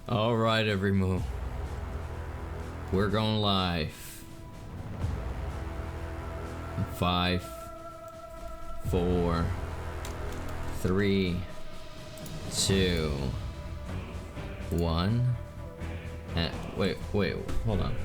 Alright, everyone. We're going live. 5, 4, 3, 2, 1. Wait, hold on.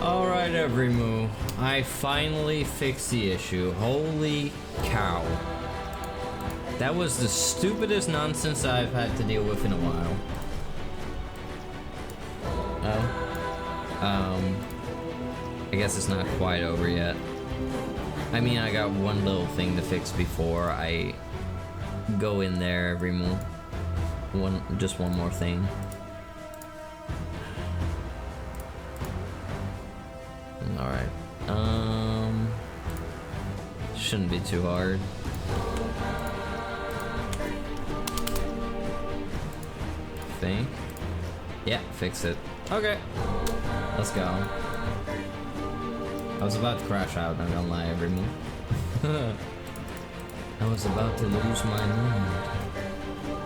Alright, Everymoo. I finally fixed the issue. Holy cow. That was the stupidest nonsense I've had to deal with in a while. I guess it's not quite over yet. I mean, I got one little thing to fix before I go in there, Everymoo. Just one more thing. Alright. Shouldn't be too hard. Think. Yeah, fix it. Okay. Let's go. I was about to crash out, not gonna lie, Everymoo. I was about to lose my mind.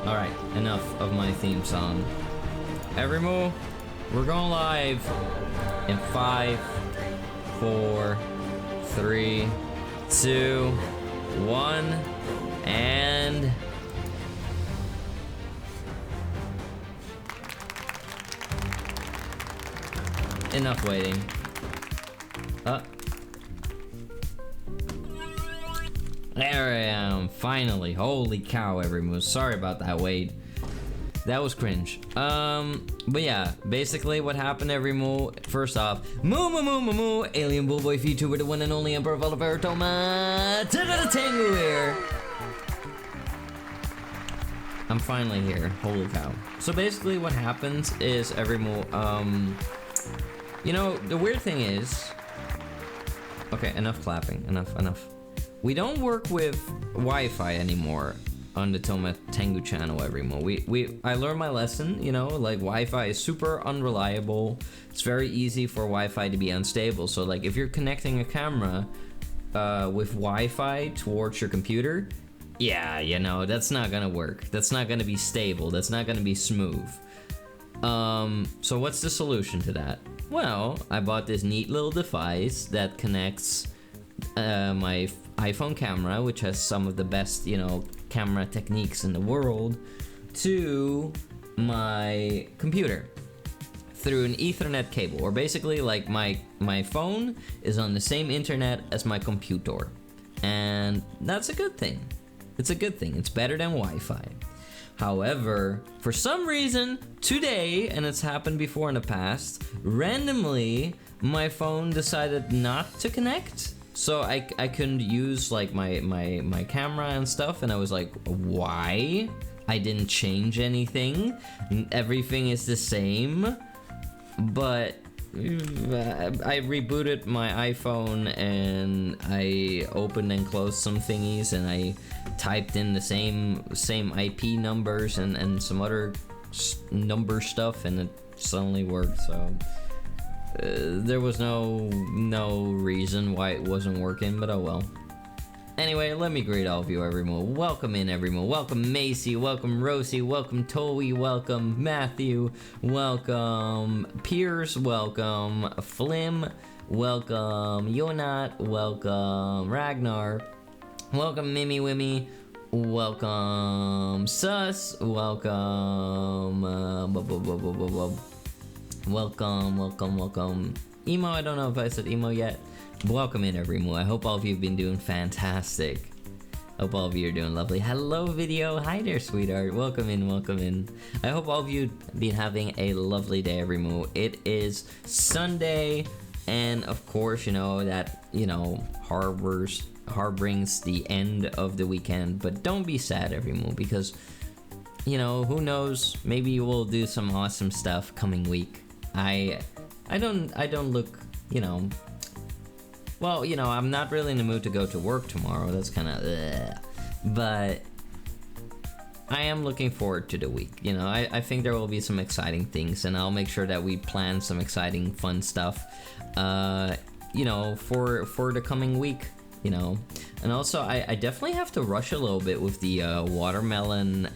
Alright, enough of my theme song. Everymoo, we're going live in 5, 4, 3, 2, 1, and... enough waiting. There I am, finally. Holy cow, Everymoo. Sorry about that, Wade. That was cringe. But yeah, basically what happened, Everymoo, first off, moo, alien bullboy VTuber, the one and only Emperor of Oliveritoma, Tengu here. I'm finally here, holy cow. So basically what happens is, Everymoo, you know, the weird thing is, okay, enough clapping, enough. We don't work with Wi-Fi anymore on the Toma Tengu channel, Everymoo. I learned my lesson, you know, like Wi-Fi is super unreliable. It's very easy for Wi-Fi to be unstable. So like if you're connecting a camera with Wi-Fi towards your computer, yeah, you know, that's not gonna work. That's not gonna be stable. That's not gonna be smooth. So what's the solution to that? Well, I bought this neat little device that connects my iPhone camera, which has some of the best, you know, camera techniques in the world, to my computer through an Ethernet cable. Or basically, like, my phone is on the same internet as my computer. And that's a good thing. It's a good thing. It's better than Wi-Fi. However, for some reason, today, and it's happened before in the past, randomly, my phone decided not to connect. So I couldn't use like my camera and stuff, and I was like, why? I didn't change anything. Everything is the same. But I rebooted my iPhone and I opened and closed some thingies, and I typed in the same IP numbers and some other number stuff, and it suddenly worked. So there was no reason why it wasn't working, but oh well. Anyway, let me greet all of you, Everymoo. Welcome in, Everymoo. Welcome Macy, welcome Rosie, welcome Toey, welcome Matthew, welcome Piers, welcome Flim, welcome Yonat, welcome Ragnar, welcome Mimi Wimmy, welcome Sus, welcome welcome Emo. I don't know if I said Emo yet. Welcome in, Everymoo. I hope all of you have been doing fantastic. Hope all of you are doing lovely. Hello, video. Hi there, sweetheart. Welcome in, welcome in. I hope all of you have been having a lovely day, Everymoo. It is Sunday, and of course, you know, that, you know, harbrings the end of the weekend. But don't be sad, Everymoo, because, you know, who knows? Maybe we'll do some awesome stuff coming week. I don't look, you know. Well, you know, I'm not really in the mood to go to work tomorrow. That's kind of, but I am looking forward to the week. You know, I think there will be some exciting things, and I'll make sure that we plan some exciting, fun stuff, you know, for the coming week. You know, and also I definitely have to rush a little bit with the watermelon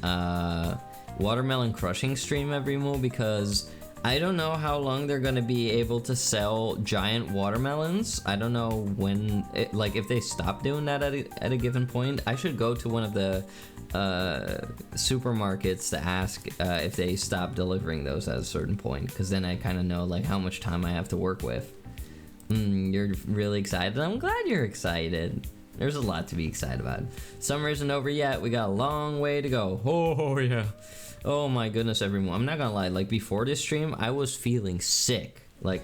crushing stream, Everymoo, because I don't know how long they're gonna be able to sell giant watermelons. I don't know when, like, if they stop doing that at a given point. I should go to one of the supermarkets to ask if they stop delivering those at a certain point, because then I kind of know like how much time I have to work with. You're really excited. I'm glad you're excited. There's a lot to be excited about. Summer isn't over yet. We got a long way to go. Oh, yeah. Oh, my goodness, everyone. I'm not gonna lie. Like, before this stream, I was feeling sick. Like,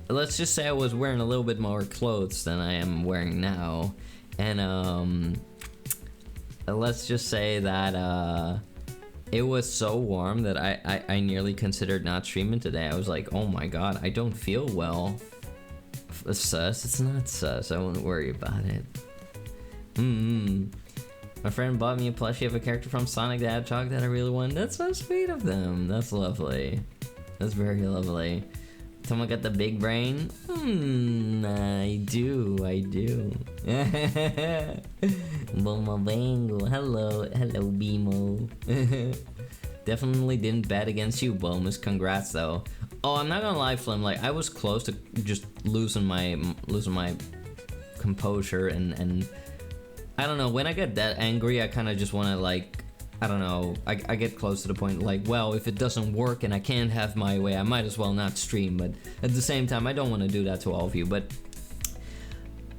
let's just say I was wearing a little bit more clothes than I am wearing now. And, let's just say that, it was so warm that I nearly considered not streaming today. I was like, oh my god, I don't feel well. Sus? It's not sus. I won't worry about it. My friend bought me a plushie of a character from Sonic the Hedgehog that I really want. That's so sweet of them. That's lovely. That's very lovely. Someone got the big brain? I do. Bomo Bango. Hello, Bimo. Definitely didn't bet against you, Bomus. Congrats, though. Oh, I'm not gonna lie, Flim. Like, I was close to just losing my composure, and I don't know. When I get that angry, I kind of just want to, like, I don't know. I get close to the point, like, well, if it doesn't work and I can't have my way, I might as well not stream. But at the same time, I don't want to do that to all of you. But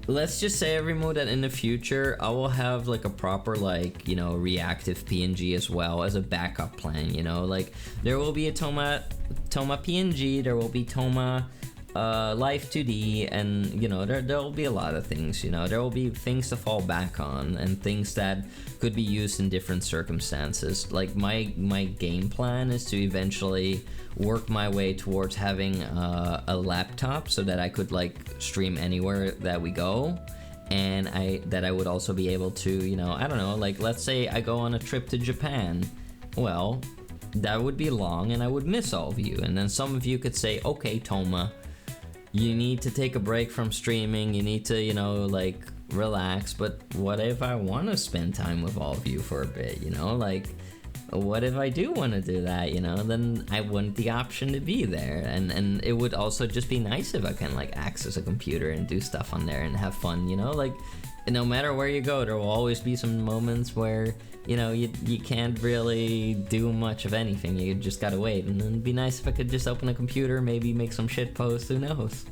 let's just say, Everymo, that in the future, I will have, like, a proper, like, you know, reactive PNG as well as a backup plan, you know? Like, there will be a Toma PNG, there will be Toma Life 2D, and, you know, there will be a lot of things, you know? There will be things to fall back on, and things that could be used in different circumstances. Like, my game plan is to eventually work my way towards having a laptop so that I could, like, stream anywhere that we go, and that I would also be able to, you know, I don't know, like, let's say I go on a trip to Japan. Well, that would be long and I would miss all of you, and then some of you could say, okay, Toma, you need to take a break from streaming, you need to, you know, like, relax. But what if I want to spend time with all of you for a bit, you know? Like, what if I do want to do that, you know? Then I want the option to be there, and it would also just be nice if I can, like, access a computer and do stuff on there and have fun, you know? Like, no matter where you go, there will always be some moments where, you know, you can't really do much of anything. You just gotta wait, and it'd be nice if I could just open a computer, maybe make some shit posts, who knows?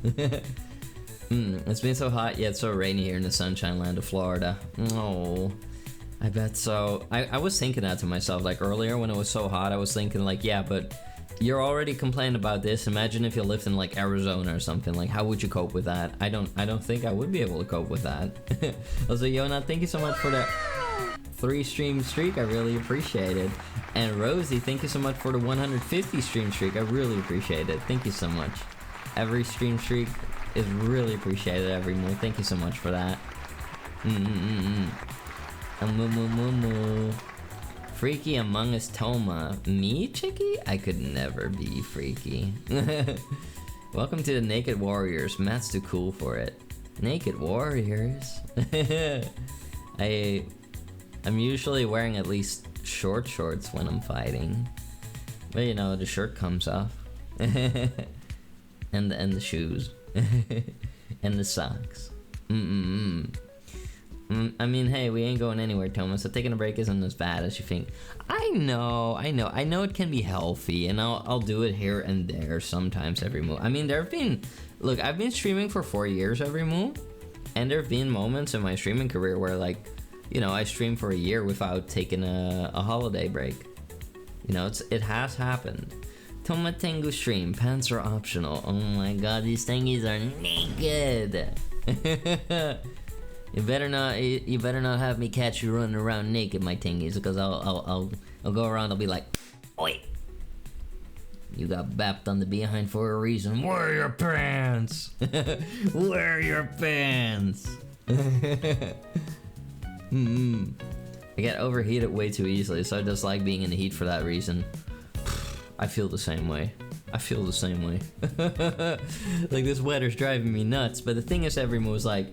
It's been so hot yet so rainy here in the sunshine land of Florida. Oh, I bet so. I was thinking that to myself, like, earlier when it was so hot, I was thinking, like, yeah, but you're already complaining about this. Imagine if you lived in, like, Arizona or something. Like, how would you cope with that? I don't think I would be able to cope with that. Also, Yona, thank you so much for that 3 stream streak. I really appreciate it. And Rosie, thank you so much for the 150 stream streak. I really appreciate it. Thank you so much. Every stream streak is really appreciated, Everymo. Thank you so much for that. Freaky Among Us Toma. Me, Chicky? I could never be freaky. Welcome to the Naked Warriors. Matt's too cool for it. Naked Warriors? I'm usually wearing at least short shorts when I'm fighting. But, you know, the shirt comes off. and the shoes. And the socks. I mean, hey, we ain't going anywhere, Thomas, so taking a break isn't as bad as you think. I know it can be healthy, and I'll do it here and there sometimes every move. I mean, look, I've been streaming for 4 years every move, and there have been moments in my streaming career where, like, you know, I streamed for a year without taking a holiday break. You know, it has happened. Toma Tengu stream, pants are optional. Oh my god, these thingies are naked. You better not have me catch you running around naked, my tingies, because I'll go around. I'll be like, oi, you got bapped on the behind for a reason. Wear your pants. Wear your pants. I get overheated way too easily, so I just like being in the heat for that reason. I feel the same way. Like, this weather's driving me nuts. But the thing is, everyone was like,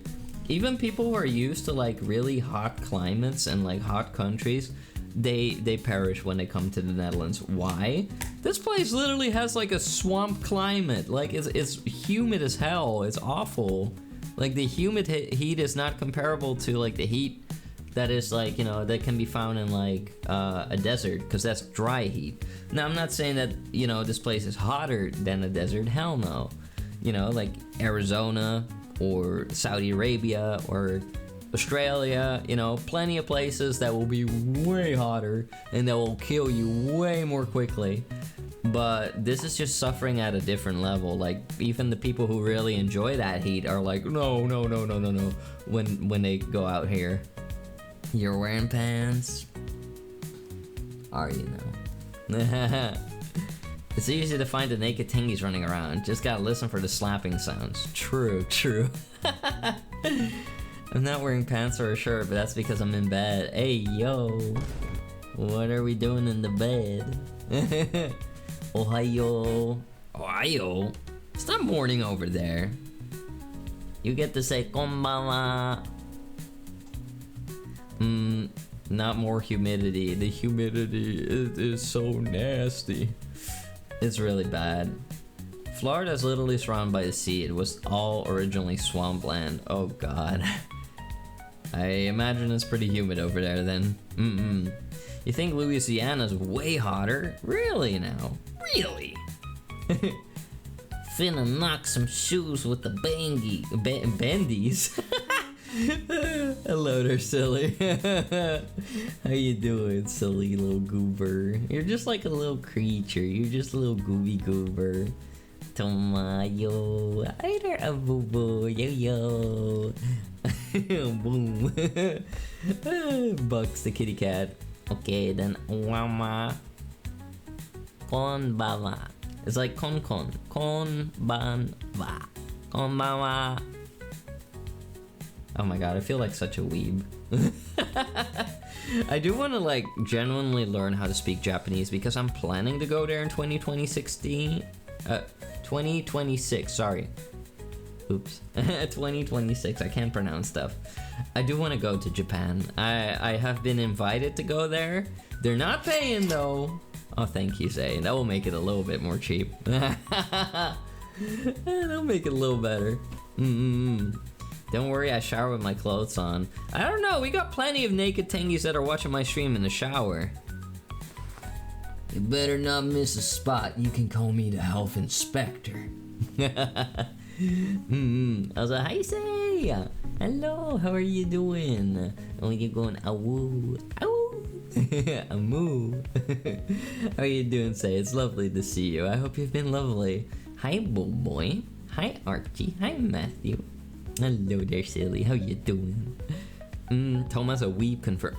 even people who are used to, like, really hot climates and, like, hot countries, they perish when they come to the Netherlands. Why? This place literally has, like, a swamp climate. Like, it's humid as hell. It's awful. Like, the humid heat is not comparable to, like, the heat that is, like, you know, that can be found in, like, a desert, because that's dry heat. Now, I'm not saying that, you know, this place is hotter than a desert. Hell no. you know, like Arizona or Saudi Arabia or Australia, you know, plenty of places that will be way hotter and that will kill you way more quickly. But this is just suffering at a different level. Like, even the people who really enjoy that heat are like, no, when they go out here. You're wearing pants? Are you now? It's easy to find the naked tingies running around. Just gotta listen for the slapping sounds. True. I'm not wearing pants or a shirt, but that's because I'm in bed. Hey, yo. What are we doing in the bed? Ohio. It's not morning over there. You get to say konbanwa. Not more humidity. The humidity is so nasty. It's really bad. Florida is literally surrounded by the sea. It was all originally swampland. Oh god. I imagine it's pretty humid over there then. You think Louisiana's way hotter? Really now? Really? Finna knock some shoes with the Bengies. Hello there, silly. How you doing, silly little goober? You're just like a little creature. You're just a little goober. Tomayo. Hi there, boo-boo. Yo. Boom. Bucks the kitty cat. Okay, then wama. Konbanwa. It's like konbanwa. Konbanwa. Oh my god, I feel like such a weeb. I do want to like genuinely learn how to speak Japanese because I'm planning to go there in 2026, sorry. Oops. 2026, I can't pronounce stuff. I do want to go to Japan. I have been invited to go there. They're not paying though. Oh, thank you, Zay. That will make it a little bit more cheap. That'll make it a little better. Don't worry, I shower with my clothes on. I don't know, we got plenty of naked tangies that are watching my stream in the shower. You better not miss a spot. You can call me the health inspector. I was like, hi, Say. Hello, how are you doing? Oh, you're going, awoo. Amoo. How are you doing, Say? It's lovely to see you. I hope you've been lovely. Hi, boy. Hi, Archie. Hi, Matthew. Hello there, silly. How you doing? Toma's a weeb confirmed.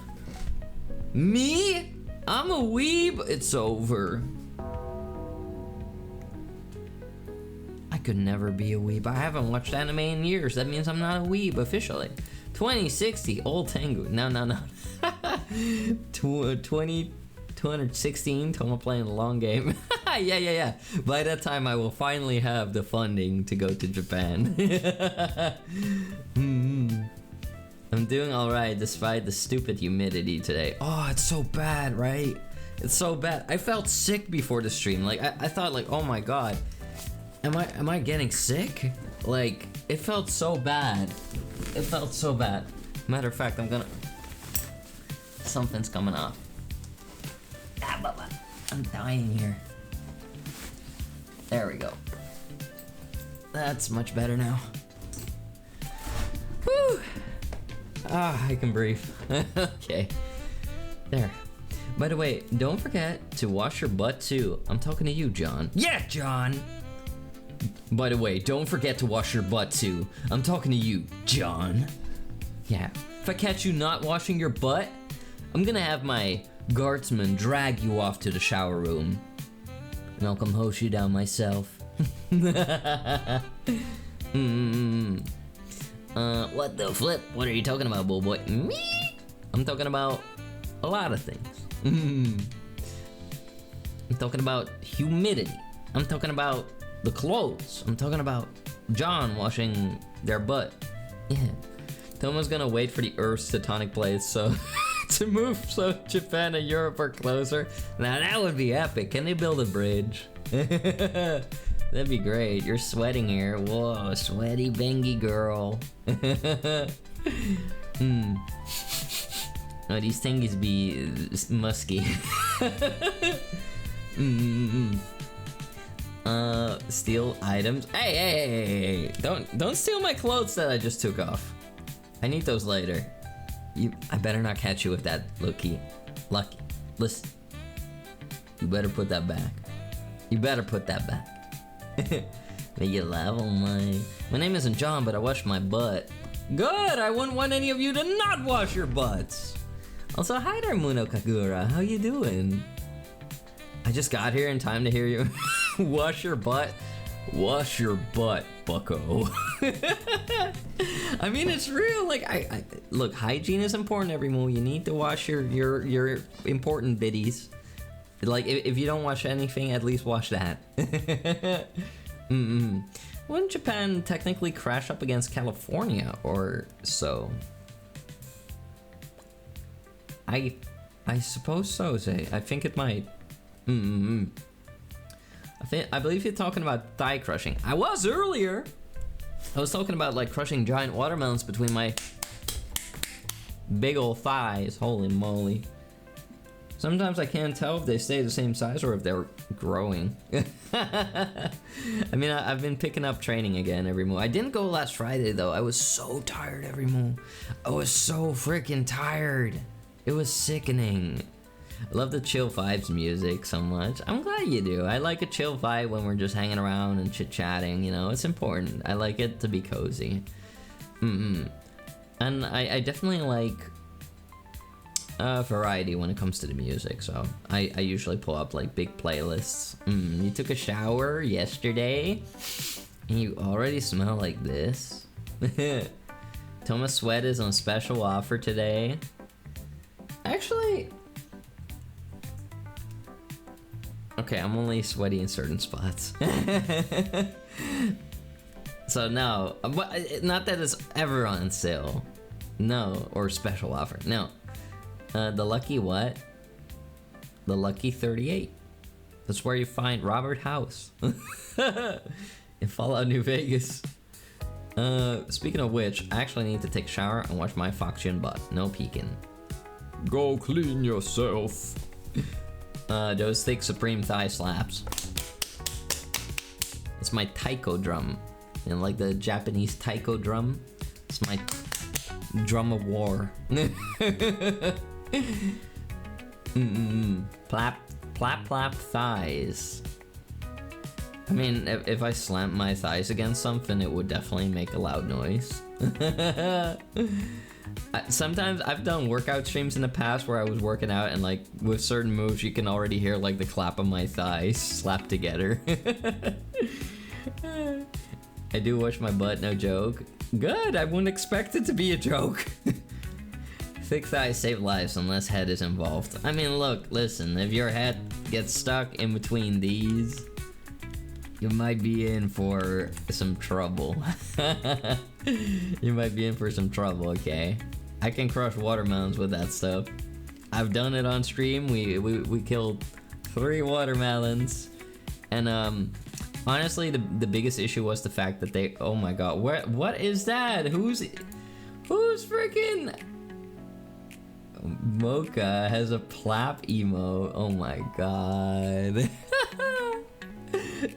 Me? I'm a weeb? It's over. I could never be a weeb. I haven't watched anime in years. That means I'm not a weeb officially. 2060, old Tengu. No. 216, Toma playing a long game. Yeah. By that time, I will finally have the funding to go to Japan. I'm doing alright despite the stupid humidity today. Oh, it's so bad, right? It's so bad. I felt sick before the stream. Like, I thought like, oh my god. Am I getting sick? Like, it felt so bad. It felt so bad. Matter of fact, something's coming off. I'm dying here. There we go. That's much better now. Whew. I can breathe. Okay. There. By the way, don't forget to wash your butt too. I'm talking to you, John. Yeah, John! By the way, don't forget to wash your butt too. I'm talking to you, John. Yeah. If I catch you not washing your butt, I'm gonna have my guardsman drag you off to the shower room. And I'll come hose you down myself. What the flip? What are you talking about, bull boy? Me? I'm talking about a lot of things. I'm talking about humidity. I'm talking about the clothes. I'm talking about John washing their butt. Yeah. Toma's gonna wait for the Earth's tectonic plates so to move so Japan and Europe are closer. Now that would be epic. Can they build a bridge? That'd be great. You're sweating here. Whoa, sweaty Bengie girl. Oh, these thingies be musky. Steal items. Hey. Don't steal my clothes that I just took off. I need those later. I better not catch you with that, Lucky. Listen. You better put that back. You better put that back. Make you laugh. Oh my name isn't John, but I wash my butt. Good! I wouldn't want any of you to not wash your butts! Also, hi there, Muno Kagura. How you doing? I just got here in time to hear you wash your butt. Wash your butt, bucko. I mean, it's real. Like, I look, hygiene is important, everyone. You need to wash your important biddies. Like, if you don't wash anything, at least wash that. Wouldn't Japan technically crash up against California or so? I suppose so, Zay. I think it might. I believe you're talking about thigh crushing. I was earlier. I was talking about like crushing giant watermelons between my big old thighs. Holy moly. Sometimes I can't tell if they stay the same size or if they're growing. I mean, I've been picking up training again every move. I didn't go last Friday though. I was so tired every move. I was so freaking tired. It was sickening. I love the chill vibes music so much. I'm glad you do. I like a chill vibe when we're just hanging around and chit-chatting, you know, it's important. I like it to be cozy. And I definitely like variety when it comes to the music, so I usually pull up like big playlists. You took a shower yesterday and you already smell like this? Thomas Sweat is on special offer today. Actually, okay, I'm only sweaty in certain spots. So no, but not that it's ever on sale. No, or special offer, no. The lucky what? The lucky 38. That's where you find Robert House. In Fallout New Vegas. Speaking of which, I actually need to take a shower and wash my Foxian butt. No peeking. Go clean yourself. Those thick Supreme thigh slaps. It's my taiko drum. You know, like the Japanese taiko drum. It's my drum of war. Plap, plap, plap thighs. I mean, if I slammed my thighs against something, it would definitely make a loud noise. Sometimes I've done workout streams in the past where I was working out and like with certain moves you can already hear like the clap of my thighs slapped together. I do wash my butt, no joke. Good, I wouldn't expect it to be a joke. Thick thighs save lives unless head is involved. I mean, look, listen, if your head gets stuck in between these, you might be in for some trouble. You might be in for some trouble, okay? I can crush watermelons with that stuff. I've done it on stream. We killed 3 watermelons. And honestly, the biggest issue was the fact that they, oh my god, what is that? Who's freaking Mocha has a plap emo. Oh my god.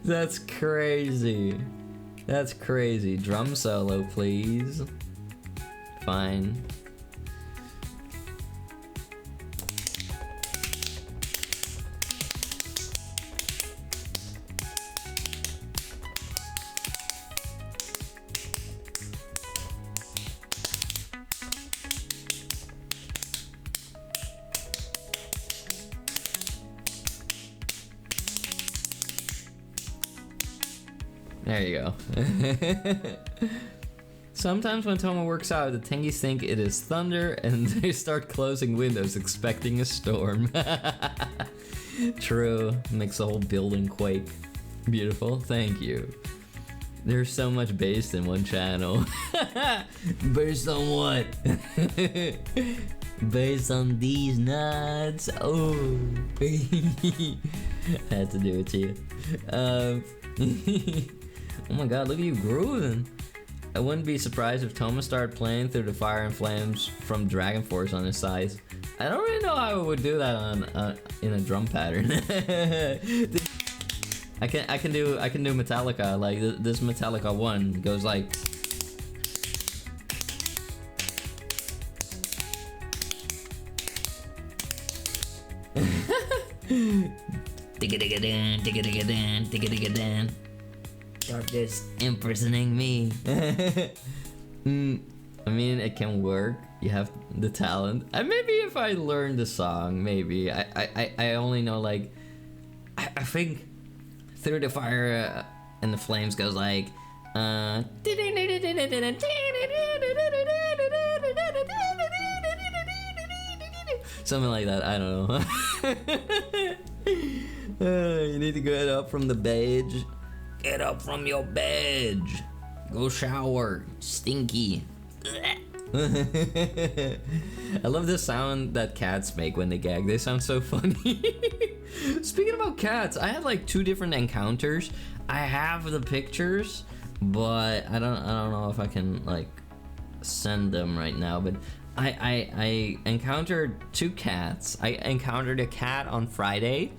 That's crazy. That's crazy. Drum solo, please. Fine. There you go. Sometimes when Toma works out, the Tengies think it is thunder and they start closing windows expecting a storm. True, makes the whole building quake. Beautiful, thank you. There's so much based in one channel. Based on what? Based on these nuts. Oh. Had to do it to you. Oh my god, look at you grooving. I wouldn't be surprised if Toma started playing through the fire and flames from Dragon Force on his sides. I don't really know how I would do that on in a drum pattern. I I can do Metallica. Like this Metallica one goes like. You're just impersonating me. I mean, it can work. You have the talent. And maybe if I learn the song, maybe. I only know like, I think Through the Fire and the Flames goes like, something like that. I don't know. You need to get up from the bed. Get up from your bed. Go shower. Stinky. I love the sound that cats make when they gag. They sound so funny. Speaking about cats, I had like 2 different encounters. I have the pictures, but I don't know if I can like send them right now. But I encountered 2 cats. I encountered a cat on Friday.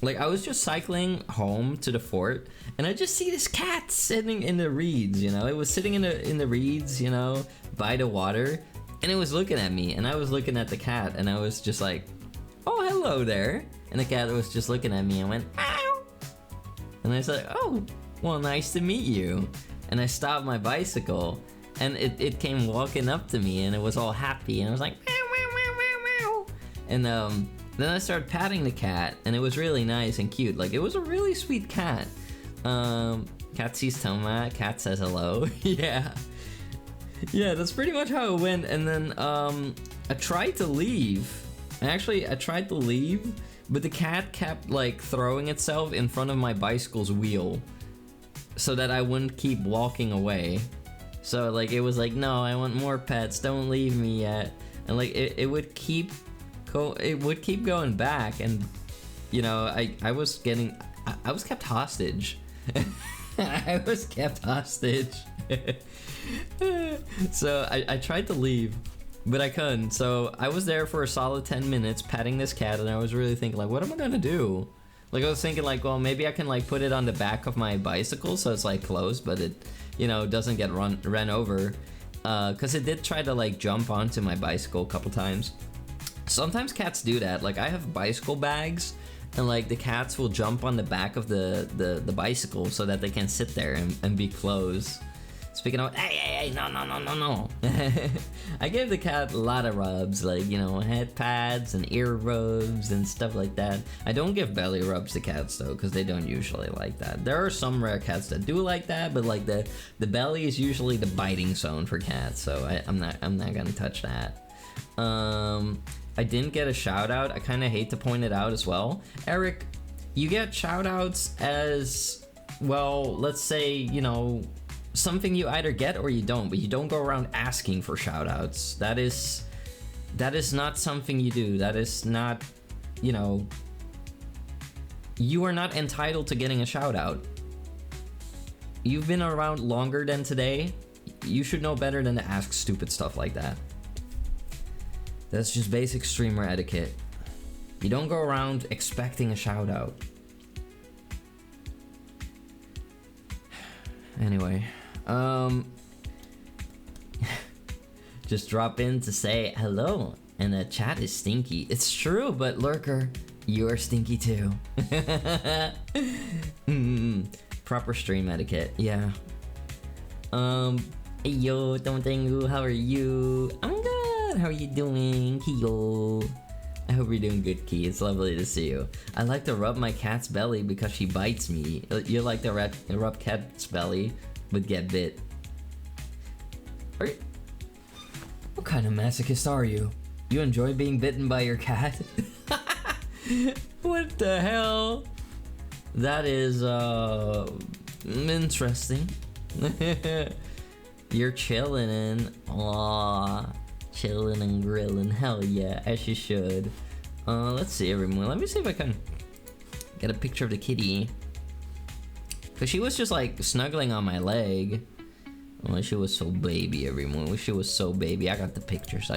Like I was just cycling home to the fort, and I just see this cat sitting in the reeds. You know, it was sitting in the reeds. You know, by the water, and it was looking at me, and I was looking at the cat, and I was just like, "Oh, hello there." And the cat was just looking at me and went, "Ow!" And I said, "Oh, well, nice to meet you." And I stopped my bicycle, and it came walking up to me, and it was all happy, and I was like, "Meow, meow, meow, meow, meow." And then I started patting the cat, and it was really nice and cute. Like, it was a really sweet cat. Cat sees Toma, cat says hello. Yeah. Yeah, that's pretty much how it went. And then I tried to leave. I tried to leave, but the cat kept like throwing itself in front of my bicycle's wheel so that I wouldn't keep walking away. So like it was like, no, I want more pets, don't leave me yet. And like it would keep going back, and you know, I was kept hostage. I was kept hostage. So I tried to leave, but I couldn't. So I was there for a solid 10 minutes patting this cat, and I was really thinking like, what am I gonna do? Like I was thinking like, well, maybe I can like put it on the back of my bicycle so it's like closed, but it, you know, doesn't get run over. Cause it did try to like jump onto my bicycle a couple times. Sometimes cats do that. Like I have bicycle bags, and like the cats will jump on the back of the bicycle so that they can sit there and be closed. Speaking of, hey, no. I gave the cat a lot of rubs, like, you know, head pads and ear rubs and stuff like that. I don't give belly rubs to cats though, because they don't usually like that. There are some rare cats that do like that, but like the belly is usually the biting zone for cats, so I'm not gonna touch that. I didn't get a shout out. I kind of hate to point it out as well. Eric, you get shout outs as, well, let's say, you know, something you either get or you don't, but you don't go around asking for shout outs. That is not something you do. That is not, you know, you are not entitled to getting a shout out. You've been around longer than today. You should know better than to ask stupid stuff like that. That's just basic streamer etiquette. You don't go around expecting a shout out. Anyway, just drop in to say hello, and the chat is stinky. It's true, but Lurker, you are stinky too. Proper stream etiquette, yeah. Hey yo, Tomatengu, how are you? I'm good. How are you doing, Kiyo? I hope you're doing good, Key. It's lovely to see you. I like to rub my cat's belly because she bites me. You like to rub cat's belly, but get bit. What kind of masochist are you? You enjoy being bitten by your cat? What the hell? That is, interesting. You're chilling in. Aww. Chilling and grilling, hell yeah, as you should. Let's see, everyone. Let me see if I can get a picture of the kitty. Cause she was just like snuggling on my leg. Oh, she was so baby, everyone. She was so baby. I got the pictures.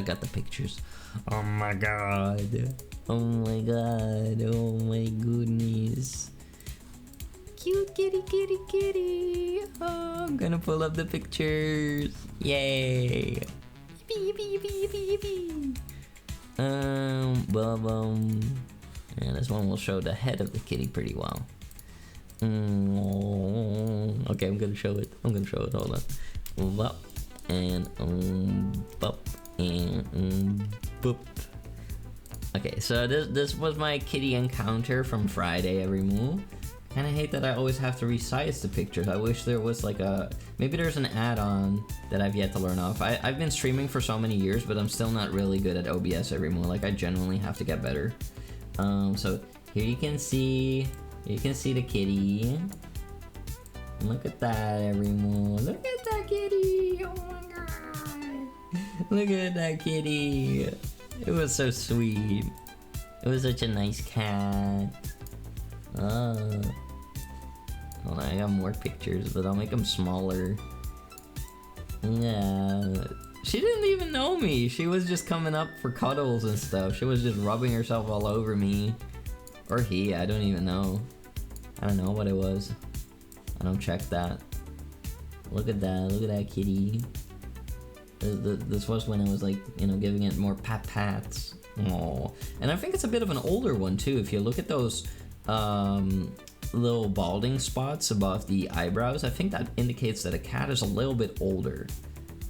Oh my god. Oh my god. Oh my goodness. cute kitty, kitty, kitty. Oh, I'm gonna pull up the pictures. Yay. Yippee, yippee, yippee, yippee, yippee. Yeah, this one will show the head of the kitty pretty well. Okay, I'm gonna show it. Hold on. Bop and bop and boop. Okay, so this was my kitty encounter from Friday every move. Kinda hate that I always have to resize the pictures. I wish there was like maybe there's an add-on that I've yet to learn off. I've been streaming for so many years, but I'm still not really good at OBS every move. Like I genuinely have to get better. So here you can see the kitty. Look at that every move. Look at that kitty. Oh my god. Look at that kitty. It was so sweet. It was such a nice cat. Hold on, I got more pictures, but I'll make them smaller. Yeah. She didn't even know me. She was just coming up for cuddles and stuff. She was just rubbing herself all over me. Or he, I don't even know. I don't know what it was. I don't check that. Look at that kitty. This was when I was like, you know, giving it more pats. Aww. And I think it's a bit of an older one too. If you look at those little balding spots above the eyebrows, I think that indicates that a cat is a little bit older.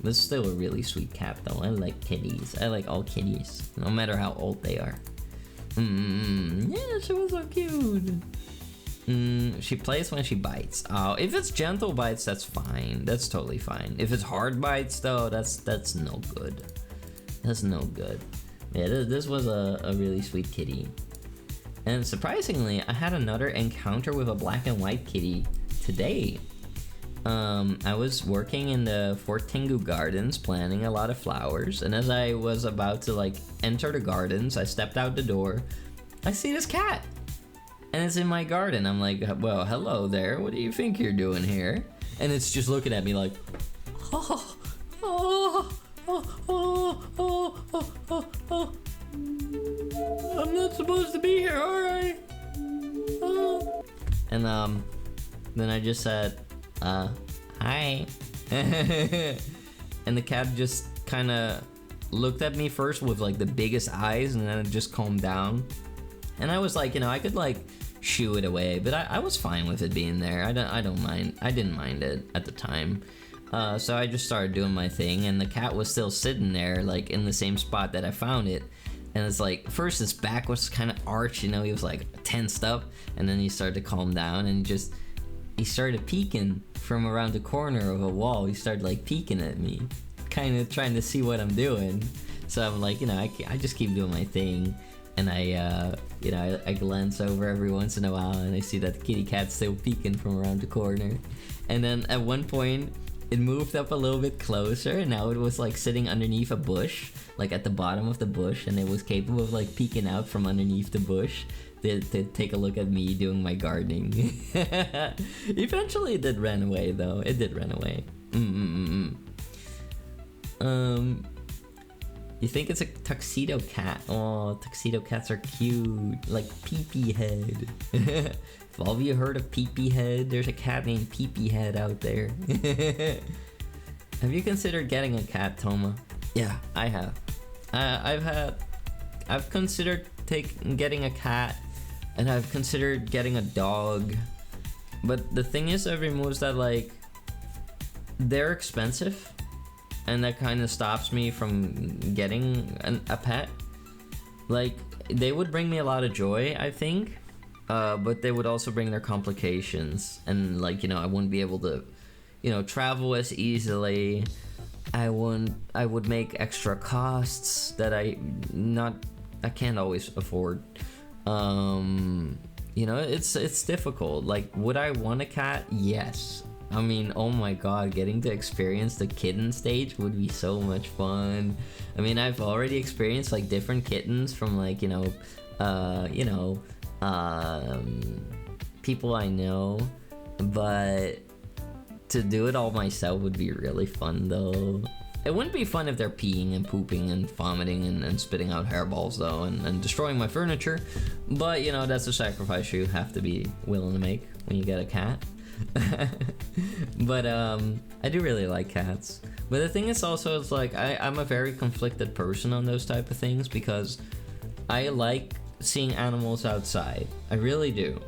This is still a really sweet cat though. I like kitties. I like all kitties, no matter how old they are. Yeah, she was so cute. She plays when she bites. Oh, if it's gentle bites, that's fine. That's totally fine. If it's hard bites though, that's no good. That's no good. Yeah, this was a really sweet kitty. And surprisingly, I had another encounter with a black and white kitty today. I was working in the Fort Tingu Gardens, planting a lot of flowers, and as I was about to like enter the gardens, I stepped out the door. I see this cat, and it's in my garden. I'm like, well, hello there. What do you think you're doing here? And it's just looking at me like, oh, oh, oh, oh, oh, oh, oh, oh. I'm not supposed to be here, alright? Oh. And then I just said, hi. And the cat just kind of looked at me first with like the biggest eyes, and then it just calmed down. And I was like, you know, I could like shoo it away, but I was fine with it being there. I don't mind. I didn't mind it at the time. So I just started doing my thing, and the cat was still sitting there like in the same spot that I found it. And it's like, first his back was kind of arched, you know, he was like tensed up, and then he started to calm down, and he started peeking from around the corner of a wall. He started like peeking at me, kind of trying to see what I'm doing. So I'm like, you know, I just keep doing my thing, and I glance over every once in a while, and I see that the kitty cat's still peeking from around the corner. And then at one point, it moved up a little bit closer, and now it was like sitting underneath a bush, like at the bottom of the bush, and it was capable of like peeking out from underneath the bush to take a look at me doing my gardening. Eventually it did run away though. It did run away. You think it's a tuxedo cat? Oh, tuxedo cats are cute. Like Pee-Pee Head. Have all of you heard of Pee-Pee Head? There's a cat named Pee-Pee Head out there. Have you considered getting a cat, Toma? Yeah, I have. I've considered getting a cat, and I've considered getting a dog. But the thing is, every move is that like they're expensive, and that kind of stops me from getting a pet. Like they would bring me a lot of joy, I think. But they would also bring their complications, and like, you know, I wouldn't be able to, you know, travel as easily. I would make extra costs that I can't always afford. You know, it's difficult. Like, would I want a cat? Yes. I mean, oh my god, getting to experience the kitten stage would be so much fun. I mean, I've already experienced like different kittens from like, people I know, but to do it all myself would be really fun though. It wouldn't be fun if they're peeing and pooping and vomiting and spitting out hairballs though, and destroying my furniture. But you know, that's a sacrifice you have to be willing to make when you get a cat. But I do really like cats. But the thing is also, it's like I'm a very conflicted person on those type of things, because I like seeing animals outside. I really do.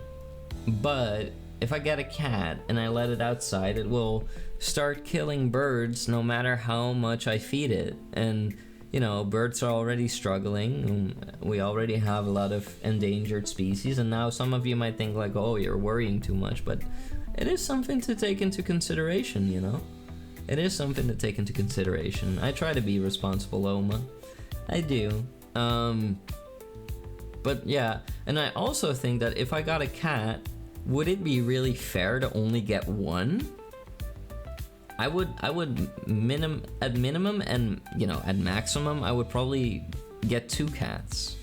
But if I get a cat and I let it outside, it will start killing birds no matter how much I feed it. And you know, birds are already struggling. We already have a lot of endangered species, and now some of you might think like, oh, you're worrying too much, but it is something to take into consideration, you know? It is something to take into consideration. I try to be responsible, Oma. I do. But yeah, and I also think that if I got a cat, would it be really fair to only get one? I would at minimum and, you know, at maximum, I would probably get 2 cats.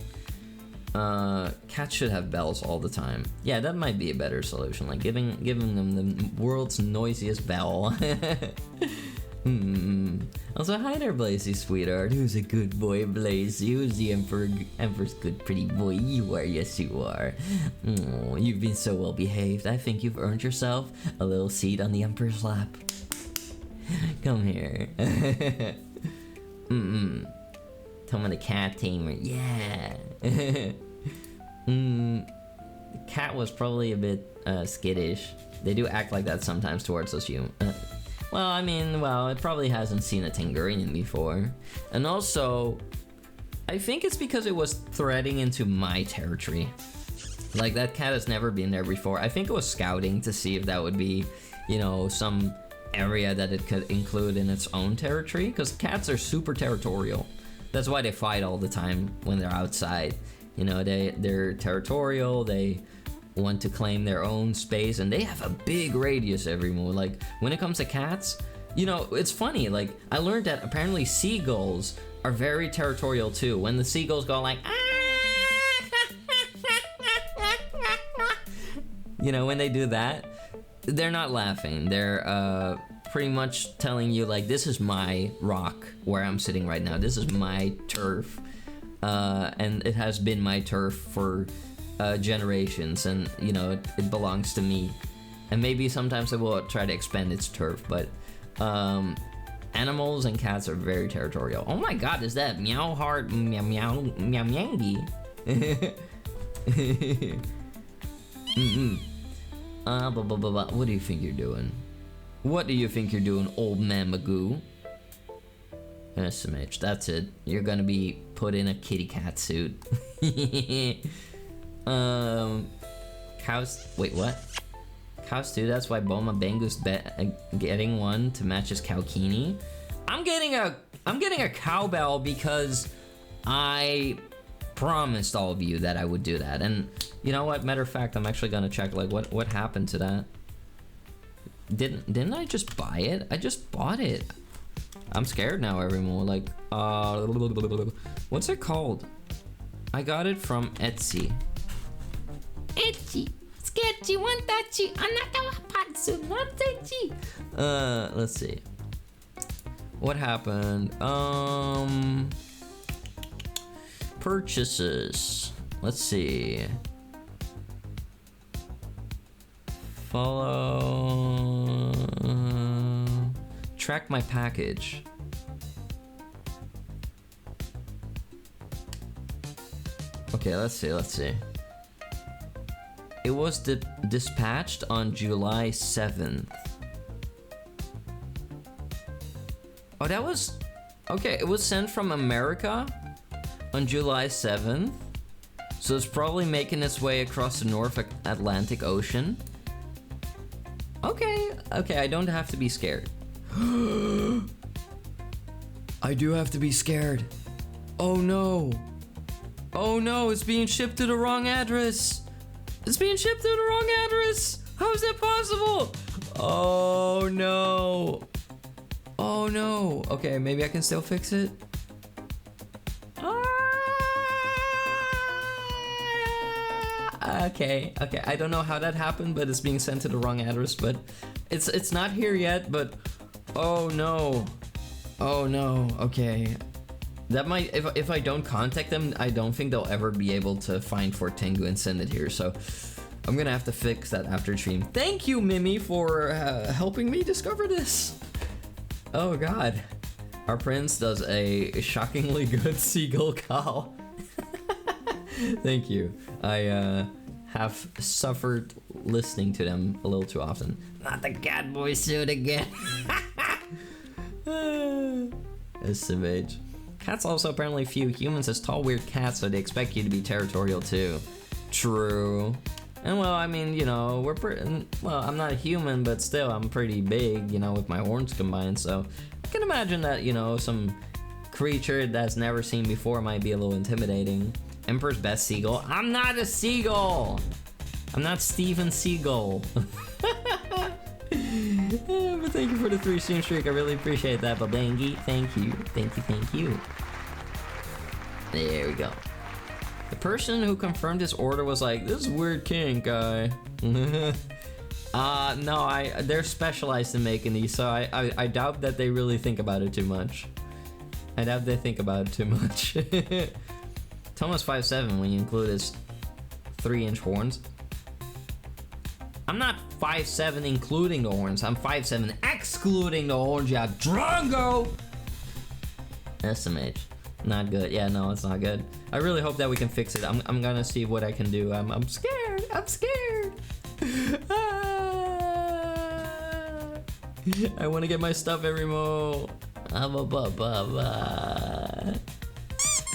Cats should have bells all the time. Yeah, that might be a better solution, like giving them the world's noisiest bell. Also, hi there, Blazy, sweetheart. Who's a good boy, Blazy? Who's the Emperor's good pretty boy? You are, yes you are. Oh, you've been so well behaved. I think you've earned yourself a little seat on the Emperor's lap. Come here. Tell me the cat tamer. Yeah. The cat was probably a bit skittish. They do act like that sometimes towards us humans. Well, I mean, it probably hasn't seen a Tangurian before. And also, I think it's because it was threading into my territory. Like, that cat has never been there before. I think it was scouting to see if that would be, you know, some area that it could include in its own territory, because cats are super territorial. That's why they fight all the time when they're outside. You know, they're territorial, they want to claim their own space, and they have a big radius every move. Like, when it comes to cats, you know, it's funny, like, I learned that apparently seagulls are very territorial too. When the seagulls go like, you know, when they do that, they're not laughing. They're pretty much telling you, like, this is my rock where I'm sitting right now. This is my turf. And it has been my turf for generations, and, you know, it belongs to me. And maybe sometimes it will try to expand its turf, but animals and cats are very territorial. Oh my god, is that meow heart meow meow meow meowangy? What do you think you're doing? What do you think you're doing, old man Magoo? SMH, that's it. You're gonna be put in a kitty cat suit. Cows. Wait, what? Cows too. That's why Boma Bengus getting one to match his cowkini. I'm getting a cowbell because I promised all of you that I would do that. And you know what? Matter of fact, I'm actually gonna check like what happened to that. Didn't I just buy it? I just bought it. I'm scared now, everyone. Like, what's it called? I got it from Etsy. Etsy, sketchy, one touchy, anakawapatsu, not touchy. Let's see. What happened? Purchases. Let's see. Follow. Track my package. Okay, let's see. It was dispatched on July 7th. Oh, that was... Okay, it was sent from America on July 7th. So it's probably making its way across the North Atlantic Ocean. Okay, I don't have to be scared. I do have to be scared. Oh no. Oh no, it's being shipped to the wrong address. It's being shipped to the wrong address. How is that possible? Oh no. Oh no. Okay, maybe I can still fix it. Okay. I don't know how that happened, but it's being sent to the wrong address. But it's not here yet. But oh no. Oh no, okay. That might, if I don't contact them, I don't think they'll ever be able to find Fort Tengu and send it here, so I'm gonna have to fix that after stream. Thank you, Mimi, for helping me discover this. Oh god. Our prince does a shockingly good seagull call. Thank you. I have suffered listening to them a little too often. Not the cat boy suit again. SMH. Cats also apparently view humans as tall, weird cats, so they expect you to be territorial too. True. And well, I mean, you know, we're pretty, well, I'm not a human, but still, I'm pretty big, you know, with my horns combined, so I can imagine that, you know, some creature that's never seen before might be a little intimidating. Emperor's best seagull. I'm not a seagull! I'm not Steven Seagull. But thank you for the 3 stream streak, I really appreciate that, but Bengie, thank you, thank you, thank you. There we go. The person who confirmed this order was like, this is weird kink guy. No, they're specialized in making these, so I doubt that they really think about it too much. I doubt they think about it too much. Thomas 5'7" when you include his 3-inch horns. I'm not 5'7" including the horns, I'm 5'7" excluding the horns, yeah, Drongo! SMH. Not good. Yeah, no, it's not good. I really hope that we can fix it. I'm gonna see what I can do. I'm scared. I'm scared. I want to get my stuff every mo.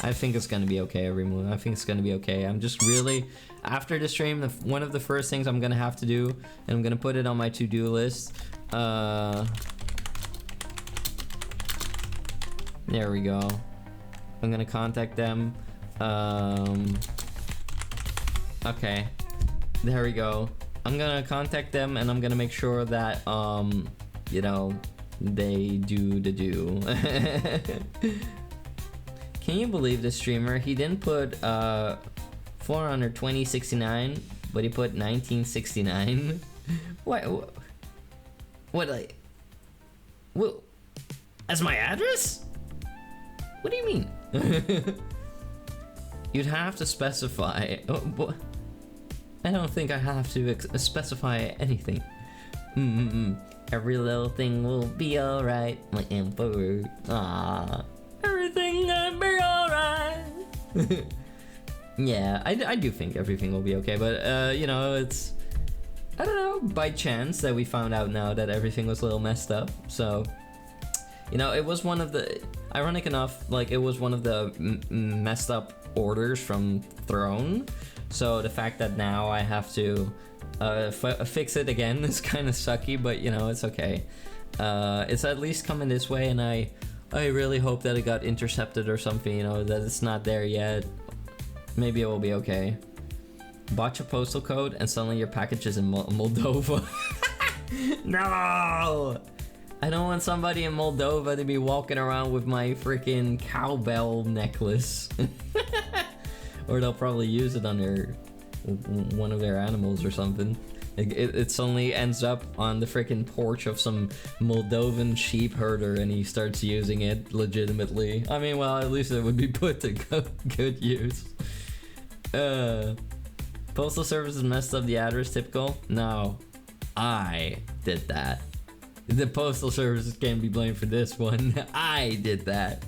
I think it's gonna be okay, everyone. I think it's gonna be okay. I'm just really, after the stream, one of the first things I'm gonna have to do, and I'm gonna put it on my to-do list. There we go. I'm gonna contact them. Okay, there we go. I'm gonna contact them, and I'm gonna make sure that you know, they do the do. Can you believe this streamer? He didn't put 400 2069, but he put 1969. What? Like? What? That's my address? What do you mean? You'd have to specify. I don't think I have to specify anything. Every little thing will be alright, my emperor. Ah, everything gonna be alright. Yeah, I do think everything will be okay, but you know, it's, I don't know, by chance that we found out now that everything was a little messed up. So, you know, it was one of the, ironic enough, like it was one of the messed up orders from Throne. So the fact that now I have to fix it again is kind of sucky, but you know, it's okay. It's at least coming this way, and I really hope that it got intercepted or something, you know, that it's not there yet. Maybe it will be okay. Botch a postal code and suddenly your package is in Moldova. No! I don't want somebody in Moldova to be walking around with my freaking cowbell necklace. Or they'll probably use it on their, one of their animals or something. It suddenly ends up on the freaking porch of some Moldovan sheep herder and he starts using it legitimately. I mean, well, at least it would be put to good use. Postal services messed up the address, typical? No, I did that. The postal services can't be blamed for this one. I did that.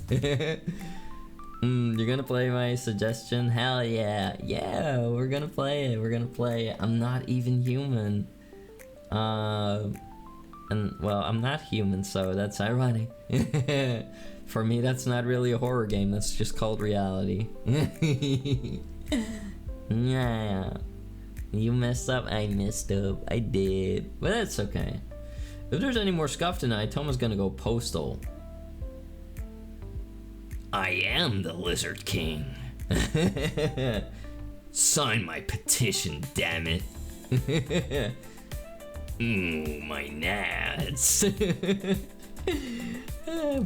You're gonna play my suggestion? Hell yeah. Yeah, we're gonna play it. We're gonna play it. I'm not even human. And, well, I'm not human, so that's ironic. For me, that's not really a horror game. That's just called reality. Yeah. You messed up, I messed up. I did. But that's okay. If there's any more scuff tonight, Toma's gonna go postal. I am the Lizard King. Sign my petition, damn it. My nads.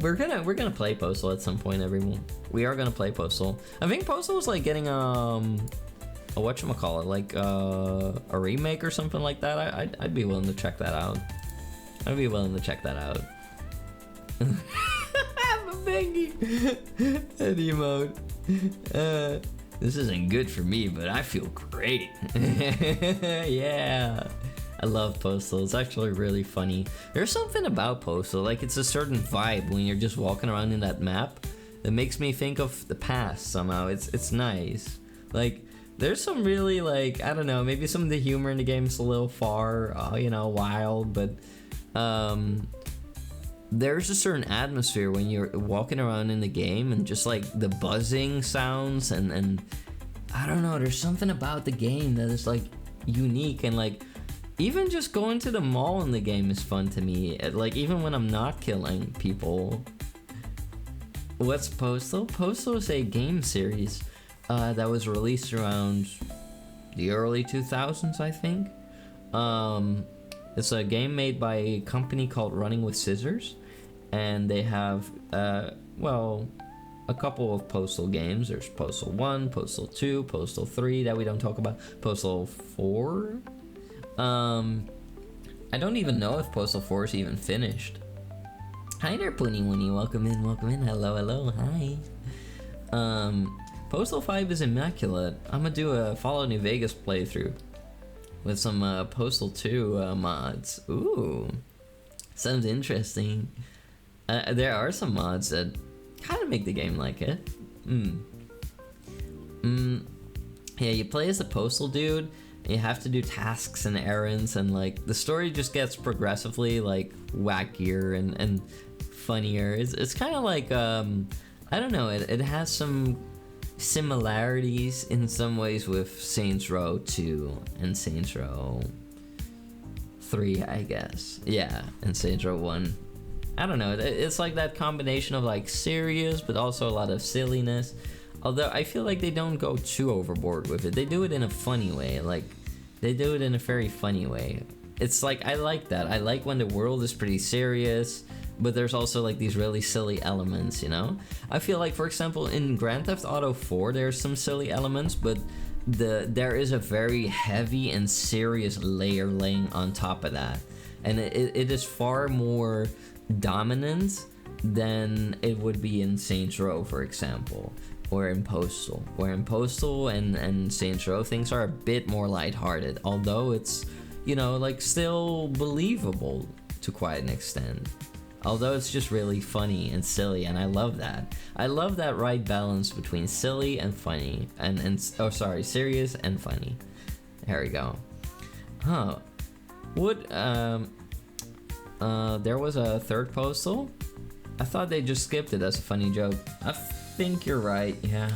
We're gonna play Postal at some point, everyone. We are gonna play Postal. I think Postal is like getting a whatchamacallit, like a remake or something like that. I'd be willing to check that out. I'd be willing to check that out. Bengie! An emote. This isn't good for me, but I feel great. Yeah. I love Postal. It's actually really funny. There's something about Postal, like it's a certain vibe when you're just walking around in that map that makes me think of the past somehow. It's nice. Like, there's some really, like, I don't know, maybe some of the humor in the game is a little far, you know, wild, but there's a certain atmosphere when you're walking around in the game and just like the buzzing sounds and I don't know, there's something about the game that is like unique, and like even just going to the mall in the game is fun to me. Like even when I'm not killing people. What's Postal? Postal is a game series that was released around the early 2000s, I think. It's a game made by a company called Running with Scissors, and they have, well, a couple of Postal games. There's Postal 1, Postal 2, Postal 3 that we don't talk about, Postal 4. I don't even know if Postal 4 is even finished. Hi there, Poony Winnie. Welcome in, welcome in. Hello, hello, hi. Postal 5 is immaculate. I'm gonna do a Fallout New Vegas playthrough with some Postal 2 mods. Ooh, sounds interesting. There are some mods that kind of make the game like it. Yeah, you play as the Postal dude, and you have to do tasks and errands, and like the story just gets progressively like wackier and funnier. It's kind of like I don't know. It has some similarities in some ways with Saints Row 2 and Saints Row 3, I guess. Yeah, and Saints Row 1. I don't know, it's like that combination of like serious but also a lot of silliness. Although I feel like they don't go too overboard with it. They do it in a funny way, like they do it in a very funny way. It's like, I like that. I like when the world is pretty serious, but there's also like these really silly elements, you know? I feel like, for example, in Grand Theft Auto 4, there's some silly elements, but there is a very heavy and serious layer laying on top of that. And it is far more dominant than it would be in Saints Row, for example, or in Postal. Where in Postal and Saints Row, things are a bit more lighthearted, although it's, you know, like still believable to quite an extent. Although it's just really funny and silly, and I love that. I love that right balance between silly and funny, and oh sorry, serious and funny. There we go. Huh. Would there was a third Postal? I thought they just skipped it as a funny joke. I think you're right, yeah.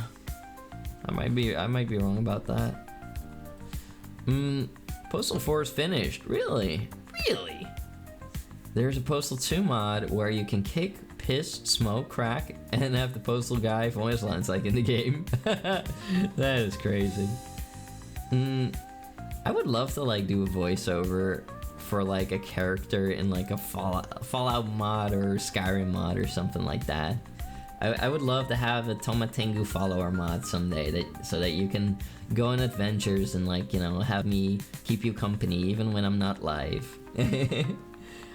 I might be wrong about that. Postal 4 is finished. Really? Really? There's a Postal 2 mod where you can kick, piss, smoke, crack, and have the Postal guy voice lines like in the game. That is crazy. I would love to like do a voiceover for like a character in like a Fallout mod or Skyrim mod or something like that. I would love to have a Tomatengu follower mod someday, so that you can go on adventures and like, you know, have me keep you company even when I'm not live.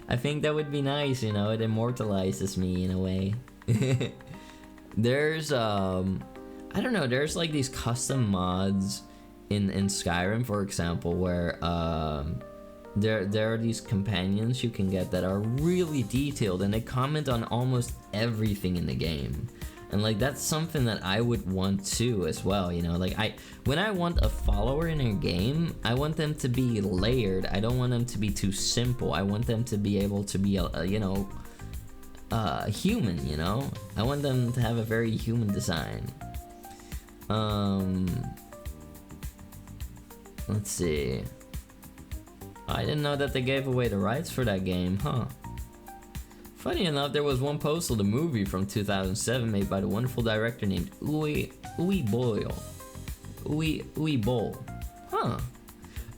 I think that would be nice, you know, it immortalizes me in a way. There's I don't know, there's like these custom mods in Skyrim, for example, where there are these companions you can get that are really detailed, and they comment on almost everything in the game. And like that's something that I would want too as well, you know, like when I want a follower in a game, I want them to be layered. I don't want them to be too simple. I want them to be able to be a you know, human, you know. I want them to have a very human design. Let's see. I didn't know that they gave away the rights for that game, huh? Funny enough, there was one Postal, the movie from 2007, made by the wonderful director named Uwe Boll. Huh.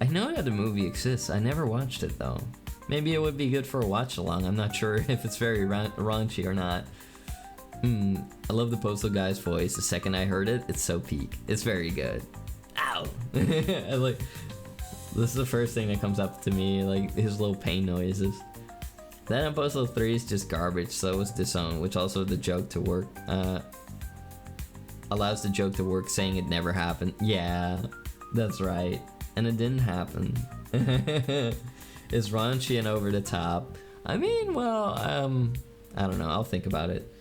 I know that the movie exists. I never watched it though. Maybe it would be good for a watch along. I'm not sure if it's very raunchy or not. I love the Postal guy's voice. The second I heard it, it's so peak. It's very good. Ow! I like. This is the first thing that comes up to me, like his little pain noises. Then Apostle 3 is just garbage, so was Disown, which also the joke to work, allows the joke to work saying it never happened. Yeah, that's right. And it didn't happen. It's raunchy and over the top. I mean, well, I don't know, I'll think about it.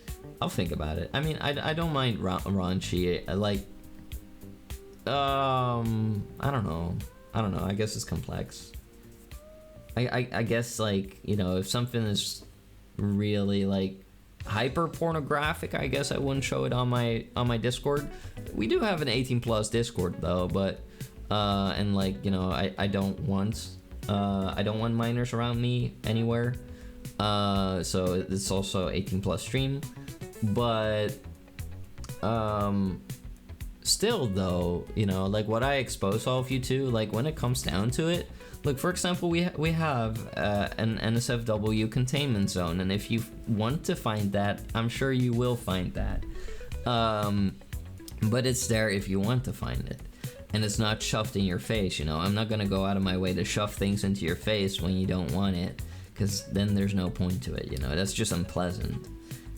I mean, I don't mind raunchy, like, I don't know, I guess it's complex. I guess, like, you know, if something is really, like, hyper pornographic, I guess I wouldn't show it on my Discord. We do have an 18 plus Discord though, but and, like, you know, I don't want minors around me anywhere, so it's also 18 plus stream. But still though, you know, like, what I expose all of you to, like, when it comes down to it, look, for example, we have an NSFW containment zone, and if you want to find that, I'm sure you will find that. But it's there if you want to find it, and it's not shoved in your face. You know, I'm not gonna go out of my way to shove things into your face when you don't want it, because then there's no point to it. You know, that's just unpleasant.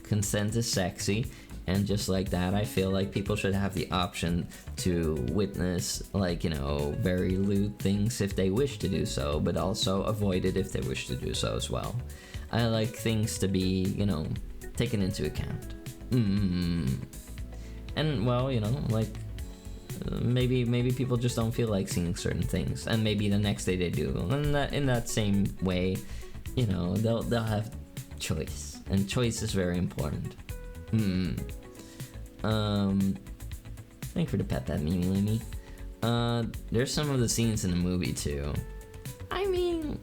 Consent is sexy, and just like that, I feel like people should have the option to witness, like, you know, very lewd things if they wish to do so, but also avoid it if they wish to do so as well. I like things to be, you know, taken into account. And, well, you know, like, maybe people just don't feel like seeing certain things, and maybe the next day they do. And in that same way, you know, they'll have choice, and choice is very important. Thank you for the pet that Mimi. There's some of the scenes in the movie too. I mean,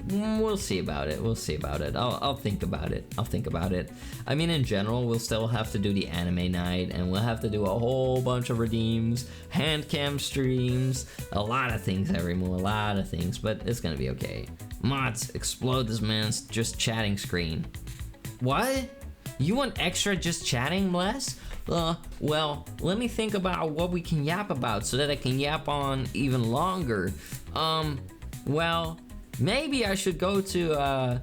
we'll see about it. I'll think about it. I mean, in general, we'll still have to do the anime night, and we'll have to do a whole bunch of redeems, hand cam streams, a lot of things, but it's gonna be okay. Mods, explode this man's just chatting screen. What? You want extra just chatting, Bless? Well, let me think about what we can yap about so that I can yap on even longer. Well, maybe I should go to,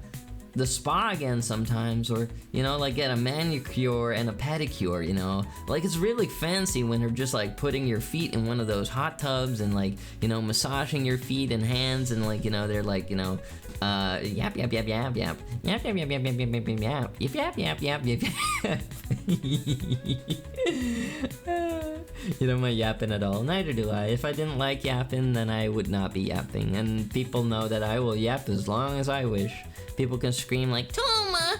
the spa again sometimes, or, you know, like, get a manicure and a pedicure, you know? Like, it's really fancy when they're just, like, putting your feet in one of those hot tubs and, like, you know, massaging your feet and hands, and, like, you know, they're like, you know, yap yap yap yap yap yap yap yap yap yap yap yap yap yap yap yap. You don't mind yapping at all. Neither do I. If I didn't like yapping, then I would not be yapping, and people know that I will yap as long as I wish. People can scream like, Toma,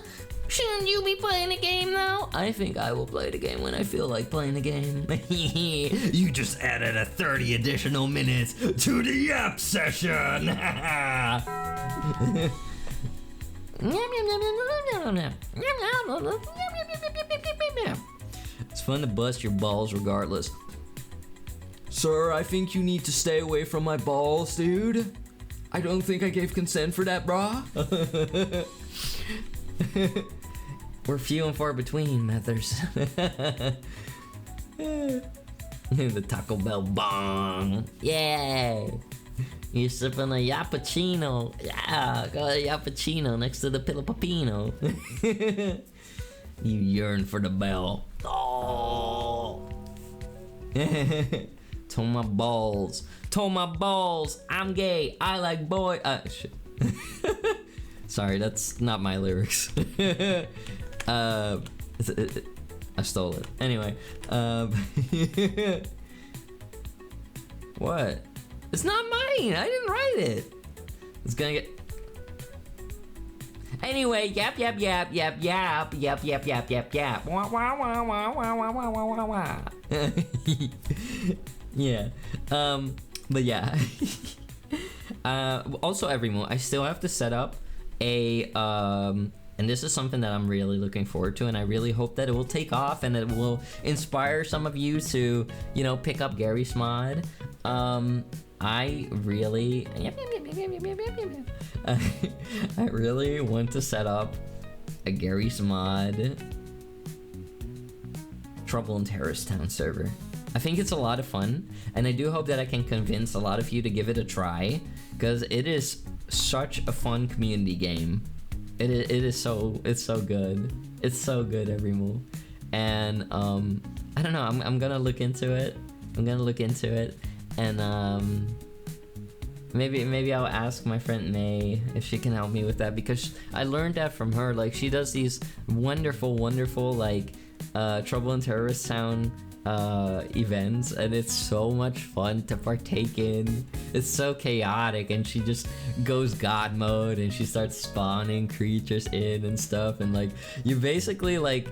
shouldn't you be playing the game now? I think I will play the game when I feel like playing the game. You just added a 30 additional minutes to the yap session. It's fun to bust your balls regardless. Sir, I think you need to stay away from my balls, dude. I don't think I gave consent for that, brah. We're few and far between, Mathers. The Taco Bell bong. Yay! You're sipping a Yappuccino. Yeah, got a Yappuccino next to the Pilipapino. You yearn for the bell. Oh! Told my balls. Told my balls. I'm gay. I like boy. Shit. Sorry, that's not my lyrics. I stole it. Anyway. What? It's not mine. I didn't write it. It's gonna get. Anyway, yap yap yap yap yap yap yap yap yap yap. Wah wah wah wah wah wah wah wah wah. Yeah. But yeah. Also every month I still have to set up a and this is something that I'm really looking forward to, and I really hope that it will take off and it will inspire some of you to, you know, pick up Gary's mod. I really I really want to set up a Gary's mod Trouble in Terrorist Town server. I think it's a lot of fun, and I do hope that I can convince a lot of you to give it a try, because it is such a fun community game. It's so good. It's so good, every move. And I don't know, I'm gonna look into it. And maybe I'll ask my friend May if she can help me with that, because I learned that from her. Like, she does these wonderful like Trouble in Terrorist Town events, and it's so much fun to partake in. It's so chaotic, and she just goes god mode and she starts spawning creatures in and stuff, and like you basically like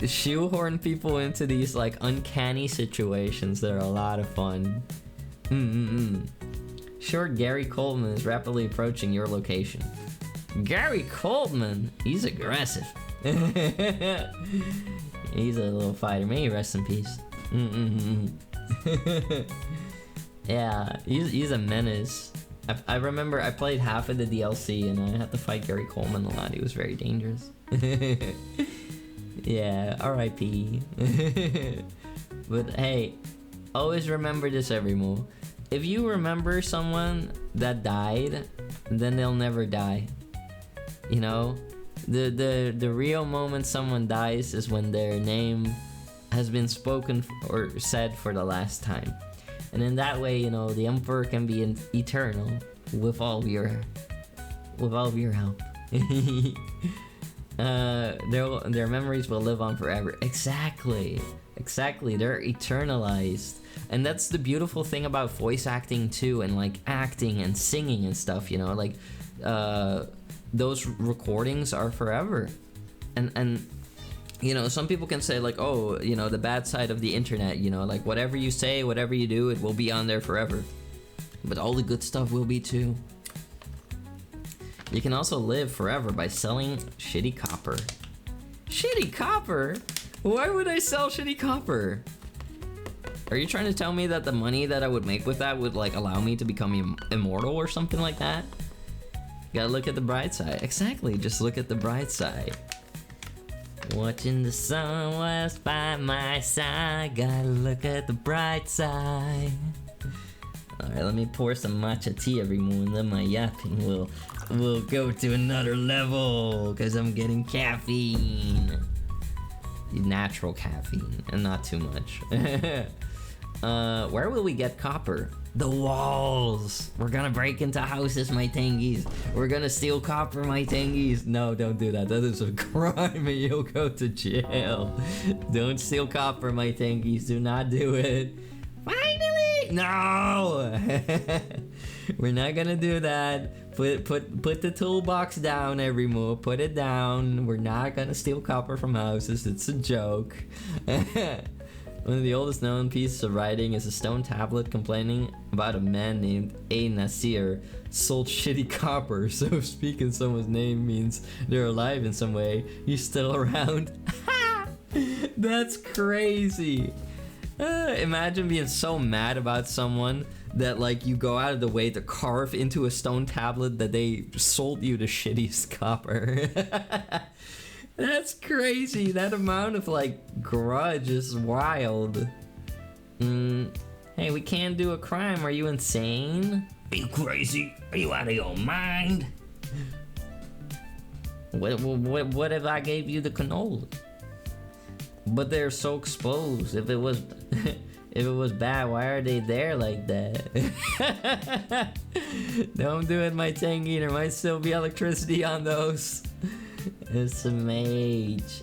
shoehorn people into these like uncanny situations that are a lot of fun. Sure, Gary Coleman is rapidly approaching your location. Gary Coleman? He's aggressive. He's a little fighter. May he rest in peace. Yeah, he's a menace. I remember I played half of the DLC and I had to fight Gary Coleman a lot. He was very dangerous. Yeah, R.I.P. But hey, always remember this, everyone. If you remember someone that died, then they'll never die. You know? The real moment someone dies is when their name has been spoken or said for the last time. And in that way, you know, the Emperor can be eternal with all of your help. Their memories will live on forever. Exactly. They're eternalized. And that's the beautiful thing about voice acting too, and like acting and singing and stuff, you know, like those recordings are forever. And you know, some people can say like, oh, you know, the bad side of the internet, you know, like whatever you say, whatever you do, it will be on there forever. But all the good stuff will be too. You can also live forever by selling shitty copper. Shitty copper? Why would I sell shitty copper? Are you trying to tell me that the money that I would make with that would like allow me to become immortal or something like that? You gotta look at the bright side. Exactly, just look at the bright side. Watching the sun was by my side. Gotta look at the bright side. Alright, let me pour some matcha tea every morning, then my yapping will go to another level, cause I'm getting caffeine. Natural caffeine, and not too much. Where will we get copper? The walls! We're gonna break into houses, my tangies. We're gonna steal copper, my tangies. No, don't do that. That is a crime and you'll go to jail. Don't steal copper, my tangies. Do not do it. Finally! No! We're not gonna do that. Put the toolbox down, every move. Put it down. We're not gonna steal copper from houses. It's a joke. One of the oldest known pieces of writing is a stone tablet complaining about a man named A. Nasir sold shitty copper. So if speaking someone's name means they're alive in some way, he's still around. That's crazy. Imagine being so mad about someone that like you go out of the way to carve into a stone tablet that they sold you the shittiest copper. That's crazy. That amount of like grudge is wild. Hey, we can't do a crime. Are you insane? Are you crazy? Are you out of your mind? What if I gave you the canola? But they're so exposed. If it was if it was bad, why are they there like that? Don't do it, my tangy. There might still be electricity on those. SMH.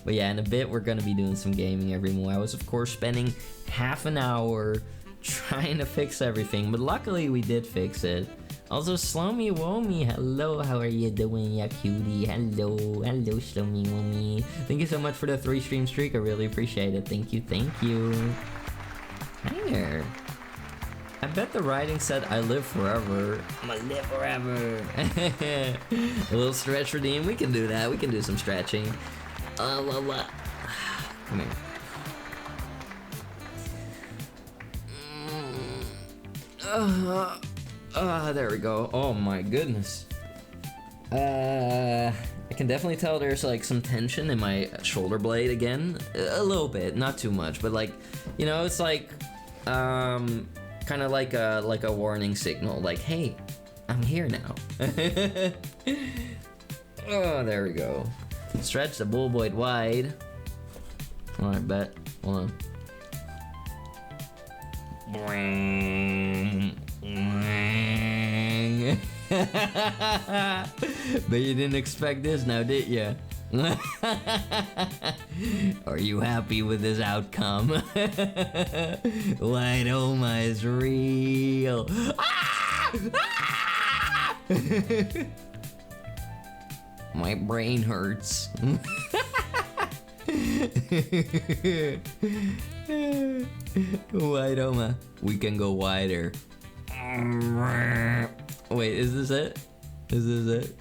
But yeah, in a bit we're gonna be doing some gaming every morning. I was of course spending half an hour trying to fix everything, but luckily we did fix it. Also, Slomy Womy, hello, how are you doing, ya cutie? Hello, Slomy Womy. Thank you so much for the 3-stream streak, I really appreciate it. Thank you. Hi there. I bet the writing said I live forever. I'ma live forever. A little stretch redeem, we can do that. We can do some stretching. Come here. There we go. Oh my goodness. I can definitely tell there's like some tension in my shoulder blade again. A little bit, not too much, but like, you know, it's like, kind of like a warning signal, like, hey, I'm here now. Oh, there we go. Stretch the bulboid wide. Alright, bet. Hold on. But you didn't expect this now, did ya? Are you happy with this outcome? White Oma is real. My brain hurts. White Oma, we can go wider. Wait, is this it? Is this it?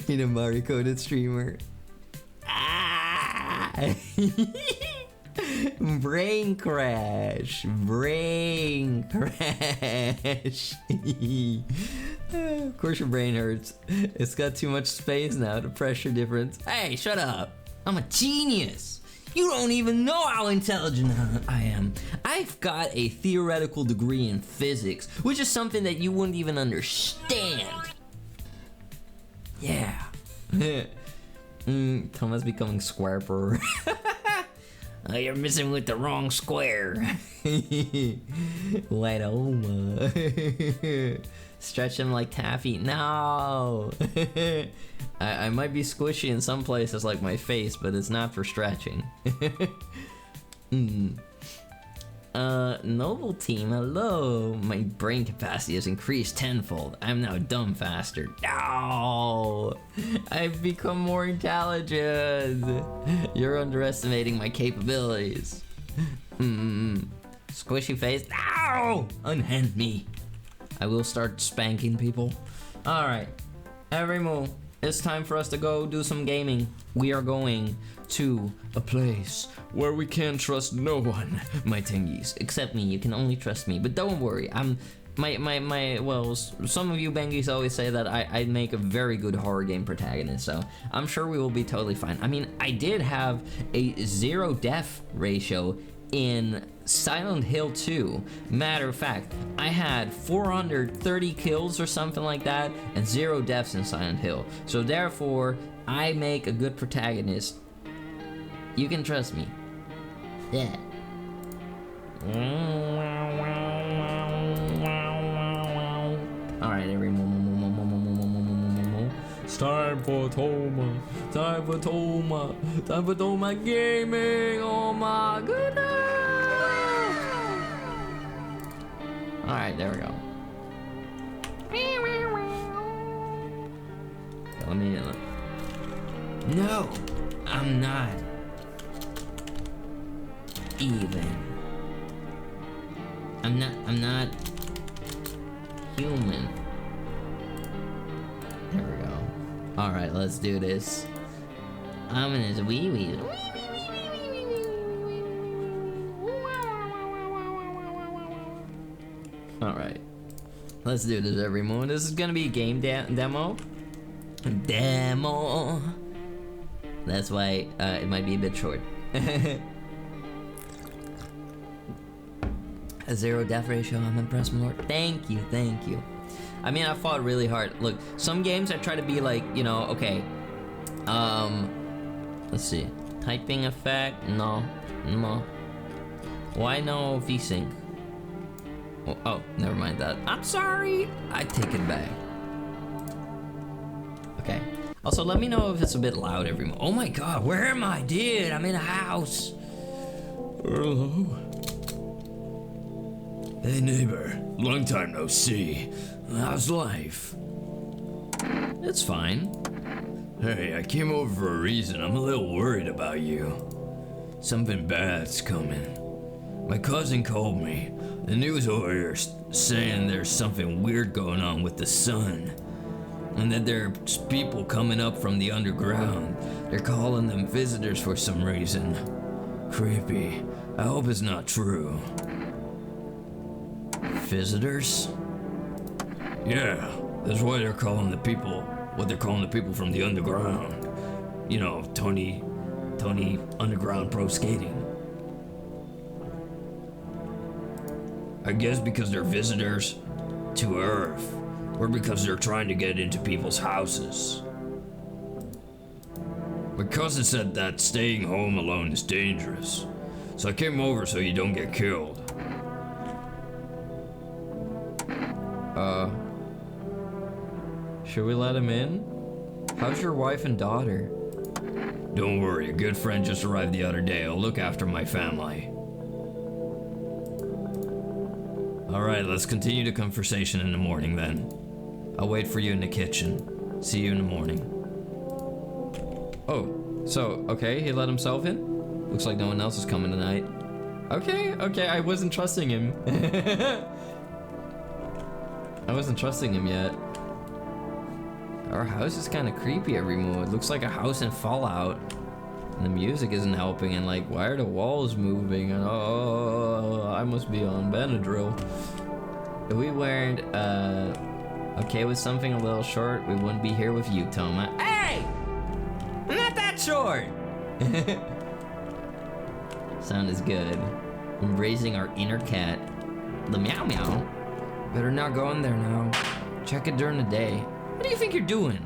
In a Mario coded streamer. Brain crash. Brain crash. Of course your brain hurts. It's got too much space now. The pressure difference. Hey, shut up. I'm a genius. You don't even know how intelligent I am. I've got a theoretical degree in physics, which is something that you wouldn't even understand. Yeah. Thomas becoming squarper. Oh, you're messing with the wrong square. White Oma. Stretch him like taffy. No. I might be squishy in some places like my face, but it's not for stretching. Noble team, hello. My brain capacity has increased tenfold. I'm now dumb faster. No! I've become more intelligent. You're underestimating my capabilities. Squishy face. No! Unhand me. I will start spanking people. Alright. Every move. It's time for us to go do some gaming. We are going to a place where we can't trust no one, my tingies. Except me, you can only trust me. But don't worry, well, some of you Bengies always say that I make a very good horror game protagonist, so I'm sure we will be totally fine. I mean, I did have a 0 death ratio in Silent Hill 2. Matter of fact, I had 430 kills or something like that and 0 deaths in Silent Hill. So therefore, I make a good protagonist. You can trust me. Yeah. Alright, it's time for Toma. Time for Toma. Time for Toma gaming. Oh my goodness. Alright, there we go. Let me in. No, I'm not even. I'm not human. There we go. Alright, let's do this. I'm in his wee-wee. Alright. Let's do this every moment. This is gonna be a game demo. Demo. That's why it might be a bit short. A 0 death ratio, I'm impressed more. Thank you, thank you. I mean, I fought really hard. Look, some games I try to be like, you know, okay. Let's see. Typing effect? No. Why no VSync? Oh, never mind that. I'm sorry. I take it back. Okay. Also, let me know if it's a bit loud every moment. Oh my god, where am I? Dude, I'm in a house. Hello? Hey neighbor, long time no see. How's life? It's fine. Hey, I came over for a reason. I'm a little worried about you. Something bad's coming. My cousin called me. The news over here saying there's something weird going on with the sun. And that there's people coming up from the underground. They're calling them visitors for some reason. Creepy. I hope it's not true. Visitors? Yeah, that's why they're calling the people what they're calling the people from the underground. You know, Tony Underground Pro Skating. I guess because they're visitors to Earth, or because they're trying to get into people's houses. My cousin said that staying home alone is dangerous, so I came over so you don't get killed. Should we let him in? How's your wife and daughter? Don't worry, a good friend just arrived the other day. I'll look after my family. Alright, let's continue the conversation in the morning then. I'll wait for you in the kitchen. See you in the morning. Oh, so, okay, he let himself in? Looks like no one else is coming tonight. Okay, I wasn't trusting him. I wasn't trusting him yet. Our house is kind of creepy every move. It looks like a house in Fallout. And the music isn't helping, and like, why are the walls moving? And oh, I must be on Benadryl. If we weren't, okay with something a little short, we wouldn't be here with you, Toma. Hey! I'm not that short! Sound is good. Embracing our inner cat. The meow meow. Better not go in there now. Check it during the day. What do you think you're doing?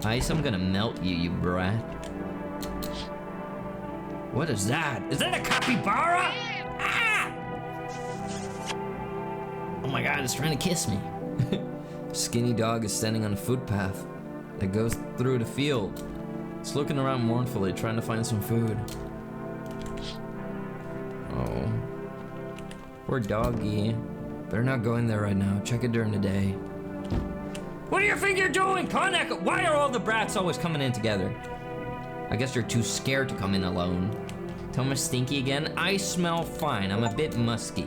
Ice, I'm gonna melt you, you brat. What is that? Is that a capybara? Ah! Oh my god, it's trying to kiss me. Skinny dog is standing on a footpath that goes through the field. It's looking around mournfully, trying to find some food. Oh. Poor doggy. Better not go in there right now. Check it during the day. What do you think you're doing, Koneko? Why are all the brats always coming in together? I guess you're too scared to come in alone. Thomas stinky again? I smell fine. I'm a bit musky.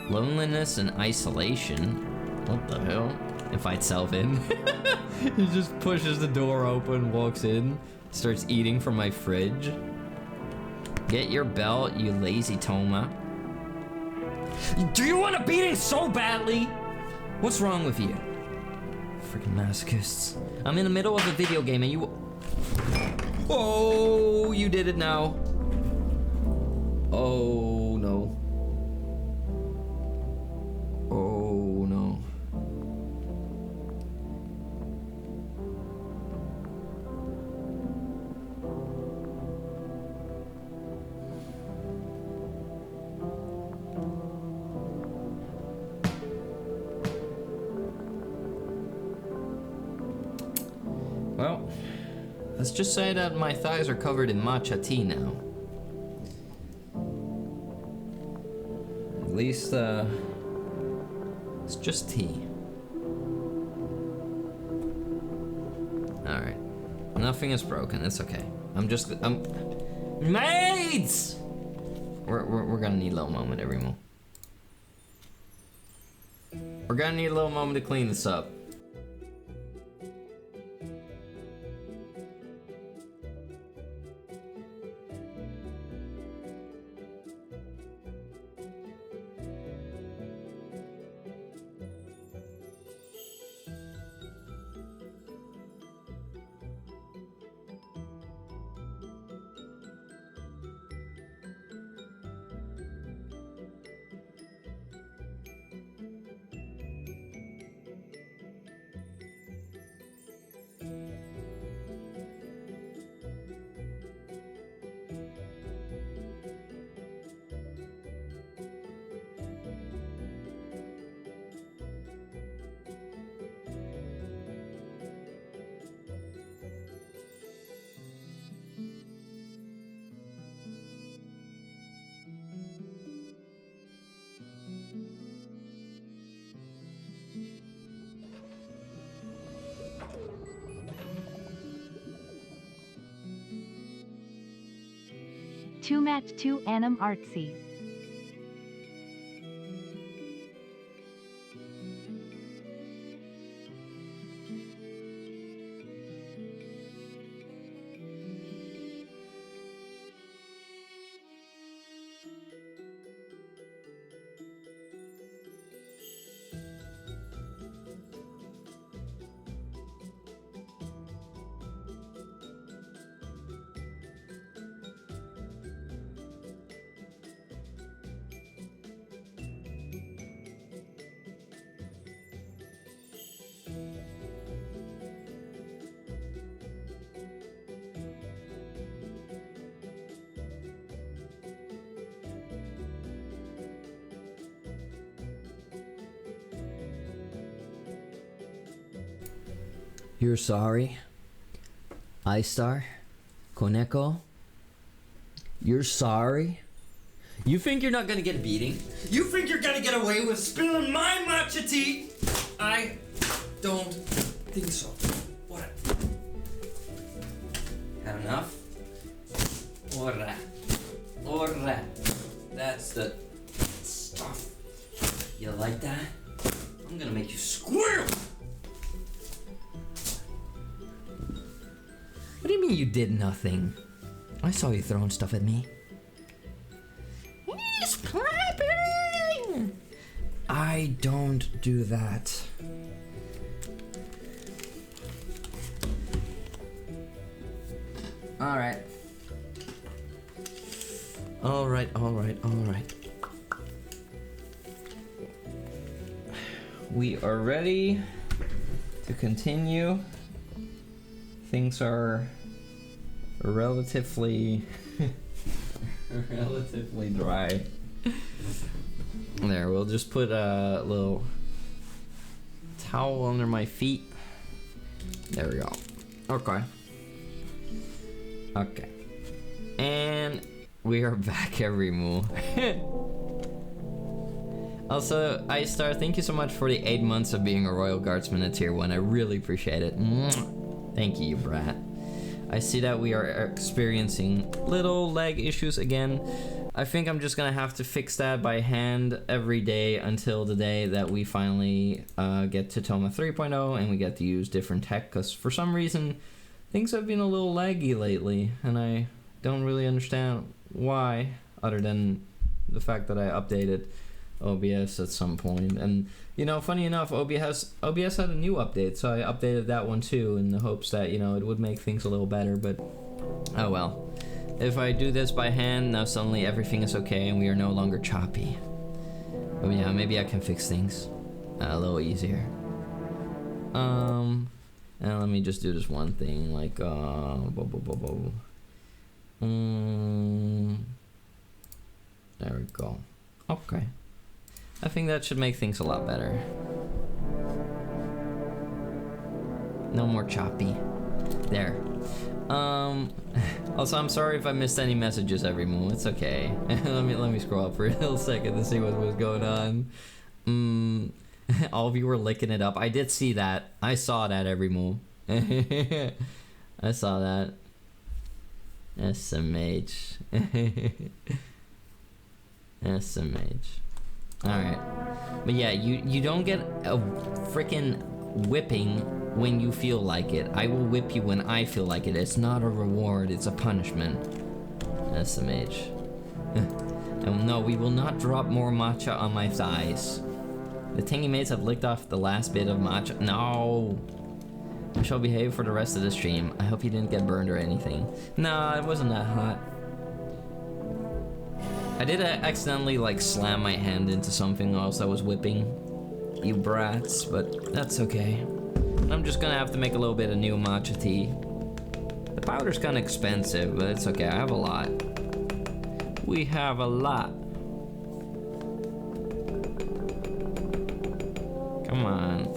Loneliness and isolation. What the hell? Invite self in. He just pushes the door open, walks in, starts eating from my fridge. Get your belt, you lazy Toma. Do you want a beating so badly? What's wrong with you? Freaking masochists. I'm in the middle of a video game and you... Oh, you did it now. Oh, no. Oh, no. Well, let's just say that my thighs are covered in matcha tea now. At least, it's just tea. Alright. Nothing is broken, it's okay. I'm... Maids! We're gonna need a little moment, everyone. We're gonna need a little moment to clean this up. Two match 2 Anam Artsy. You're sorry? iStar? Koneko? You're sorry? You think you're not gonna get a beating? You think you're gonna get away with spilling my matcha tea? I don't think so. What? Had enough? Alright. That's the stuff. You like that? I'm gonna make you squirm! What do you mean you did nothing? I saw you throwing stuff at me. He's clapping! I don't do that. Alright. We are ready to continue. Things are relatively dry. There, we'll just put a little towel under my feet. There we go. Okay. And we are back, everyone. Also, iStar, thank you so much for the 8 months of being a Royal Guardsman at Tier 1. I really appreciate it. Thank you, brat. I see that we are experiencing little lag issues again. I think I'm just gonna have to fix that by hand every day until the day that we finally get to Toma 3.0 and we get to use different tech, because for some reason things have been a little laggy lately and I don't really understand why, other than the fact that I updated OBS at some point. And you know, funny enough, OBS had a new update, so I updated that one too in the hopes that, you know, it would make things a little better, but oh well. If I do this by hand, now suddenly everything is okay and we are no longer choppy. Oh yeah, maybe I can fix things a little easier. And let me just do this one thing, like there we go. Okay. I think that should make things a lot better. No more choppy. There. Also, I'm sorry if I missed any messages every move. It's okay. let me scroll up for a little second to see what was going on. All of you were licking it up. I did see that. I saw that every move. I saw that. SMH. SMH. Alright. But yeah, you don't get a freaking whipping when you feel like it. I will whip you when I feel like it. It's not a reward, it's a punishment. SMH. And no, we will not drop more matcha on my thighs. The tangy mates have licked off the last bit of matcha. No! I shall behave for the rest of the stream. I hope you didn't get burned or anything. Nah, it wasn't that hot. I did accidentally like slam my hand into something else that was whipping. You brats, but that's okay. I'm just gonna have to make a little bit of new matcha tea. The powder's kinda expensive, but it's okay, I have a lot. We have a lot. Come on.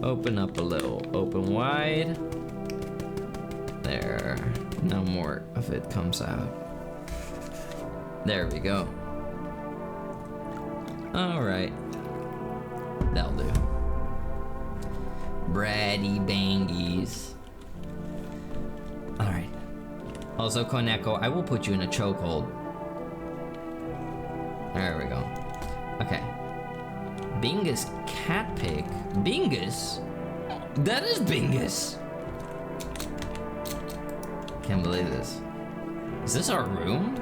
Open up a little. Open wide. There. No more of it comes out. There we go. Alright. That'll do. Bratty Bengies. Alright. Also, Koneko, I will put you in a chokehold. There we go. Okay. Bingus cat pig. Bingus? That is Bingus! Can't believe this. Is this our room?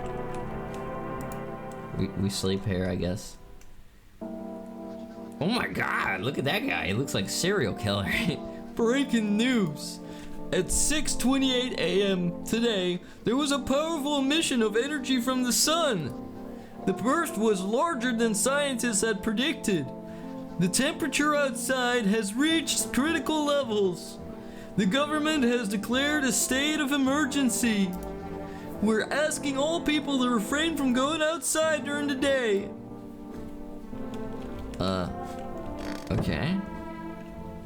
We sleep here, I guess. Oh my god, look at that guy. He looks like a serial killer. Breaking news. At 6:28 a.m. today, there was a powerful emission of energy from the sun. The burst was larger than scientists had predicted. The temperature outside has reached critical levels. The government has declared a state of emergency. We're asking all people to refrain from going outside during the day. Okay.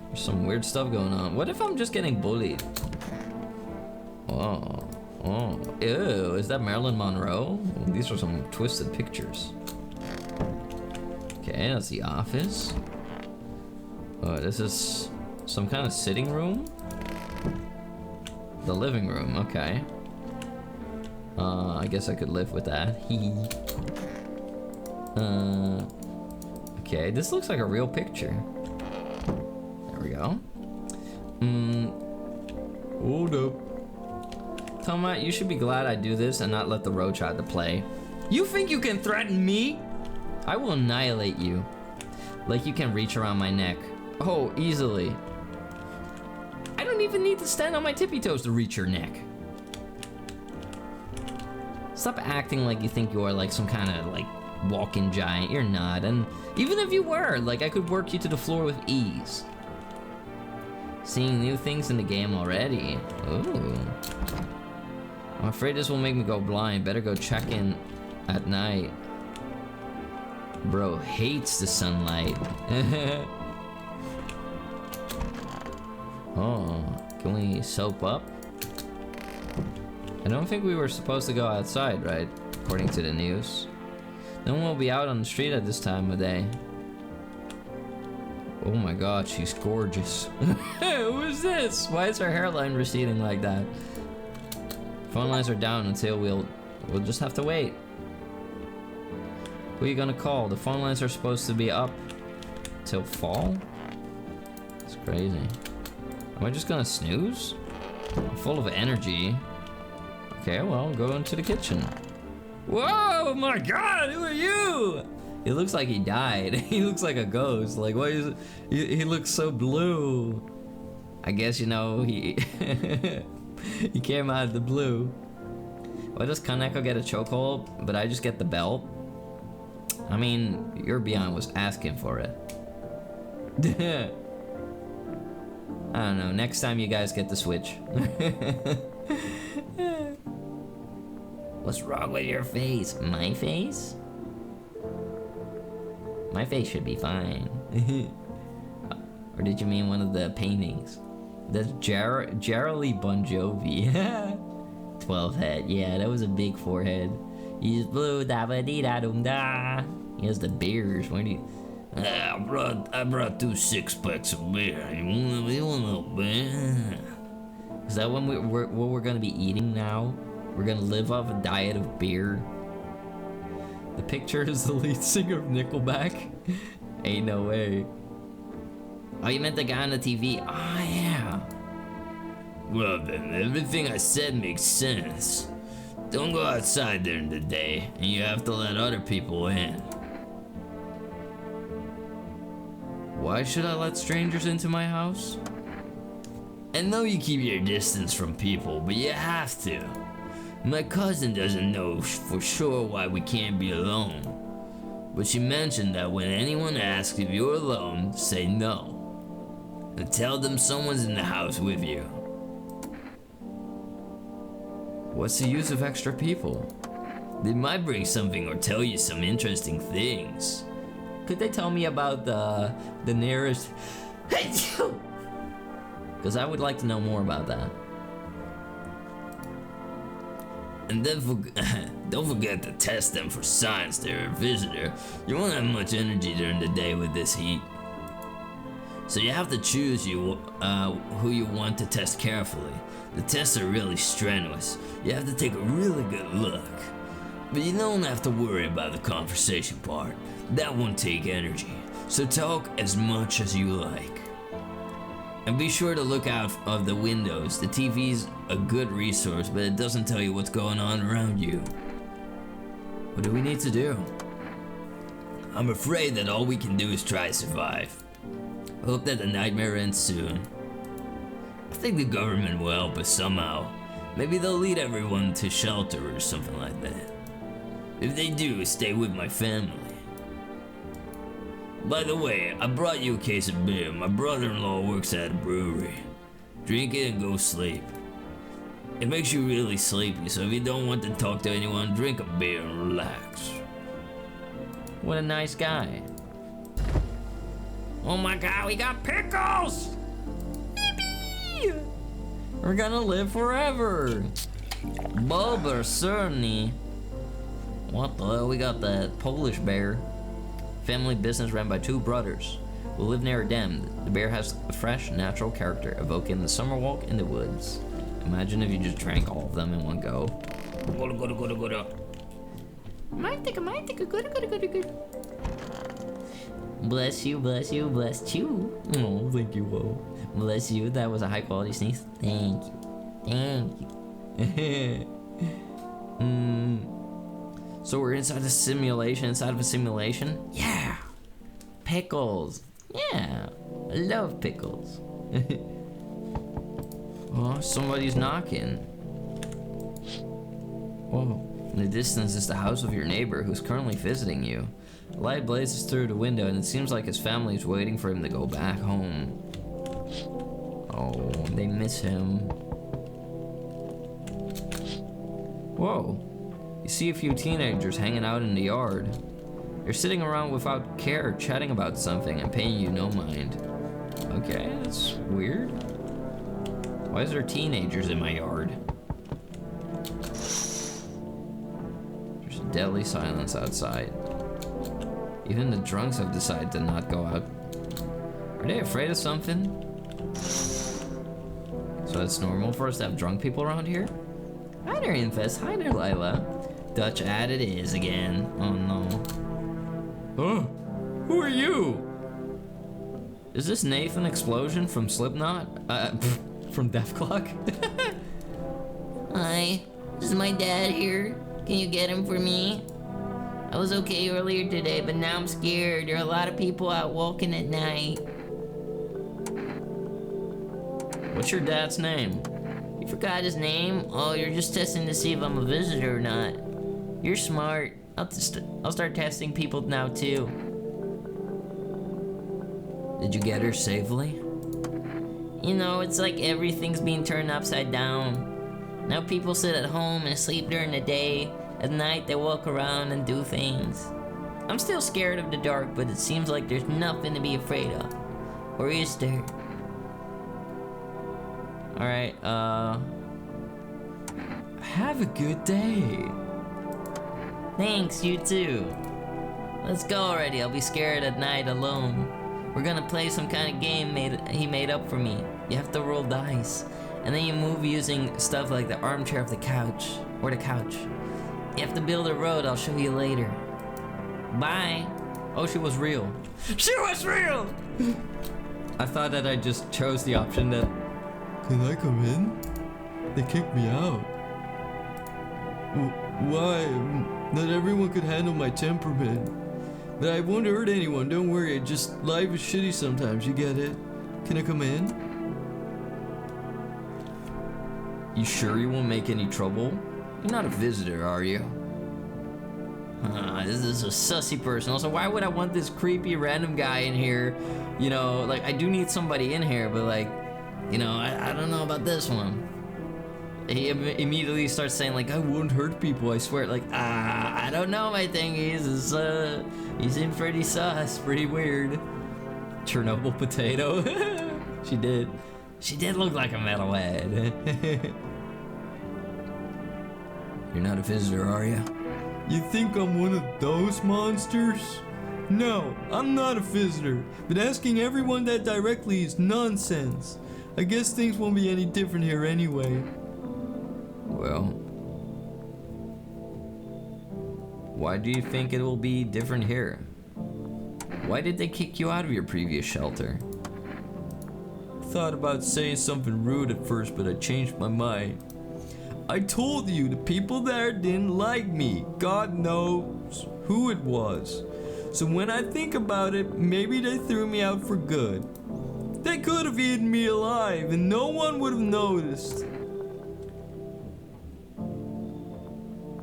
There's some weird stuff going on. What if I'm just getting bullied? Oh. Oh. Ew, is that Marilyn Monroe? These are some twisted pictures. Okay, that's the office. Oh, this is some kind of sitting room? The living room, okay. I guess I could live with that. Okay, this looks like a real picture. There we go. Hold up. Toma, you should be glad I do this and not let the roach out to play. You think you can threaten me? I will annihilate you. Like you can reach around my neck. Oh, easily. I don't even need to stand on my tippy toes to reach your neck. Stop acting like you think you are like some kind of like walking giant. You're not, and even if you were, like I could work you to the floor with ease. Seeing new things in the game already. Ooh. I'm afraid this will make me go blind. Better go check in at night. Bro hates the sunlight. Oh, can we soap up? I don't think we were supposed to go outside, right? According to the news. No one will be out on the street at this time of day. Oh my god, she's gorgeous. Who is this? Why is her hairline receding like that? Phone lines are down until we'll just have to wait. Who are you gonna call? The phone lines are supposed to be up till fall? It's crazy. Am I just gonna snooze? I'm full of energy. Okay, well, go into the kitchen. Whoa, my god, who are you? He looks like he died. He looks like a ghost. Like, why is it? He looks so blue. I guess, you know, he he came out of the blue. Why does Kaneko get a chokehold, but I just get the belt? I mean, your Beyond was asking for it. I don't know, next time you guys get the Switch. What's wrong with your face? My face? My face should be fine. Or did you mean one of the paintings? That's Geraldine Bon Jovi. 12 head, yeah, that was a big forehead. He's blue, da ba dee da dum da. He has the beers. Where do you? I brought 2 6-packs of beer. You want a little beer? Is that what we're gonna be eating now? We're gonna live off a diet of beer. The picture is the lead singer of Nickelback. Ain't no way. Oh, you meant the guy on the TV? Oh yeah. Well then, everything I said makes sense. Don't go outside during the day, and you have to let other people in. Why should I let strangers into my house? I know you keep your distance from people, but you have to. My cousin doesn't know for sure why we can't be alone. But she mentioned that when anyone asks if you're alone, say no. And tell them someone's in the house with you. What's the use of extra people? They might bring something or tell you some interesting things. Could they tell me about the nearest? Because I would like to know more about that. And then don't forget to test them for signs they're a visitor. You won't have much energy during the day with this heat. So you have to choose who you want to test carefully. The tests are really strenuous. You have to take a really good look. But you don't have to worry about the conversation part. That won't take energy. So talk as much as you like. And be sure to look out of the windows. The TV's a good resource, but it doesn't tell you what's going on around you. What do we need to do? I'm afraid that all we can do is try to survive. Hope that the nightmare ends soon. I think the government will help us somehow. Maybe they'll lead everyone to shelter or something like that. If they do, stay with my family. By the way, I brought you a case of beer. My brother-in-law works at a brewery. Drink it and go sleep. It makes you really sleepy, so if you don't want to talk to anyone, drink a beer and relax. What a nice guy. Oh my god, we got pickles! Yippee! We're gonna live forever. Bubba Cerny. What the hell? We got that Polish bear. Family business run by two brothers who live near a dam. The bear has a fresh, natural character, evoking the summer walk in the woods. Imagine if you just drank all of them in one go. Bless you, bless you, bless you. Oh, thank you, whoa. Bless you, that was a high quality sneeze. Thank you. Thank you. So we're inside a simulation, inside of a simulation? Yeah! Pickles! Yeah! I love pickles. Oh, somebody's knocking. Whoa. In the distance is the house of your neighbor who's currently visiting you. The light blazes through the window and it seems like his family is waiting for him to go back home. Oh, they miss him. Whoa. You see a few teenagers hanging out in the yard. They're sitting around without care, chatting about something and paying you no mind. Okay, that's weird. Why is there teenagers in my yard? There's a deadly silence outside. Even the drunks have decided to not go out. Are they afraid of something? So it's normal for us to have drunk people around here? Hi there, Infest. Hi there, Lila. Dutch ad it is again. Oh no. Oh, who are you? Is this Nathan Explosion from Slipknot? From Def Clock? Hi, is my dad here? Can you get him for me? I was okay earlier today, but now I'm scared. There are a lot of people out walking at night. What's your dad's name? You forgot his name? Oh, you're just testing to see if I'm a visitor or not. You're smart. I'll start testing people now too. Did you get her safely? You know, it's like everything's being turned upside down. Now people sit at home and sleep during the day. At night, they walk around and do things. I'm still scared of the dark, but it seems like there's nothing to be afraid of. Or is there? Alright, have a good day. Thanks, you too. Let's go already, I'll be scared at night alone. We're gonna play some kind of game he made up for me. You have to roll dice, and then you move using stuff like the armchair of the couch, or the couch. You have to build a road, I'll show you later. Bye. Oh, she was real. She was real! I thought that I just chose the option that... Can I come in? They kicked me out. Why? Not everyone could handle my temperament. But I won't hurt anyone, don't worry. Just life is shitty sometimes, you get it? Can I come in? You sure you won't make any trouble? You're not a visitor, are you? This is a sussy person. Also, why would I want this creepy random guy in here? You know, like, I do need somebody in here, but like, you know, I don't know about this one. He immediately starts saying like, I won't hurt people, I swear. Like, I don't know, my thingies. You seem pretty sus, pretty weird. Chernobyl potato. She did look like a metalhead. You're not a visitor, are you? You think I'm one of those monsters? No, I'm not a visitor. But asking everyone that directly is nonsense. I guess things won't be any different here anyway. Well, why do you think it will be different here? Why did they kick you out of your previous shelter? Thought about saying something rude at first, but I changed my mind. I told you the people there didn't like me. God knows who it was. So when I think about it, maybe they threw me out for good. They could have eaten me alive and no one would have noticed.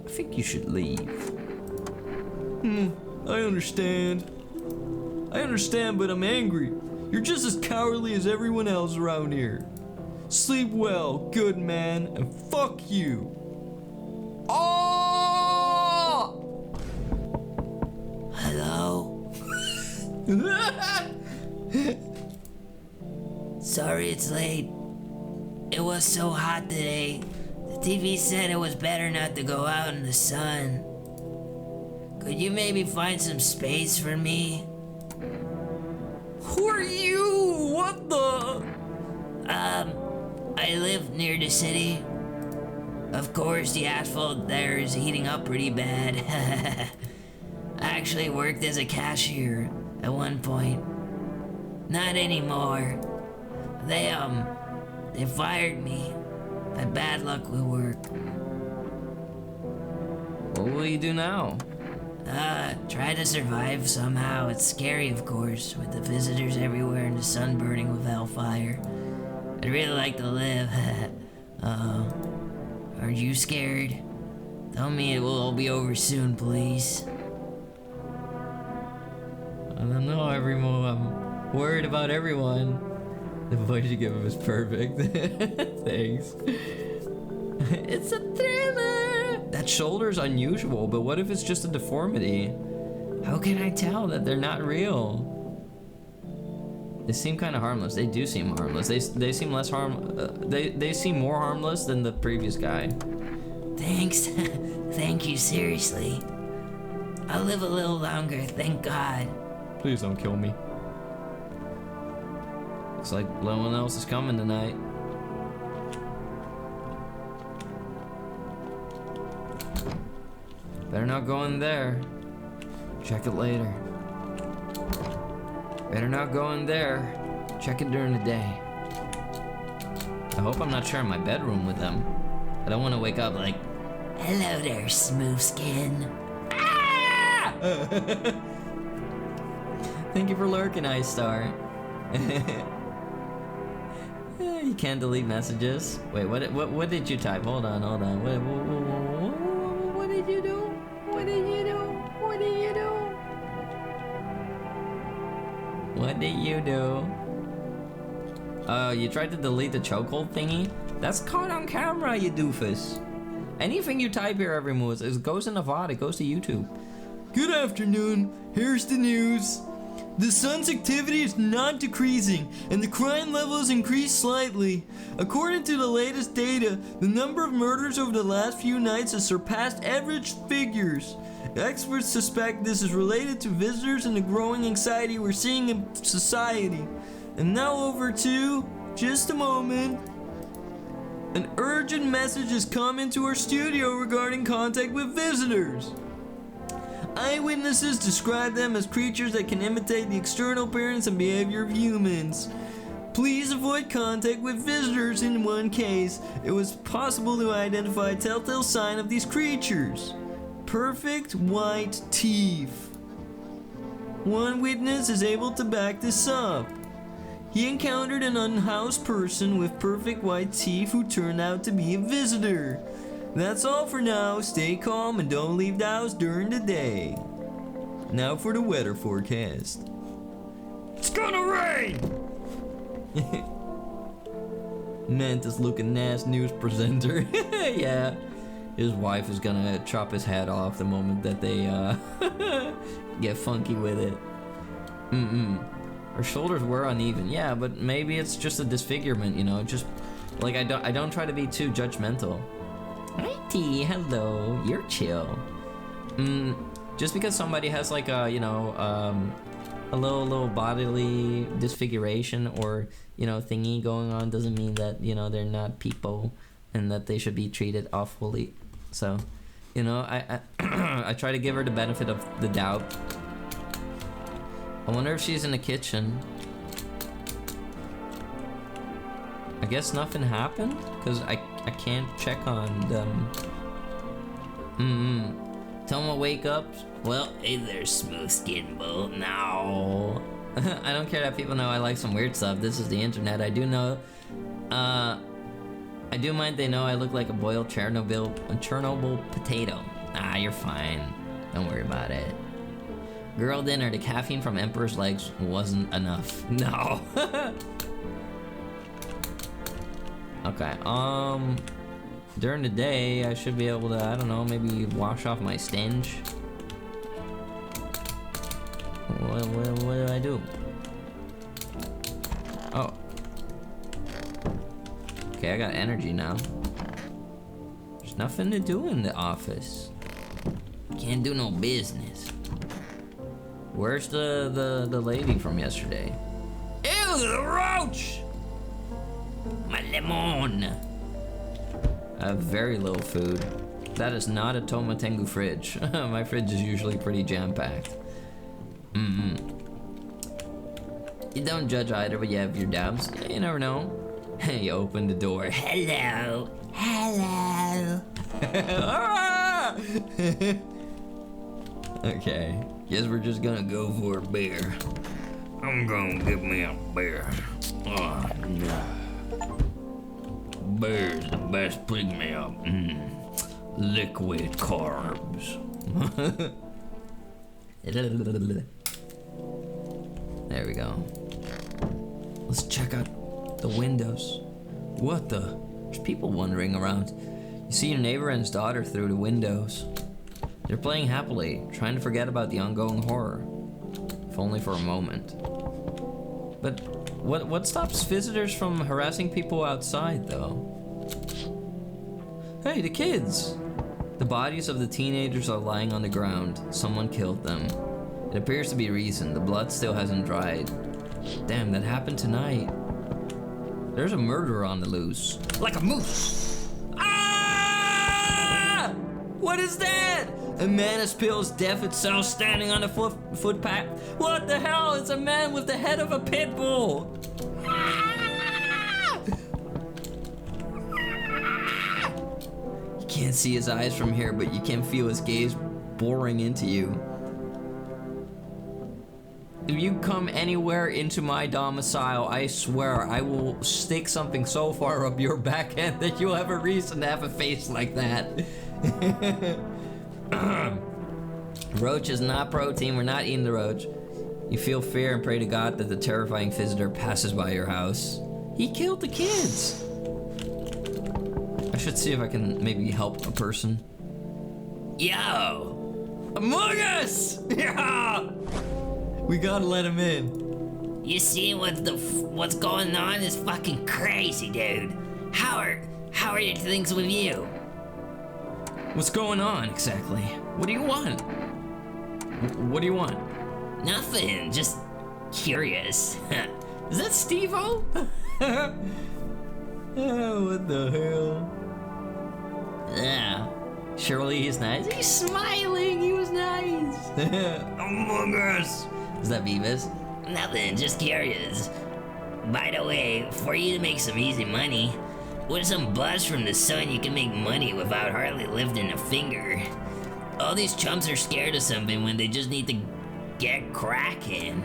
I think you should leave. I understand, but I'm angry. You're just as cowardly as everyone else around here. Sleep well, good man, and fuck you. Oh! Hello? Sorry it's late. It was so hot today. The TV said it was better not to go out in the sun. Could you maybe find some space for me? Who are you? What the? I live near the city. Of course, the asphalt there is heating up pretty bad. I actually worked as a cashier at one point. Not anymore. They fired me. Had bad luck with work. What will you do now? Try to survive somehow. It's scary, of course, with the visitors everywhere and the sun burning with hellfire. I'd really like to live. Aren't you scared? Tell me it will all be over soon, please. I don't know, everyone. I'm worried about everyone. The voice you give him is perfect. Thanks. It's a thriller. That shoulder's unusual, but what if it's just a deformity? How can I tell that they're not real? They seem kind of harmless. They do seem harmless. They seem less they seem more harmless than the previous guy. Thanks. Thank you, seriously. I'll live a little longer, thank God. Please don't kill me. Looks like no one else is coming tonight. Better not go in there. Check it later. Better not go in there. Check it during the day. I hope I'm not sharing my bedroom with them. I don't want to wake up like, Hello there, smooth skin. ah! Thank you for lurking, Ice Star. You can't delete messages. Wait, what did you type? Hold on. What did you do? What did you do? What did you do? What did you do? Oh, you tried to delete the chokehold thingy? That's caught on camera, you doofus. Anything you type here every move, it goes in the VOD, it goes to YouTube. Good afternoon. Here's the news. The sun's activity is not decreasing, and the crime level has increased slightly. According to the latest data, the number of murders over the last few nights has surpassed average figures. Experts suspect this is related to visitors and the growing anxiety we're seeing in society. And now over to, just a moment. An urgent message has come into our studio regarding contact with visitors. Eyewitnesses describe them as creatures that can imitate the external appearance and behavior of humans. Please avoid contact with visitors. In one case, it was possible to identify a telltale sign of these creatures. Perfect white teeth. One witness is able to back this up. He encountered an unhoused person with perfect white teeth who turned out to be a visitor. That's all for now. Stay calm and don't leave the house during the day. Now for the weather forecast. It's gonna rain! Mantis looking ass news presenter. Yeah. His wife is gonna chop his head off the moment that they get funky with it. Her shoulders were uneven. Yeah, but maybe it's just a disfigurement, you know, just like I don't try to be too judgmental. Hi T, hello. You're chill. Just because somebody has like a, you know, a little bodily disfiguration or, you know, thingy going on doesn't mean that, you know, they're not people and that they should be treated awfully. So, you know, I I try to give her the benefit of the doubt. I wonder if she's in the kitchen. I guess nothing happened because I can't check on them. Tell him to wake up. Well, hey there, smooth skin bull. No. I don't care that people know I like some weird stuff. This is the internet. I do know. I do mind they know I look like a boiled Chernobyl potato. Ah, you're fine. Don't worry about it. Girl dinner, the caffeine from Emperor's legs wasn't enough. No. Okay, during the day, I should be able to, I don't know, maybe wash off my stench. What do I do? Oh. Okay, I got energy now. There's nothing to do in the office. Can't do no business. Where's the lady from yesterday? Ew, the roach! My lemon. I have very little food. That is not a Tomatengu fridge. My fridge is usually pretty jam-packed. You don't judge either, but you have your doubts. You never know. You open the door. Hello. Hello. Okay. Guess we're just gonna go for a beer. I'm gonna give me a beer. Oh, beer's the best pick-me-up. Liquid carbs. There we go. Let's check out the windows. What the? There's people wandering around. You see your neighbor and his daughter through the windows. They're playing happily, trying to forget about the ongoing horror. If only for a moment. But what stops visitors from harassing people outside, though? Hey, the kids! The bodies of the teenagers are lying on the ground. Someone killed them. It appears to be recent. The blood still hasn't dried. Damn, that happened tonight. There's a murderer on the loose. Like a moose! Ah! What is that? A man has spilled his death itself standing on the footpath. What the hell? It's a man with the head of a pit bull. Ah! You can't see his eyes from here, but you can feel his gaze boring into you. If you come anywhere into my domicile, I swear I will stick something so far up your back end that you'll have a reason to have a face like that. Roach is not protein. We're not eating the roach. You feel fear and pray to God that the terrifying visitor passes by your house. He killed the kids. I should see if I can maybe help a person. Yo! Among Us! Yeah! We gotta let him in. You see what's going on? Is fucking crazy, dude. How are things with you? What's going on exactly? What do you want? What do you want? Nothing. Just curious. Is that Steve-O? Oh, what the hell? Yeah. Surely he's nice. He's smiling. He was nice. Among Us. Is that Beavis? Nothing. Just curious. By the way, for you to make some easy money, with some buzz from the sun, you can make money without hardly lifting a finger. All these chumps are scared of something when they just need to get cracking.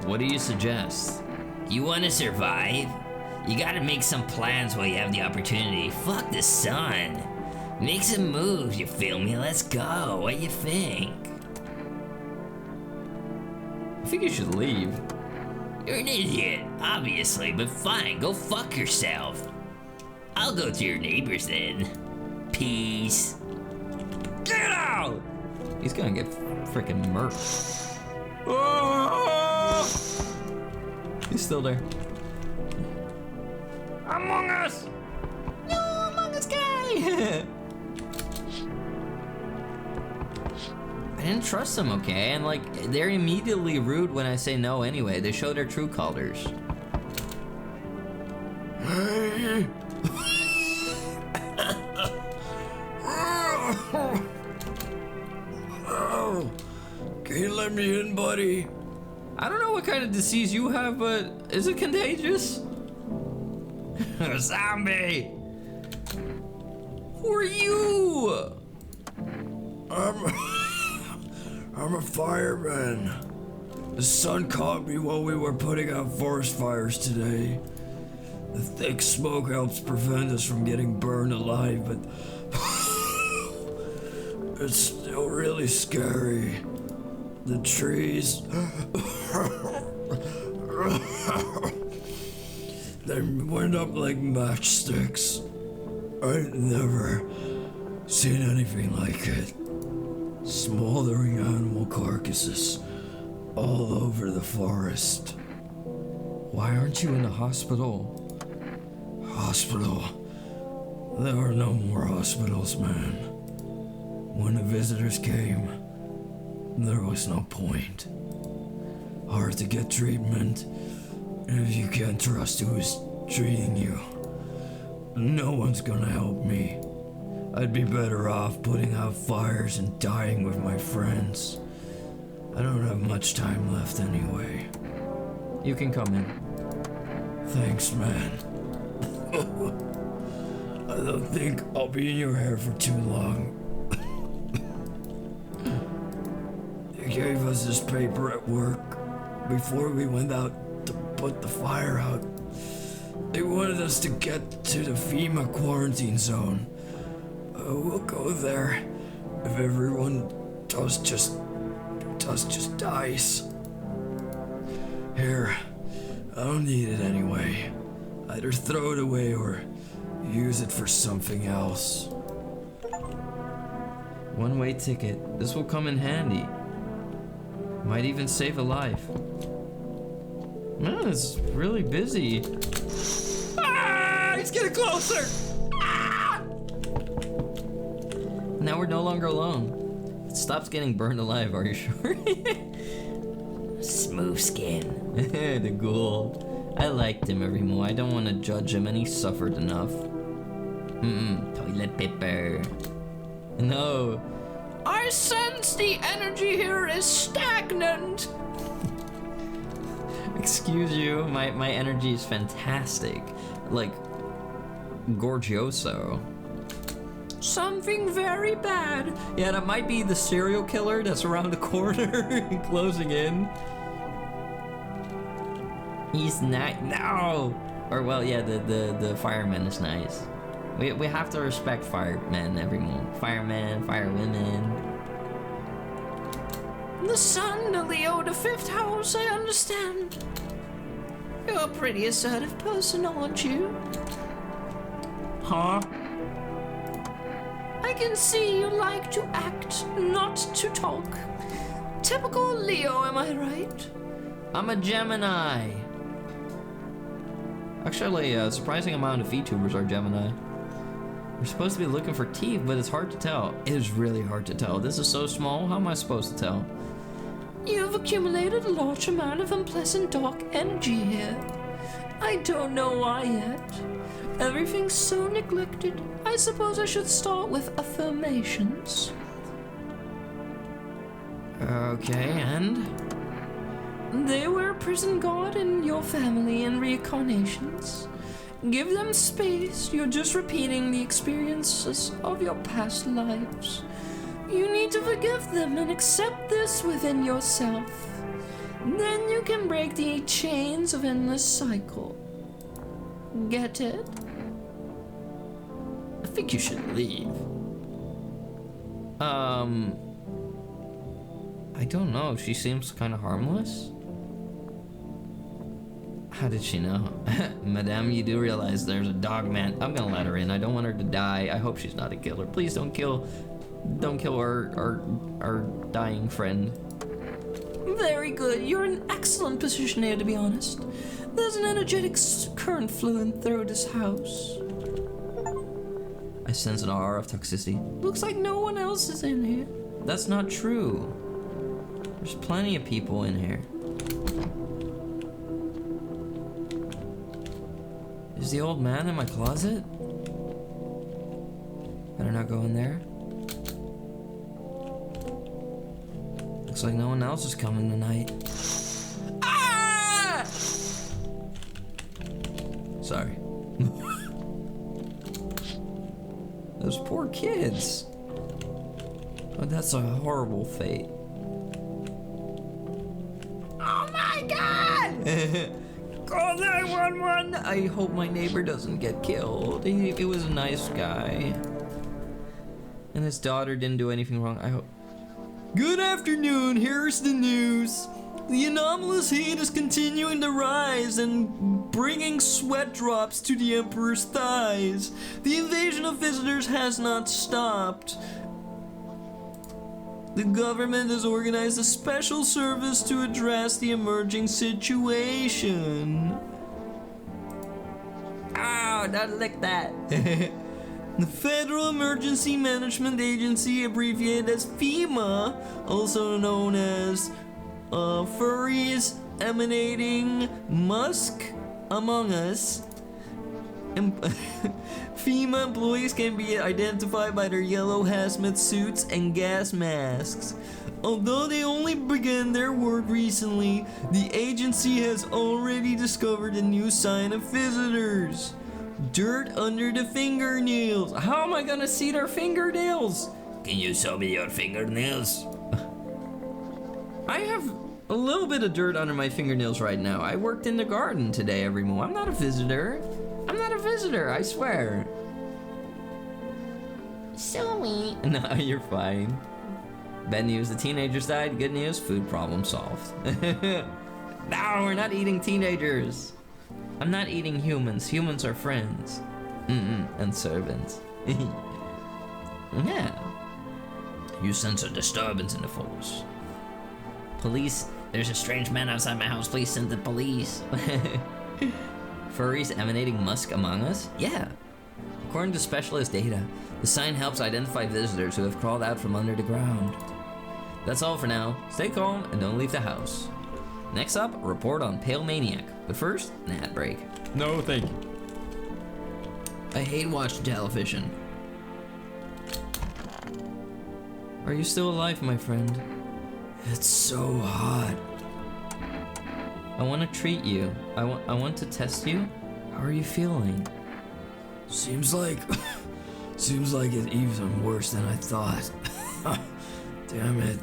What do you suggest? You want to survive? You gotta make some plans while you have the opportunity. Fuck the sun. Make some moves, you feel me? Let's go. What you think? I think you should leave. You're an idiot, obviously, but fine, go fuck yourself. I'll go to your neighbors then. Peace. Get out! He's gonna get freaking murked. He's still there. Among Us. No, Among Us guy! I didn't trust them, okay? And like, they're immediately rude when I say no anyway. They show their true colors. Hey. Oh, can you let me in, buddy? I don't know what kind of disease you have, but is it contagious? Zombie. Who are you? I'm a fireman. The sun caught me while we were putting out forest fires today. The thick smoke helps prevent us from getting burned alive, but it's still really scary. The trees, they went up like matchsticks. I've never seen anything like it. Smoldering animal carcasses all over the forest. Why aren't you in the hospital? hospital. There were no more hospitals, man. When the visitors came, there was no point. Hard to get treatment, and if you can't trust who's treating you, no one's gonna help me. I'd be better off putting out fires and dying with my friends. I don't have much time left anyway. You can come in. Thanks, man. I don't think I'll be in your hair for too long. They gave us this paper at work before we went out to put the fire out. They wanted us to get to the FEMA quarantine zone. We'll go there if everyone just dies. Here, I don't need it anyway. Either throw it away or use it for something else. One-way ticket. This will come in handy. Might even save a life. Man, it's really busy. Ah! He's getting closer! Ah! Now we're no longer alone. It stops getting burned alive, are you sure? Smooth skin. The ghoul. I liked him every more. I don't want to judge him, and he suffered enough. Toilet paper. No. I sense the energy here is stagnant. Excuse you, my energy is fantastic. Like, Gorgioso. Something very bad. Yeah, that might be the serial killer that's around the corner and closing in. He's not. No! Or, well, yeah, the fireman is nice. We have to respect firemen everyone. Firemen, firewomen. The son of Leo, the fifth house, I understand. You're a pretty assertive person, aren't you? Huh? I can see you like to act, not to talk. Typical Leo, am I right? I'm a Gemini. Actually, a surprising amount of VTubers are Gemini. We're supposed to be looking for teeth, but it's hard to tell. It is really hard to tell. This is so small, how am I supposed to tell? You've accumulated a large amount of unpleasant dark energy here. I don't know why yet. Everything's so neglected. I suppose I should start with affirmations. Okay, and? They were a prison guard in your family in reincarnations. Give them space. You're just repeating the experiences of your past lives. You need to forgive them and accept this within yourself. Then you can break the chains of endless cycle. Get it? I think you should leave. I don't know. She seems kind of harmless. How did she know? Madame, you do realize there's a dog man. I'm gonna let her in. I don't want her to die. I hope she's not a killer. Please don't kill our dying friend. Very good. You're in an excellent position here, to be honest. There's an energetic current flowing through this house. I sense an aura of toxicity. Looks like no one else is in here. That's not true. There's plenty of people in here. Is the old man in my closet? Better not go in there. Looks like no one else is coming tonight. Ah! Sorry. Those poor kids. Oh, that's a horrible fate. Oh my god! Call 911! I hope my neighbor doesn't get killed. He was a nice guy. And his daughter didn't do anything wrong. I hope. Good afternoon, here's the news. The anomalous heat is continuing to rise and bringing sweat drops to the Emperor's thighs. The invasion of visitors has not stopped. The government has organized a special service to address the emerging situation. Ow! don't lick that. The Federal Emergency Management Agency, abbreviated as FEMA, also known as furries emanating musk among us. FEMA employees can be identified by their yellow hazmat suits and gas masks. Although they only began their work recently, the agency has already discovered a new sign of visitors. Dirt under the fingernails. How am I gonna see their fingernails? Can you show me your fingernails? I have a little bit of dirt under my fingernails right now. I worked in the garden today, everyone. I'm not a visitor. I'm not a visitor, I swear. Sorry. No, you're fine. Bad news, the teenagers died. Good news, food problem solved. No, we're not eating teenagers. I'm not eating humans. Humans are friends. And servants. Yeah. You sense a disturbance in the force. Police, there's a strange man outside my house. Please send the police. Furries emanating musk among us? Yeah. According to specialist data, the sign helps identify visitors who have crawled out from under the ground. That's all for now. Stay calm and don't leave the house. Next up, a report on Pale Maniac. But first, an ad break. No, thank you. I hate watching television. Are you still alive, my friend? It's so hot. I want to treat you. I want to test you. How are you feeling? Seems like it's even worse than I thought. Damn it.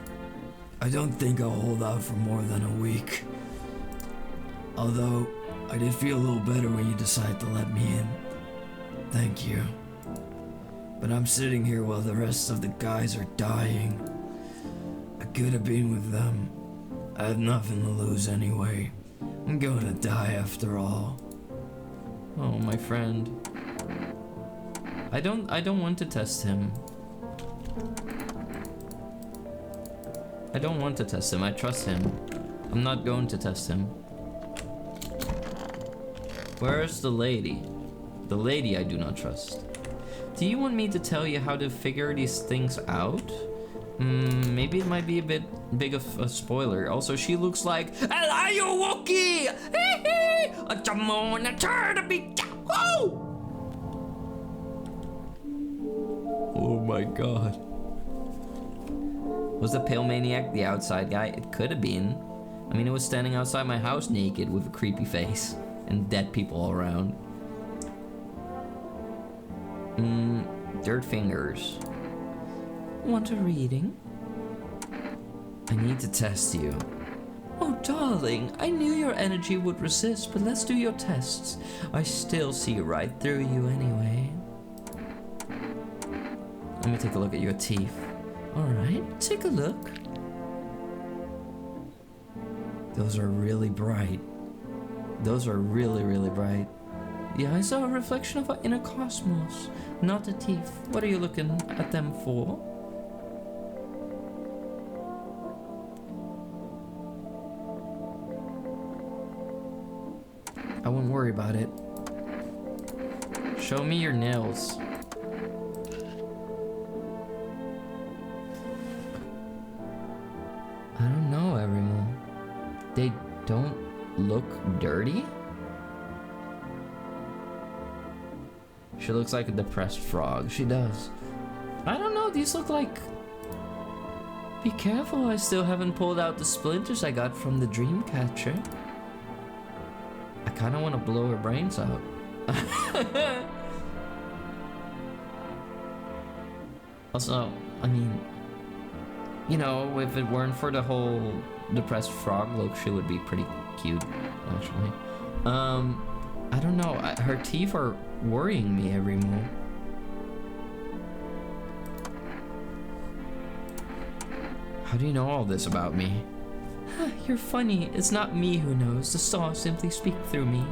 I don't think I'll hold out for more than a week. Although, I did feel a little better when you decided to let me in. Thank you. But I'm sitting here while the rest of the guys are dying. I could have been with them. I had nothing to lose anyway. I'm gonna die after all. Oh, my friend. I don't want to test him. I don't want to test him. I trust him. I'm not going to test him. Where's the lady? The lady I do not trust. Do you want me to tell you how to figure these things out? Maybe it might be a bit big of a spoiler. Also, she looks like Ayawoki! Oh my god. Was the Pale Maniac the outside guy? It could have been. I mean, it was standing outside my house naked with a creepy face and dead people all around. Dirt fingers. Want a reading? I need to test you. Oh, darling, I knew your energy would resist, but let's do your tests. I still see right through you anyway. Let me take a look at your teeth. Alright, take a look. Those are really bright. Those are really, really bright. The eyes are a reflection of our inner cosmos, not the teeth. What are you looking at them for? I wouldn't worry about it. Show me your nails. I don't know, everyone. They don't look dirty? She looks like a depressed frog. She does. I don't know, these look like... Be careful, I still haven't pulled out the splinters I got from the dream catcher. I kinda wanna blow her brains out. Also, I mean... You know, if it weren't for the whole depressed frog look, she would be pretty cute, actually. I don't know, her teeth are worrying me every move. How do you know all this about me? You're funny. It's not me who knows. The stars simply speak through me.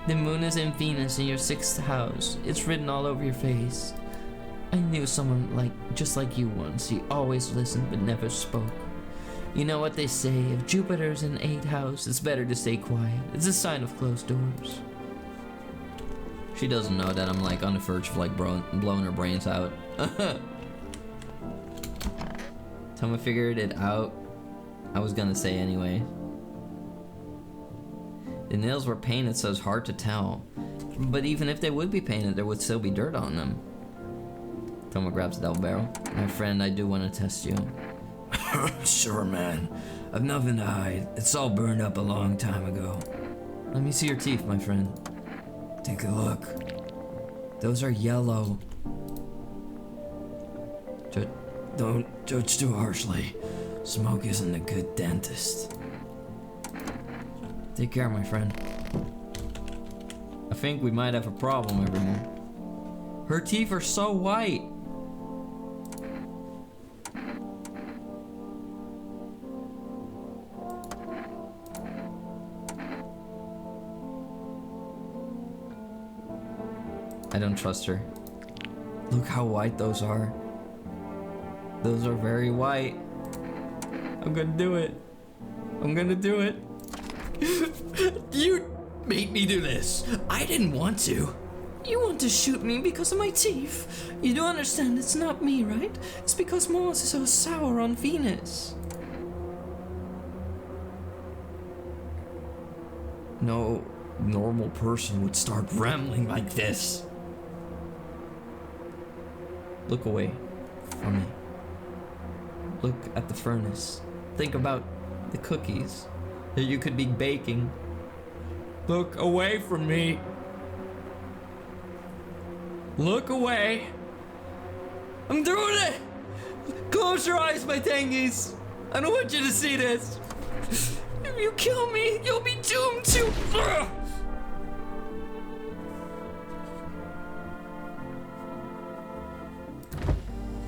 The moon is in Venus in your 6th house. It's written all over your face. I knew someone just like you once. He always listened but never spoke. You know what they say, if Jupiter's in 8th house, it's better to stay quiet. It's a sign of closed doors. She doesn't know that I'm like on the verge of like blowing her brains out. Time I figured it out. I was gonna say anyway. The nails were painted so it's hard to tell. But even if they would be painted, there would still be dirt on them. Toma grabs the double barrel. My friend, I do want to test you. Sure, man. I've nothing to hide. It's all burned up a long time ago. Let me see your teeth, my friend. Take a look. Those are yellow. Don't judge too harshly. Smoke isn't a good dentist. Take care, my friend. I think we might have a problem, everyone. Her teeth are so white. I don't trust her. Look how white those are. Those are very white. I'm gonna do it. I'm gonna do it. You made me do this. I didn't want to. You want to shoot me because of my teeth? You do understand it's not me, right? It's because Mars is so sour on Venus. No normal person would start rambling like this. Look away from me. Look at the furnace. Think about the cookies that you could be baking. Look away from me. Look away. I'm doing it. Close your eyes, my Bengies. I don't want you to see this. If you kill me, you'll be doomed to...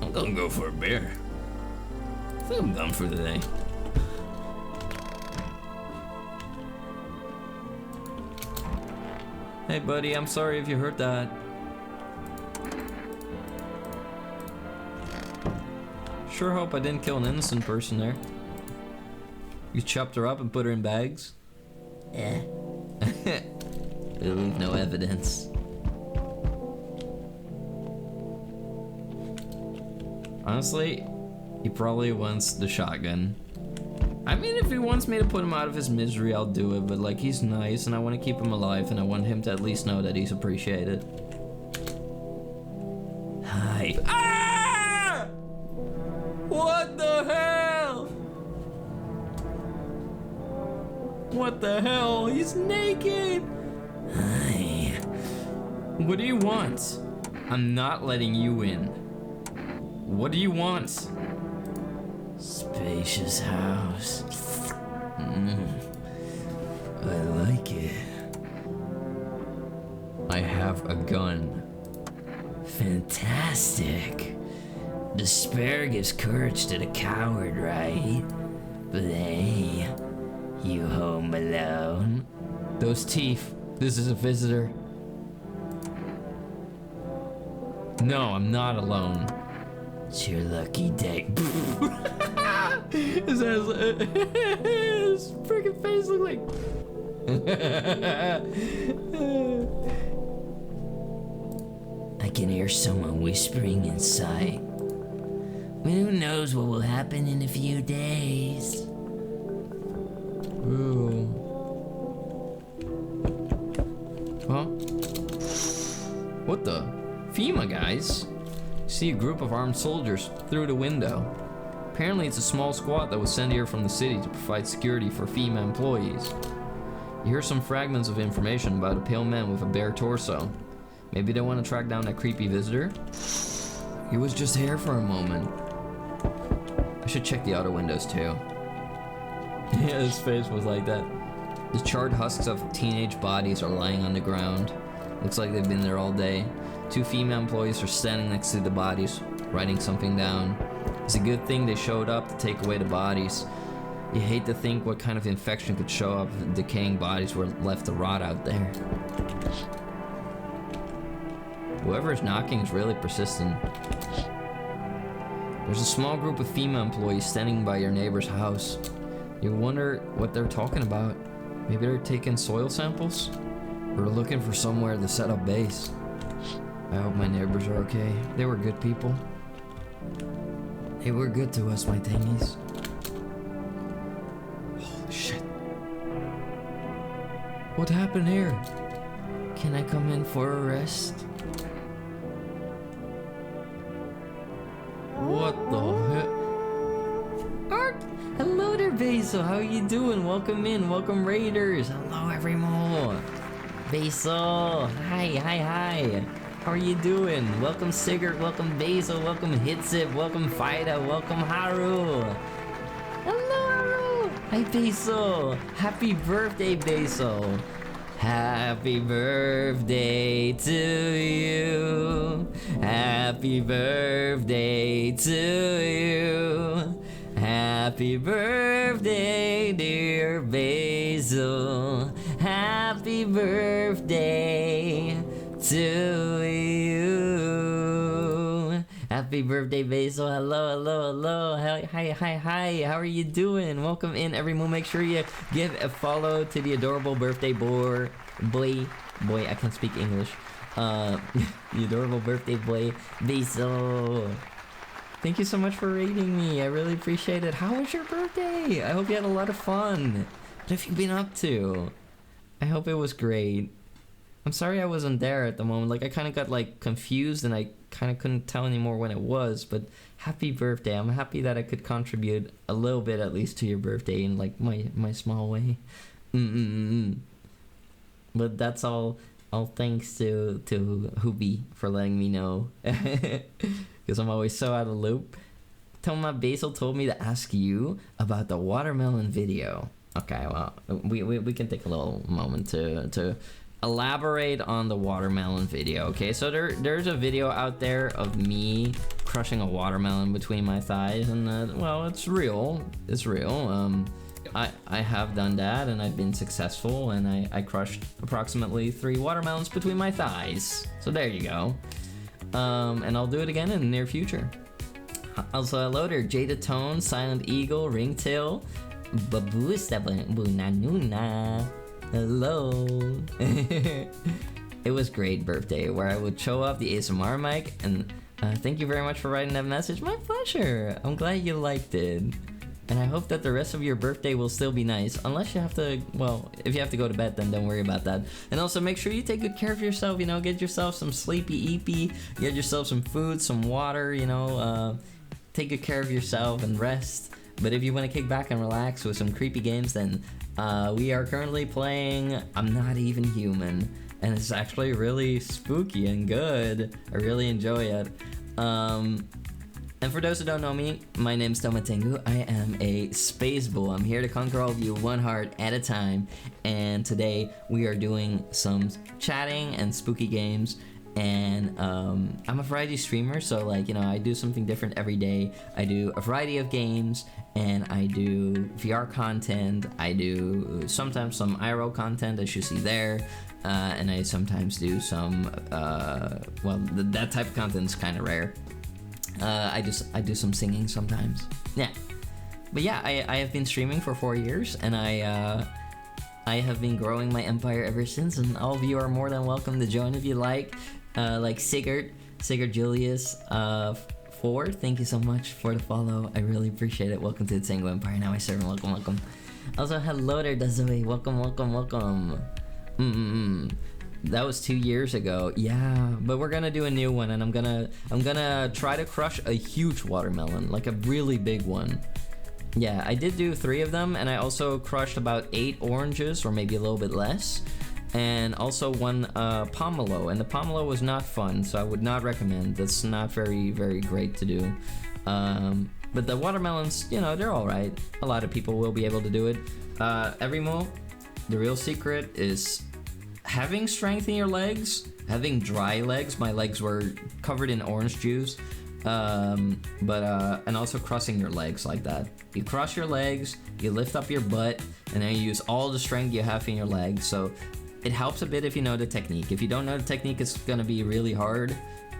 I'm gonna go for a beer. I think I'm done for the day. Hey buddy, I'm sorry if you heard that. Sure hope I didn't kill an innocent person there. You chopped her up and put her in bags? Yeah. We'll leave no evidence. Honestly, he probably wants the shotgun. I mean, if he wants me to put him out of his misery, I'll do it, but like, he's nice and I want to keep him alive and I want him to at least know that he's appreciated. Hi. Ah! What the hell? What the hell? He's naked! Hi. What do you want? I'm not letting you in. What do you want? Spacious house. I like it. I have a gun. Fantastic. Despair gives courage to the coward, right? But hey, you home alone? Those teeth. This is a visitor. No, I'm not alone. It's your lucky day. His freaking face look like. I can hear someone whispering inside. Who knows what will happen in a few days? Ooh. Huh? What the? FEMA guys? See a group of armed soldiers through the window. Apparently it's a small squad that was sent here from the city to provide security for FEMA employees. You hear some fragments of information about a pale man with a bare torso. Maybe they want to track down that creepy visitor? He was just here for a moment. I should check the outer windows too. Yeah, his face was like that. The charred husks of teenage bodies are lying on the ground. Looks like they've been there all day. 2 female employees are standing next to the bodies, writing something down. It's a good thing they showed up to take away the bodies. You hate to think what kind of infection could show up if decaying bodies were left to rot out there. Whoever's knocking is really persistent. There's a small group of female employees standing by your neighbor's house. You wonder what they're talking about. Maybe they're taking soil samples? We're looking for somewhere to set up base. I hope my neighbors are okay. They were good people. They were good to us, my tingies. Holy shit. What happened here? Can I come in for a rest? What the heck? Hello there, Basil. How are you doing? Welcome in. Welcome, Raiders. Hello, everyone. Basil. Hi. How are you doing? Welcome, Sigurd. Welcome, Basil. Welcome, Hitzip. Welcome, Fida. Welcome, Haru. Hello, Haru. Hi, Basil. Happy birthday, Basil. Happy birthday to you. Happy birthday to you. Happy birthday, dear Basil. Happy birthday to you. Happy birthday, Basil. Hello. Hi. How are you doing? Welcome in, everyone. Make sure you give a follow to the adorable birthday boy. I can't speak English. The adorable birthday boy, Basil. Thank you so much for rating me. I really appreciate it. How was your birthday? I hope you had a lot of fun. What have you been up to? I hope it was great. I'm sorry I wasn't there at the moment. Like, I kind of got like confused and I kind of couldn't tell anymore when it was. But happy birthday. I'm happy that I could contribute a little bit at least to your birthday in like my small way. But that's all thanks to Hoobie for letting me know. Because I'm always so out of loop. Toma Basil told me to ask you about the watermelon video. Okay, well, we can take a little moment to elaborate on the watermelon video. Okay, so there's a video out there of me crushing a watermelon between my thighs, and well, it's real. It's real. I have done that, and I've been successful, and I crushed approximately 3 watermelons between my thighs. So there you go. And I'll do it again in the near future. Also, hello there, Jada Tone, Silent Eagle, Ringtail, Babusa Bunanuna. Hello. It was great birthday, where I would show off the ASMR mic, and thank you very much for writing that message. My pleasure. I'm glad you liked it. And I hope that the rest of your birthday will still be nice. Unless you have to, well, if you have to go to bed, then don't worry about that. And also make sure you take good care of yourself, you know, get yourself some sleepy eepy, get yourself some food, some water, you know, take good care of yourself and rest. But if you want to kick back and relax with some creepy games, then we are currently playing I'm Not Even Human. And it's actually really spooky and good. I really enjoy it. And for those who don't know me, my name's Tomatengu. I am a space bull. I'm here to conquer all of you one heart at a time. And today we are doing some chatting and spooky games. And I'm a variety streamer, so like, you know, I do something different every day. I do a variety of games, and I do VR content. I do sometimes some IRL content, as you see there. And I sometimes do some, well, that type of content is kind of rare. I do some singing sometimes. Yeah, but yeah, I have been streaming for 4 years, and I have been growing my empire ever since. And all of you are more than welcome to join if you like Sigurd Julius 4. Thank you so much for the follow. I really appreciate it. Welcome to the Tango Empire. Now I serve. Welcome. Also, hello there, Dazue. Welcome. That was 2 years ago. Yeah, but we're gonna do a new one, and I'm gonna try to crush a huge watermelon, like a really big one. Yeah, I did do 3 of them, and I also crushed about 8 oranges, or maybe a little bit less, and also 1 pomelo, and the pomelo was not fun, so I would not recommend. That's not very great to do. But the watermelons, you know, they're all right. A lot of people will be able to do it. Everymo, the real secret is having strength in your legs, having dry legs. My legs were covered in orange juice, and also crossing your legs like that. You cross your legs, you lift up your butt, and then you use all the strength you have in your legs. So it helps a bit if you know the technique. If you don't know the technique, it's gonna be really hard.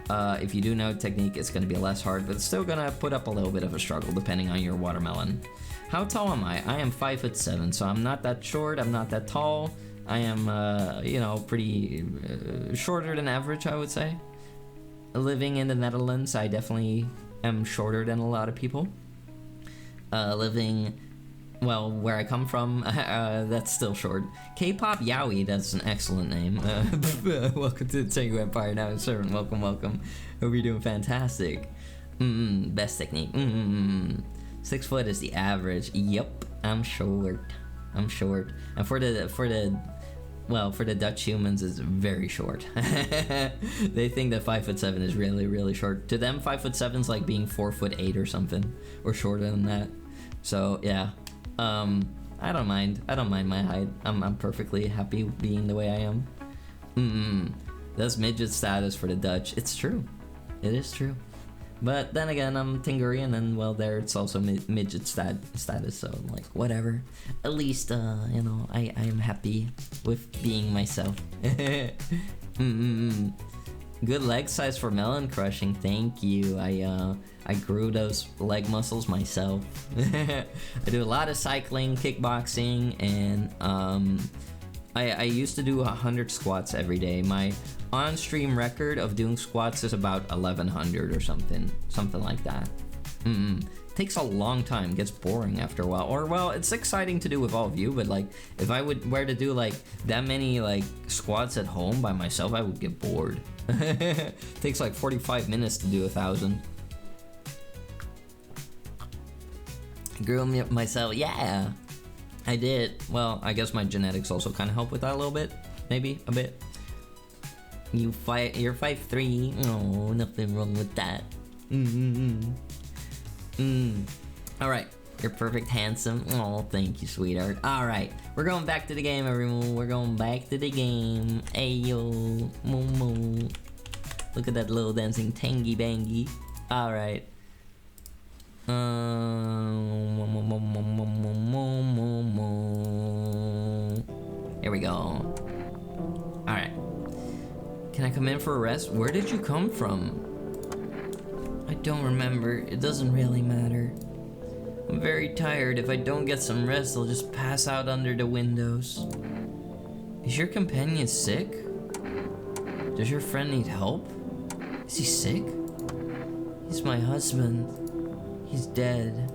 If you do know the technique, it's gonna be less hard, but it's still gonna put up a little bit of a struggle depending on your watermelon. How tall am I? I am 5'7", so I'm not that short, I'm not that tall. I am, you know, pretty shorter than average, I would say. Living in the Netherlands, I definitely am shorter than a lot of people. Living, well, where I come from, that's still short. K-pop Yaoi, that's an excellent name. Welcome to the Tengu Empire, now servant. Welcome, welcome. Hope you're doing fantastic. Best technique. 6 foot is the average. Yep, I'm short. I'm short. And for the Dutch humans, it's very short. They think that 5'7" is really, really short. To them, 5'7" is like being 4'8" or something, or shorter than that. So yeah, I don't mind. I don't mind my height. I'm perfectly happy being the way I am. That's midget status for the Dutch. It's true. It is true. But then again, I'm Tingurian, and well, there it's also midget status, so I'm like, whatever. At least, you know, I am happy with being myself. Good leg size for melon crushing, thank you. I grew those leg muscles myself. I do a lot of cycling, kickboxing, and I used to do 100 squats every day. My on-stream record of doing squats is about 1100 or something like that. Takes a long time, gets boring after a while. Or well, it's exciting to do with all of you, but like if I were to do like that many like squats at home by myself, I would get bored. Takes like 45 minutes to do 1,000. Grew me up myself, yeah. I did. Well, I guess my genetics also kind of help with that a little bit, maybe a bit. You're 5'3". Oh, nothing wrong with that. All right, you're perfect, handsome. Oh, thank you, sweetheart. All right, we're going back to the game, everyone. We're going back to the game. Ayo, Momo. Look at that little dancing tangy bangy. All right. Here we go. All right. Can I come in for a rest? Where did you come from? I don't remember. It doesn't really matter. I'm very tired. If I don't get some rest, I'll just pass out under the windows. Is your companion sick? Does your friend need help? Is he sick? He's my husband. He's dead.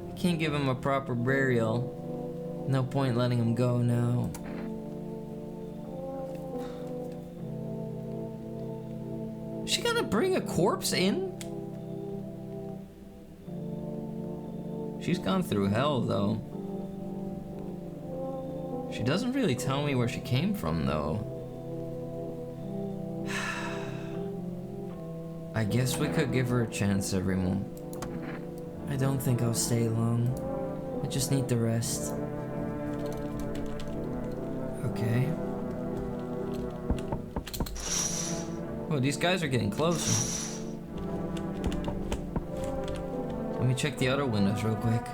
I can't give him a proper burial. No point letting him go now. Is she gonna bring a corpse in? She's gone through hell, though. She doesn't really tell me where she came from, though. I guess we could give her a chance, everyone. I don't think I'll stay long. I just need the rest. Okay. Oh, these guys are getting closer. Let me check the other windows real quick.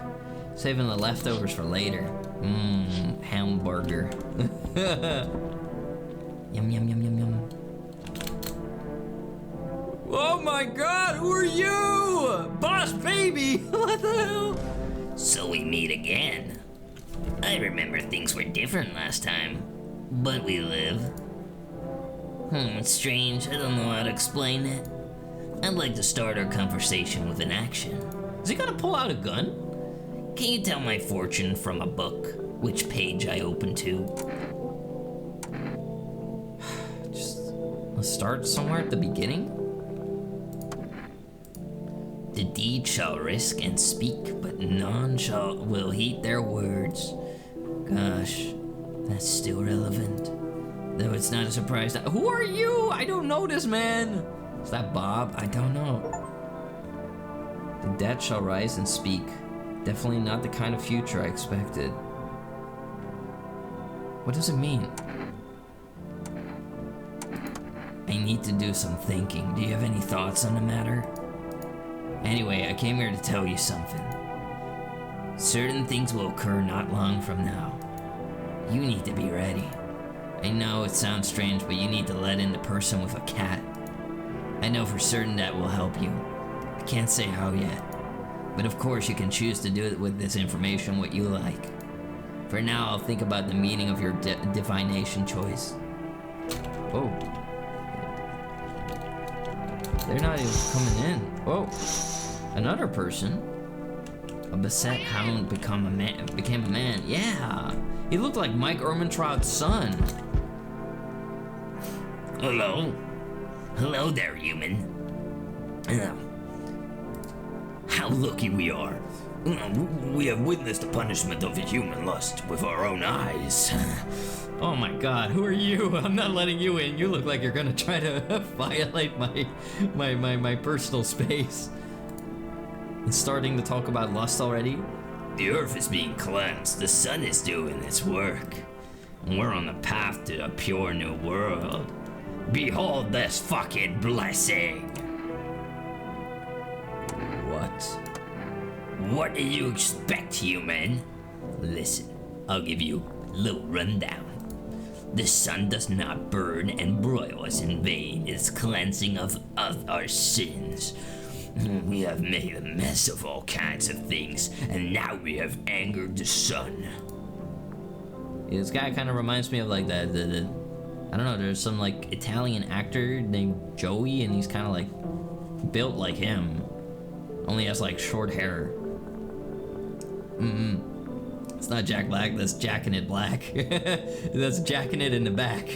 Saving the leftovers for later. Hamburger. Yum, yum, yum, yum, yum. Oh my god, who are you? Boss baby! What the hell? So we meet again. I remember things were different last time, but we live. It's strange. I don't know how to explain it. I'd like to start our conversation with an action. Is he gonna pull out a gun? Can you tell my fortune from a book? Which page I open to? Just let's start somewhere at the beginning. The deed shall risk and speak, but none will heed their words. Gosh, that's still relevant. Though it's not a surprise that— Who are you? I don't know this man. Is that Bob? I don't know. The dead shall rise and speak. Definitely not the kind of future I expected. What does it mean? I need to do some thinking. Do you have any thoughts on the matter? Anyway, I came here to tell you something. Certain things will occur not long from now. You need to be ready. I know it sounds strange, but you need to let in the person with a cat. I know for certain that will help you. I can't say how yet. But of course you can choose to do it with this information what you like. For now, I'll think about the meaning of your divination choice. Oh. They're not even coming in. Whoa. Another person. A beset hound became a man. Yeah. He looked like Mike Ehrmantraut's son. Hello? Hello there, human. How lucky we are. We have witnessed the punishment of human lust with our own eyes. Oh my god, who are you? I'm not letting you in. You look like you're gonna try to violate my personal space. And starting to talk about lust already? The earth is being cleansed. The sun is doing its work. And we're on the path to a pure new world. Behold this fucking blessing. What? What do you expect, human? Listen, I'll give you a little rundown. The sun does not burn and broil us in vain. It's cleansing of our sins. We have made a mess of all kinds of things, and now we have angered the sun. Yeah, this guy kind of reminds me of like the I don't know, there's some like Italian actor named Joey, and he's kind of like built like him. Only has like short hair. It's not Jack Black, that's Jacking It Black. That's Jacking It in the back.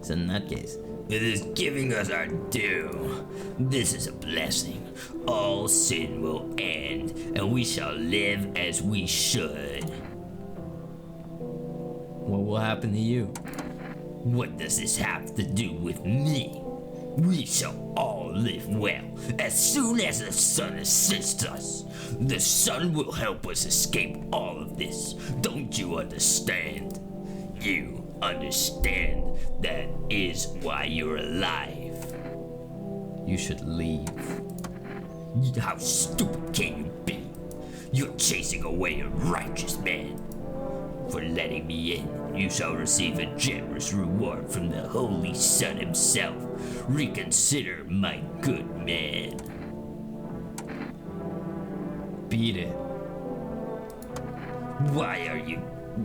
It's in that case. It is giving us our due. This is a blessing. All sin will end, and we shall live as we should. What will happen to you? What does this have to do with me? We shall all live well as soon as the sun assists us. The sun will help us escape all of this. Don't you understand? You understand that is why you're alive. You should leave. How stupid can you be? You're chasing away a righteous man. For letting me in, you shall receive a generous reward from the Holy Sun himself. Reconsider, my good man. Beat it. Why are you...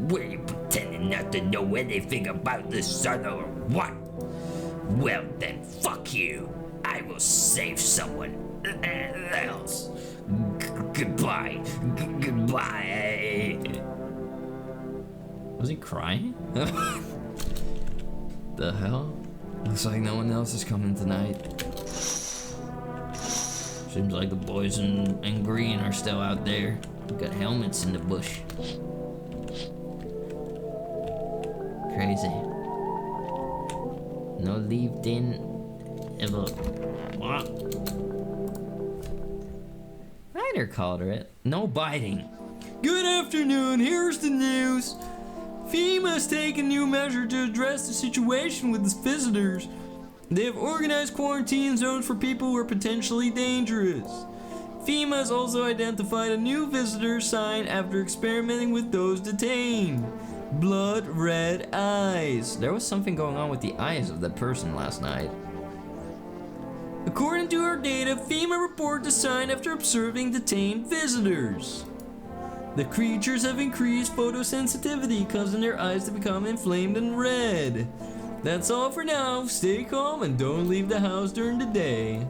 Were you pretending not to know anything about the sun or what? Well then, fuck you. I will save someone else. Goodbye. Goodbye. Was he crying? The hell? Looks like no one else is coming tonight. Seems like the boys in green are still out there. Got helmets in the bush. Crazy. No lived in ever. What? Ryder called her it. No biting. Good afternoon, here's the news. FEMA's taken new measure to address the situation with its visitors. They have organized quarantine zones for people who are potentially dangerous. FEMA has also identified a new visitor sign after experimenting with those detained. Blood red eyes. There was something going on with the eyes of that person last night. According to our data, FEMA reported the sign after observing detained visitors. The creatures have increased photosensitivity, causing their eyes to become inflamed and red. That's all for now. Stay calm and don't leave the house during the day.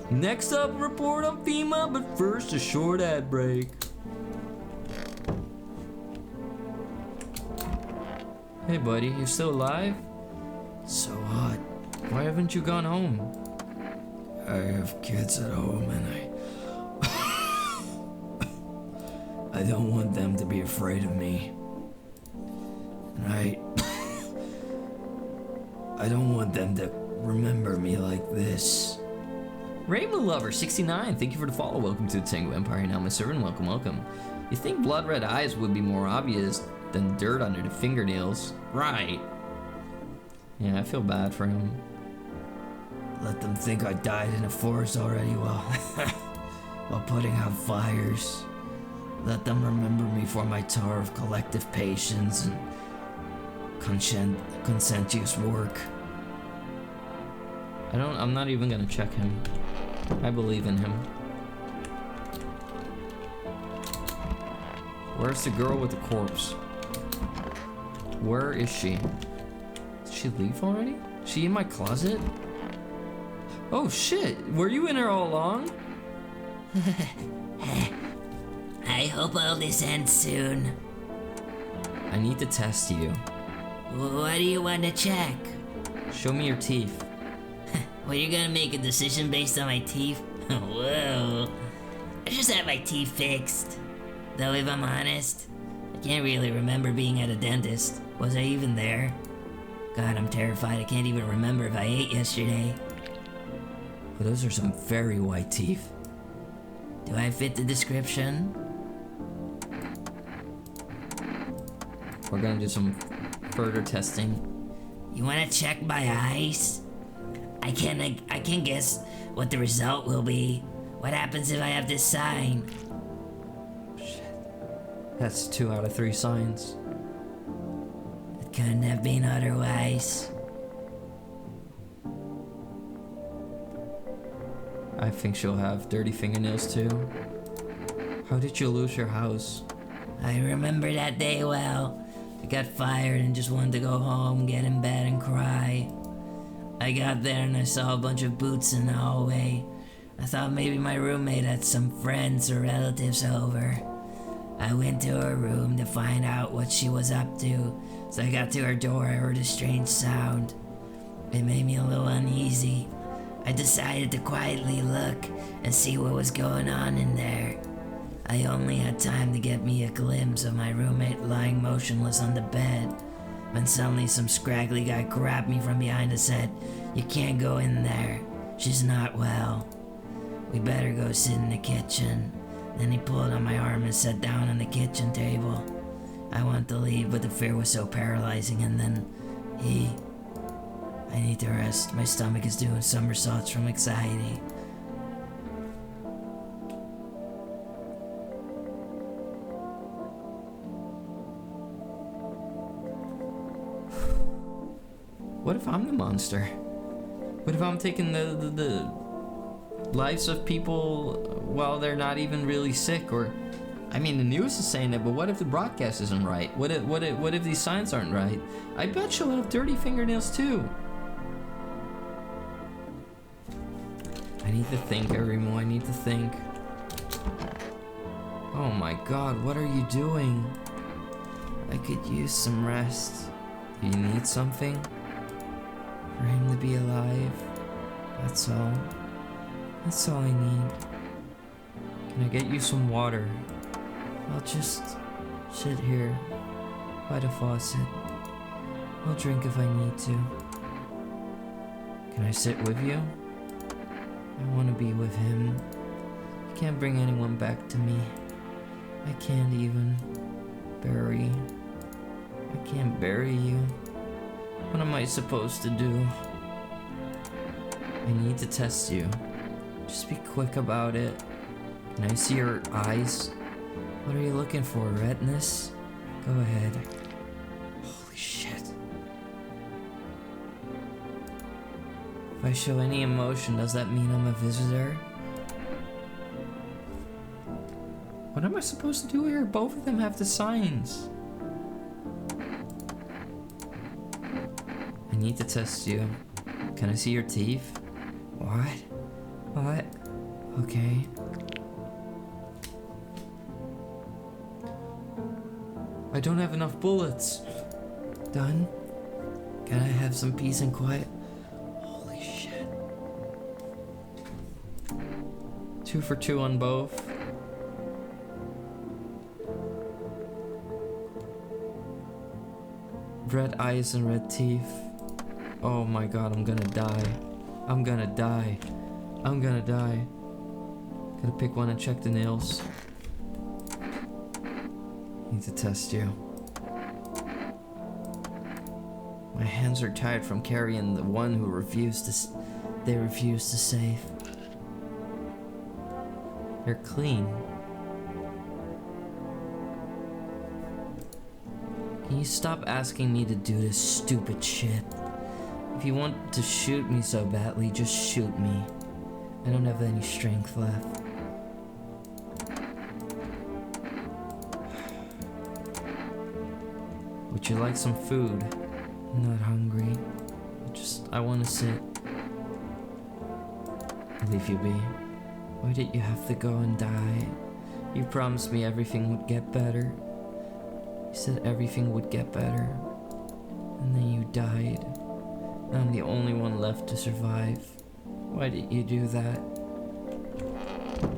Next up, a report on FEMA, but first a short ad break. Hey buddy, you still alive? So what? Why haven't you gone home? I have kids at home and I don't want them to be afraid of me. And I don't want them to remember me like this. Rainbow Lover 69, thank you for the follow. Welcome to the Tango Empire. Now my servant, welcome, welcome. You think blood red eyes would be more obvious than dirt under the fingernails? Right. Yeah, I feel bad for him. Let them think I died in a forest already while putting out fires. Let them remember me for my tour of collective patience and conscientious work. I'm not even gonna check him. I believe in him. Where's the girl with the corpse? Where is she? Did she leave already? Is she in my closet? Oh shit, were you in her all along? I hope all this ends soon. I need to test you. What do you want to check? Show me your teeth. Well, you're gonna make a decision based on my teeth? Whoa. I just had my teeth fixed. Though if I'm honest, I can't really remember being at a dentist. Was I even there? God, I'm terrified. I can't even remember if I ate yesterday. But those are some very white teeth. Do I fit the description? We're gonna do some further testing. You wanna check my eyes? I can guess what the result will be. What happens if I have this sign? That's 2 out of 3 signs. It couldn't have been otherwise. I think she'll have dirty fingernails too. How did you lose your house? I remember that day well. I got fired and just wanted to go home, get in bed and cry. I got there and I saw a bunch of boots in the hallway. I thought maybe my roommate had some friends or relatives over. I went to her room to find out what she was up to. So I got to her door, I heard a strange sound. It made me a little uneasy. I decided to quietly look and see what was going on in there. I only had time to get me a glimpse of my roommate lying motionless on the bed, when suddenly some scraggly guy grabbed me from behind and said, "You can't go in there. She's not well. We better go sit in the kitchen." Then he pulled on my arm and sat down on the kitchen table. I wanted to leave, but the fear was so paralyzing, and then I need to rest. My stomach is doing somersaults from anxiety. What if I'm the monster? What if I'm taking the lives of people while they're not even really sick? Or, I mean, the news is saying it, but what if the broadcast isn't right? What if these signs aren't right? I bet she'll have dirty fingernails too. I need to think, Arimo. I need to think. Oh my God, what are you doing? I could use some rest. Do you need something? For him to be alive. That's all. That's all I need. Can I get you some water? I'll just sit here by the faucet. I'll drink if I need to. Can I sit with you? I want to be with him. You can't bring anyone back to me. I can't even bury. I can't bury you. What am I supposed to do? I need to test you. Just be quick about it. Can I see your eyes? What are you looking for, redness? Go ahead. Holy shit. If I show any emotion, does that mean I'm a visitor? What am I supposed to do here? Both of them have the signs. I need to test you. Can I see your teeth? What? What? Okay. I don't have enough bullets. Done? Can I have some peace and quiet? Holy shit. 2 for 2 on both. Red eyes and red teeth. Oh my God, I'm gonna die. I'm gonna die. I'm gonna die. Gotta pick one and check the nails. Need to test you. My hands are tired from carrying the one who they refused to save. They're clean. Can you stop asking me to do this stupid shit? If you want to shoot me so badly, just shoot me. I don't have any strength left. Would you like some food? I'm not hungry. I want to sit. I'll leave you be. Why did you have to go and die? You promised me everything would get better. You said everything would get better. And then you died. Now I'm the only one left to survive. Why did you do that?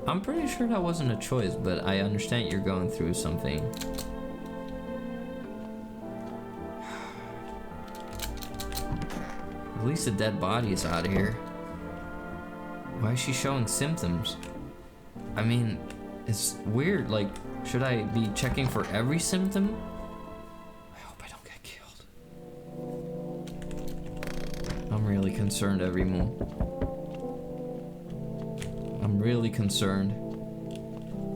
I'm pretty sure that wasn't a choice, but I understand you're going through something. At least the dead body is out of here. Why is she showing symptoms? I mean, it's weird. Like, should I be checking for every symptom? I hope I don't get killed. I'm really concerned, Everymo. I'm really concerned.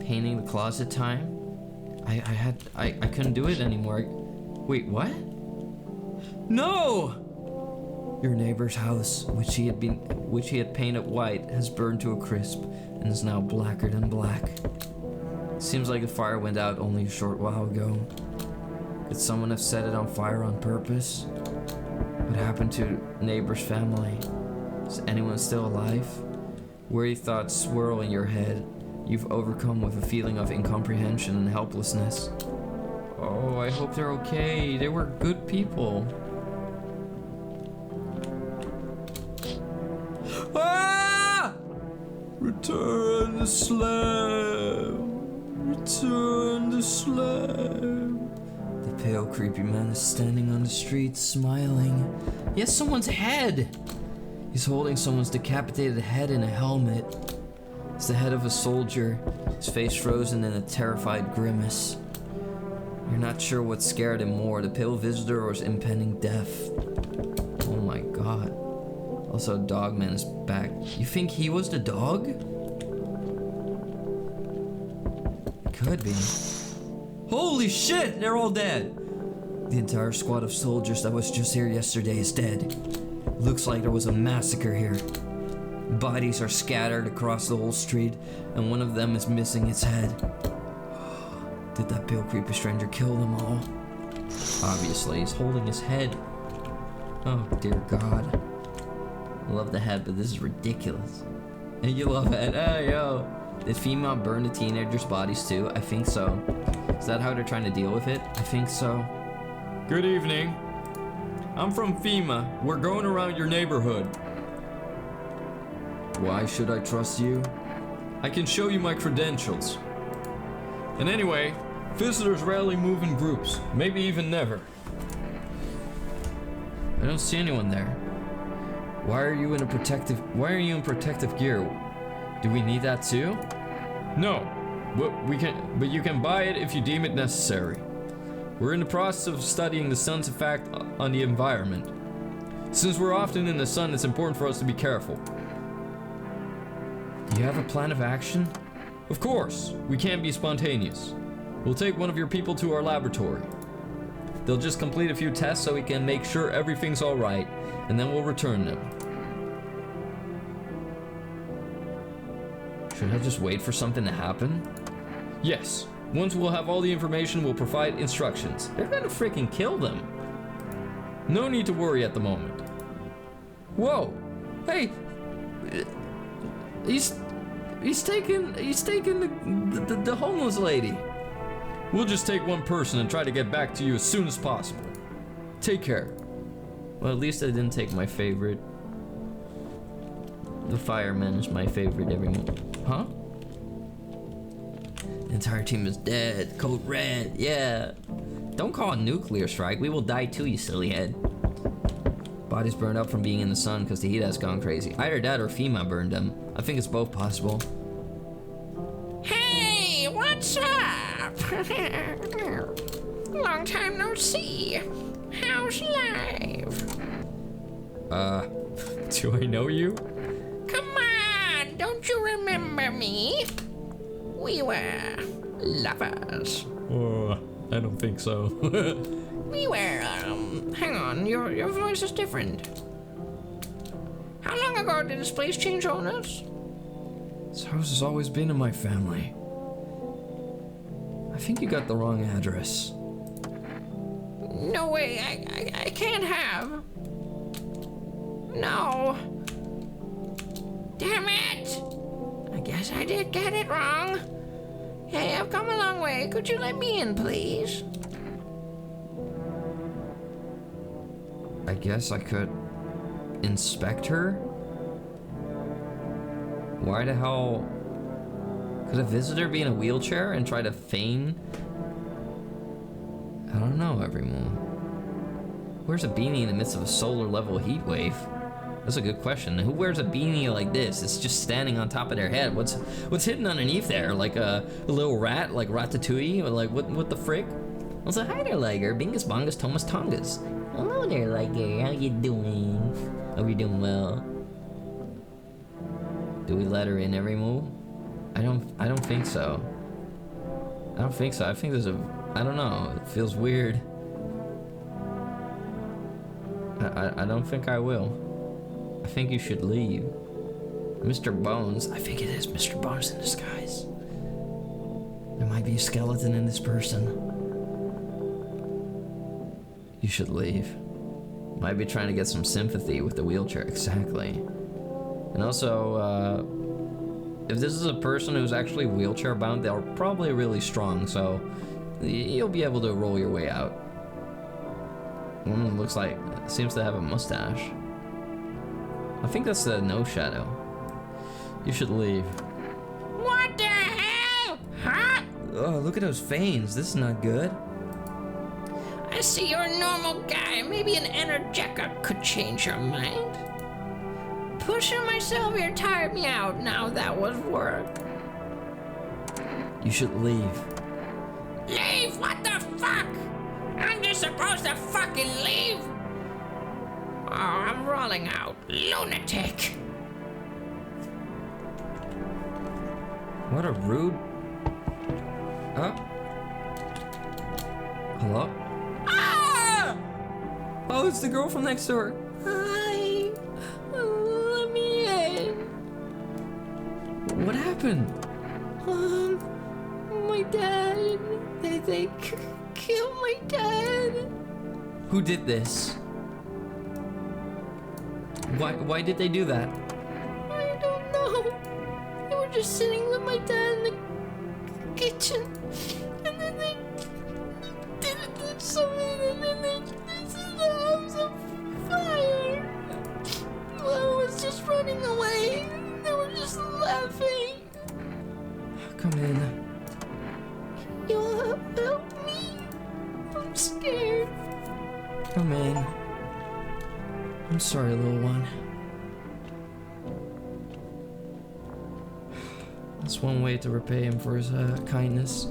Painting the closet time? I couldn't do it anymore. Wait, what? No! Your neighbor's house, which he had painted white, has burned to a crisp and is now blacker than black. Seems like the fire went out only a short while ago. Could someone have set it on fire on purpose? What happened to neighbor's family? Is anyone still alive? Weary thoughts swirl in your head. You've overcome with a feeling of incomprehension and helplessness. Oh, I hope they're okay. They were good people. Ah! Return the slab. Return the slab. The pale, creepy man is standing on the street, smiling. He has someone's head. He's holding someone's decapitated head in a helmet. It's the head of a soldier, his face frozen in a terrified grimace. You're not sure what scared him more, the pale visitor or his impending death. Oh my god. Also, Dogman is back. You think he was the dog? Could be. Holy shit, they're all dead! The entire squad of soldiers that was just here yesterday is dead. Looks like there was a massacre here. Bodies are scattered across the whole street, and one of them is missing its head. Did that pale creepy stranger kill them all? Obviously, he's holding his head. Oh dear god. I love the head, but this is ridiculous. And you love it. Oh, yo. Did FEMA burn the teenagers' bodies too? I think so. Is that how they're trying to deal with it? I think so. Good evening. I'm from FEMA. We're going around your neighborhood. Why should I trust you? I can show you my credentials. And anyway, visitors rarely move in groups. Maybe even never. I don't see anyone there. Why are you in protective gear? Do we need that too? No, but you can buy it if you deem it necessary. We're in the process of studying the sun's effect on the environment. Since we're often in the sun, it's important for us to be careful. Do you have a plan of action? Of course, we can't be spontaneous. We'll take one of your people to our laboratory. They'll just complete a few tests so we can make sure everything's all right, and then we'll return them. Should I just wait for something to happen? Yes. Once we'll have all the information, we'll provide instructions. They're gonna freaking kill them. No need to worry at the moment. Whoa! Hey! He's taking the homeless lady. We'll just take one person and try to get back to you as soon as possible. Take care. Well, at least I didn't take my favorite. The fireman is my favorite every month. Huh? The entire team is dead. Code red, yeah. Don't call a nuclear strike. We will die too, you silly head. Bodies burned up from being in the sun because the heat has gone crazy. Either that or FEMA burned them. I think it's both possible. Hey, what's up? Long time no see. How's life? Do I know you? Come on, don't you remember me? We were lovers. Oh, I don't think so. We were, hang on, your voice is different. How long ago did this place change owners? This house has always been in my family. I think you got the wrong address. No way, I can't have. No. Damn it! I guess I did get it wrong. Hey, I've come a long way. Could you let me in, please? I guess I could inspect her? Why the hell could a visitor be in a wheelchair and try to feign? I don't know, everyone. Where's a beanie in the midst of a solar level heat wave? That's a good question. Who wears a beanie like this? It's just standing on top of their head. What's hidden underneath there? Like a little rat, like Ratatouille? Or like what the frick? Well, so hi there, Liger. Bingus Bongus Thomas Tongas. Hello there, Liger. How you doing? Hope you're doing well. Do we let her in every move? I don't think so. I don't think so. I think there's I don't know. It feels weird. I don't think I will. I think you should leave. Mr. Bones. I think it is Mr. Bones in disguise. There might be a skeleton in this person. You should leave. Might be trying to get some sympathy with the wheelchair. Exactly. And also, if this is a person who's actually wheelchair bound, they're probably really strong, so you'll be able to roll your way out. Woman looks like, seems to have a mustache. I think that's the No Shadow. You should leave. What the hell? Huh? Oh, look at those veins. This is not good. I see you're a normal guy. Maybe an energetic could change your mind. Pushing myself here tired me out. Now that was work. You should leave. Leave? What the fuck? I'm just supposed to fucking leave? Oh, I'm rolling out. Lunatic. What a rude... Huh? Hello? Ah! Oh, it's the girl from next door. Hi. Let me in. What happened? My dad. They killed my dad. Who did this? Why did they do that? I don't know. They were just sitting with my dad in the kitchen, and then they did something, and then they set the house on fire. Well, I was just running away. They were just laughing. Come in. You'll help me? I'm scared. Come in. I'm sorry, little one. That's one way to repay him for his kindness.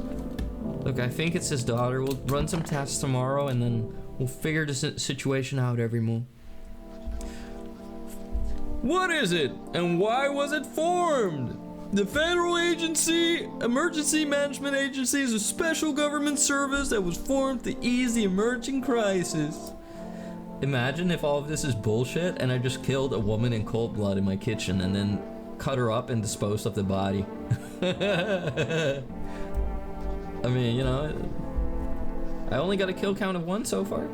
Look, I think it's his daughter. We'll run some tests tomorrow, and then we'll figure the situation out every move. What is it, and why was it formed? The Federal Agency, Emergency Management Agency, is a special government service that was formed to ease the emerging crisis. Imagine if all of this is bullshit and I just killed a woman in cold blood in my kitchen and then cut her up and disposed of the body. I mean, you know, I only got a kill count of 1 so far.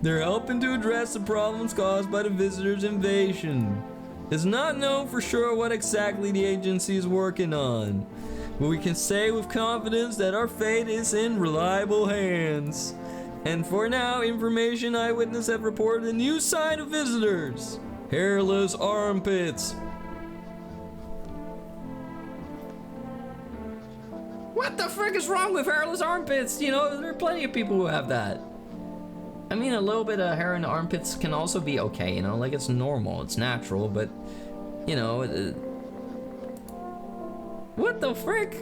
They're helping to address the problems caused by the visitors' invasion. It's not known for sure what exactly the agency is working on, but we can say with confidence that our fate is in reliable hands. And for now, information eyewitnesses have reported a new sign of visitors: hairless armpits. What the frick is wrong with hairless armpits? You know, there are plenty of people who have that. I mean, a little bit of hair in the armpits can also be okay, you know, like it's normal, it's natural, but, you know, what the frick?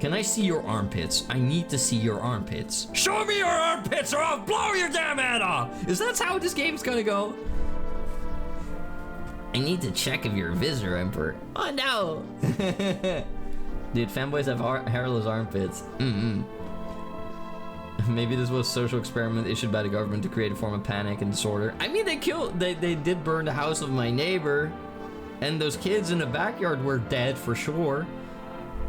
Can I see your armpits? I need to see your armpits. Show me your armpits or I'll blow your damn head off! Is that how this game's gonna go? I need to check if you're a visitor, Emperor. Oh no! Dude, fanboys have hairless armpits. Maybe this was a social experiment issued by the government to create a form of panic and disorder. I mean, they did burn the house of my neighbor, and those kids in the backyard were dead for sure.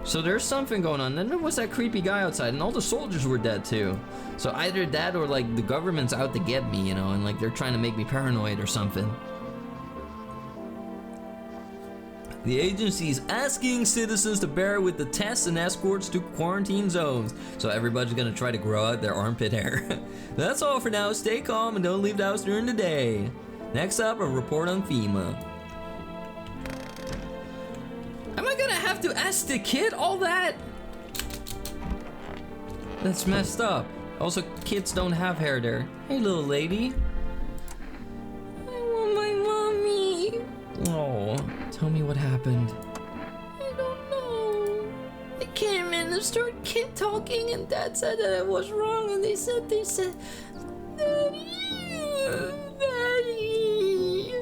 So there's something going on. Then there was that creepy guy outside, and all the soldiers were dead too. So either that or like the government's out to get me, you know, and like they're trying to make me paranoid or something. The agency is asking citizens to bear with the tests and escorts to quarantine zones. So everybody's gonna try to grow out their armpit hair. That's all for now. Stay calm and don't leave the house during the day. Next up, a report on FEMA. Am I gonna have to ask the kid all that? That's messed up. Also, kids don't have hair there. Hey, little lady. I want my mommy. Oh, tell me what happened. I don't know. I came in and started kid talking, and Dad said that I was wrong, and they said, Daddy, Daddy.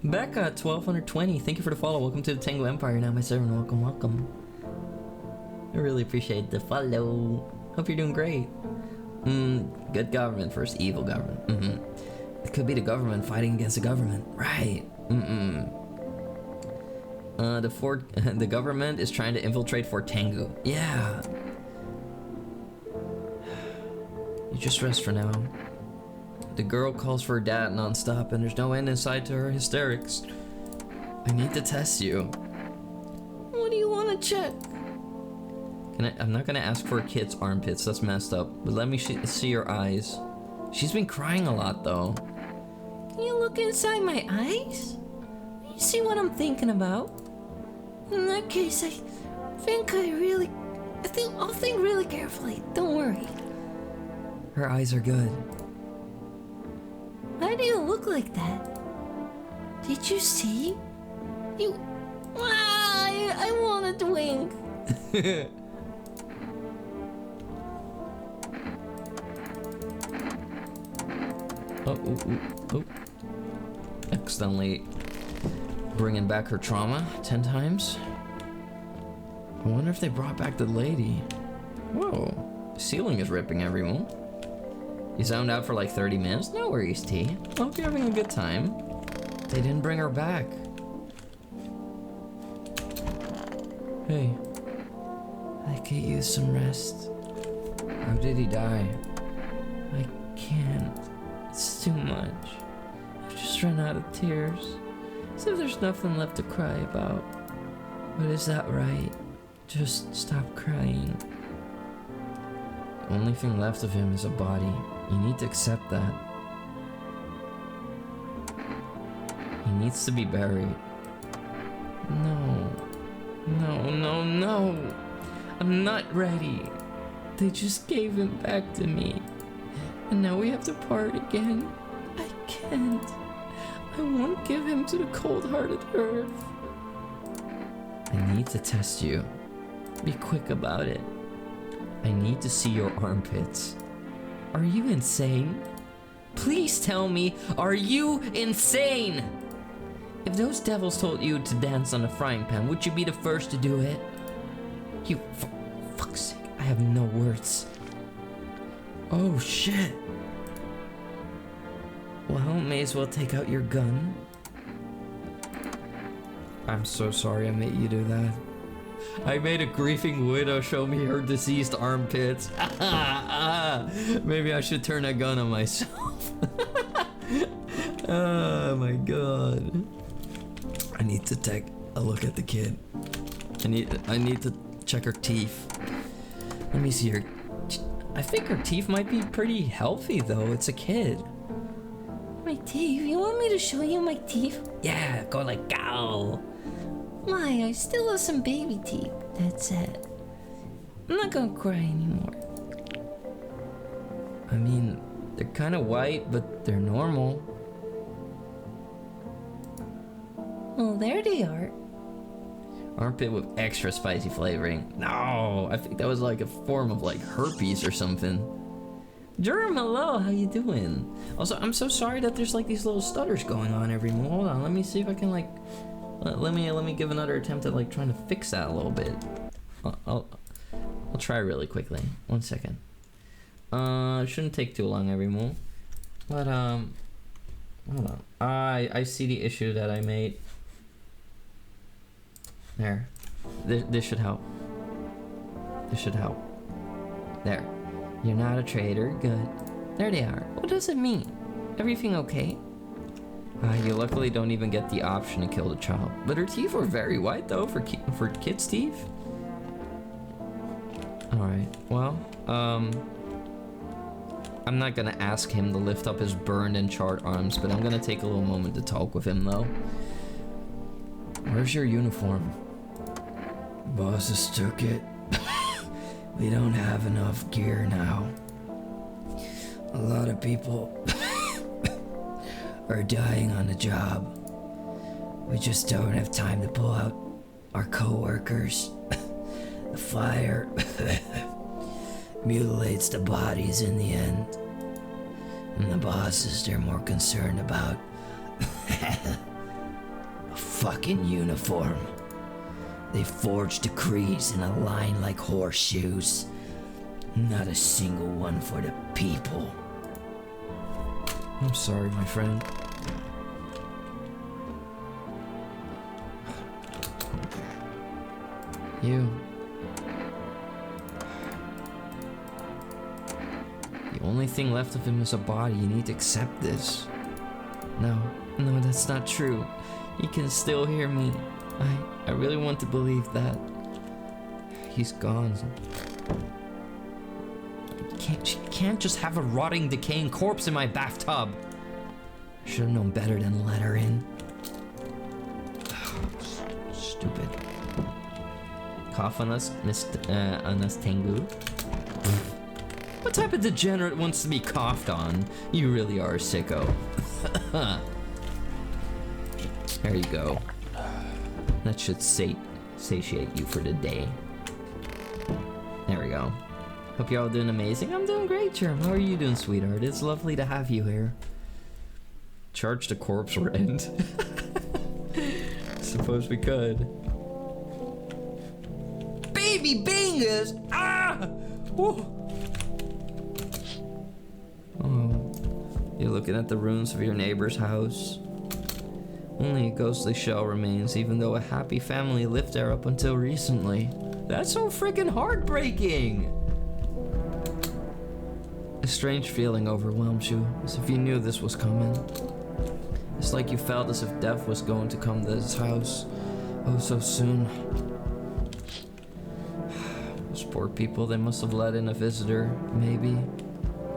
Becca, 1220, thank you for the follow. Welcome to the Tango Empire. Now my servant, welcome, welcome. I really appreciate the follow. Hope you're doing great. Good government versus evil government. It could be the government fighting against the government. Right. The government is trying to infiltrate Fort Tengu. Yeah. You just rest for now. The girl calls for her dad non-stop, and there's no end in sight to her hysterics. I need to test you. What do you want to check? I'm not gonna ask for a kid's armpits, that's messed up. But let me see your eyes. She's been crying a lot, though. Can you look inside my eyes? You see what I'm thinking about? In that case, I think I'll think really carefully. Don't worry. Her eyes are good. Why do you look like that? Did you see? I wanted to wink. Oh. Accidentally bringing back her trauma 10 times. I wonder if they brought back the lady. Whoa, the ceiling is ripping everyone. You zoned out for like 30 minutes? No worries, T. I hope you're having a good time. They didn't bring her back. Hey, I could use some rest. How did he die? I can't. It's too much. I've just run out of tears. As if there's nothing left to cry about. But is that right? Just stop crying. The only thing left of him is a body. You need to accept that. He needs to be buried. No. I'm not ready. They just gave him back to me. And now we have to part again. I can't. I won't give him to the cold-hearted earth. I need to test you. Be quick about it. I need to see your armpits. Are you insane? Please tell me, are you insane? If those devils told you to dance on a frying pan, would you be the first to do it? You, for fuck's sake, I have no words. Oh shit. Well, may as well take out your gun. I'm so sorry I made you do that. I made a grieving widow show me her deceased armpits. Maybe I should turn a gun on myself. Oh my god. I need to take a look at the kid. I need to check her teeth. Let me see her. I think her teeth might be pretty healthy though. It's a kid. My teeth? You want me to show you my teeth? Yeah, go like go. Why? I still have some baby teeth. That's it. I'm not gonna cry anymore. I mean, they're kind of white, but they're normal. Well, there they are. Armpit with extra spicy flavoring. No, I think that was like a form of like herpes or something. Jerem, hello, how you doing? Also, I'm so sorry that there's like these little stutters going on every moment. Hold on, let me see if I can like, let me give another attempt at like trying to fix that a little bit. I'll try really quickly. 1 second. It shouldn't take too long every move. But hold on. I see the issue that I made. There. This should help. This should help. There. You're not a traitor. Good. There they are. What does it mean? Everything okay? You luckily don't even get the option to kill the child. But her teeth were very white though for kids' teeth. Alright, well, I'm not gonna ask him to lift up his burned and charred arms, but I'm gonna take a little moment to talk with him though. Where's your uniform? Bosses took it. We don't have enough gear now. A lot of people are dying on the job. We just don't have time to pull out our co-workers. The fire mutilates the bodies in the end. And the bosses, they're more concerned about a fucking uniform. They forge decrees in a line like horseshoes. Not a single one for the people. I'm sorry, my friend. You. The only thing left of him is a body. You need to accept this. No, that's not true. You can still hear me. I really want to believe that. He's gone. She can't just have a rotting, decaying corpse in my bathtub. I should have known better than let her in. Stupid. Cough on us, Tengu. What type of degenerate wants to be coughed on? You really are a sicko. There you go. That should satiate you for the day. There we go. Hope you're all doing amazing. I'm doing great, Germ. How are you doing, sweetheart? It's lovely to have you here. Charge the corpse or end. Suppose we could. Baby Bengies! Ah! Woo! Oh, you're looking at the ruins of your neighbor's house. Only a ghostly shell remains, even though a happy family lived there up until recently. That's so freaking heartbreaking! A strange feeling overwhelms you, as if you knew this was coming. It's like you felt as if death was going to come to this house, oh so soon. Those poor people, they must have let in a visitor, maybe.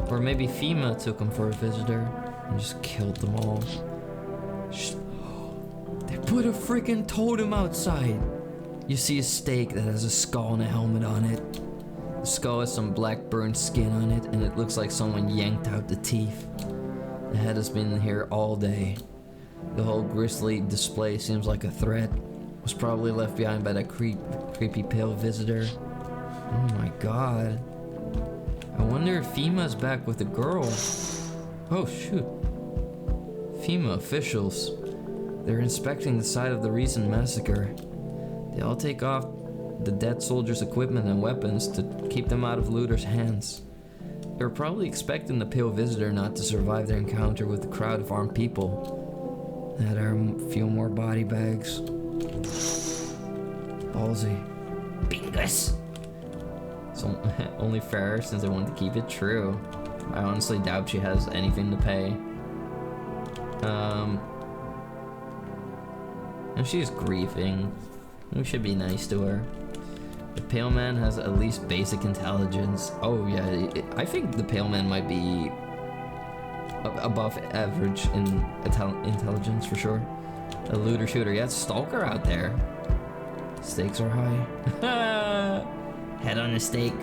Or maybe FEMA took them for a visitor and just killed them all. They put a freaking totem outside. You see a stake that has a skull and a helmet on it. The skull has some black burnt skin on it, and it looks like someone yanked out the teeth. The head has been here all day. The whole grisly display seems like a threat. Was probably left behind by that creepy pale visitor. Oh my god. I wonder if FEMA's back with the girl. Oh shoot. FEMA officials. They're inspecting the site of the recent massacre. They all take off the dead soldiers' equipment and weapons to keep them out of looters' hands. They were probably expecting the pale visitor not to survive their encounter with the crowd of armed people. That are a few more body bags. Ballsy. Bengies! It's only fair since they want to keep it true. I honestly doubt she has anything to pay. And she's grieving. We should be nice to her. The Pale Man has at least basic intelligence. Oh yeah, I think the Pale Man might be above average in intelligence for sure. A looter shooter. Yeah, it's Stalker out there. Stakes are high. Head on a stake.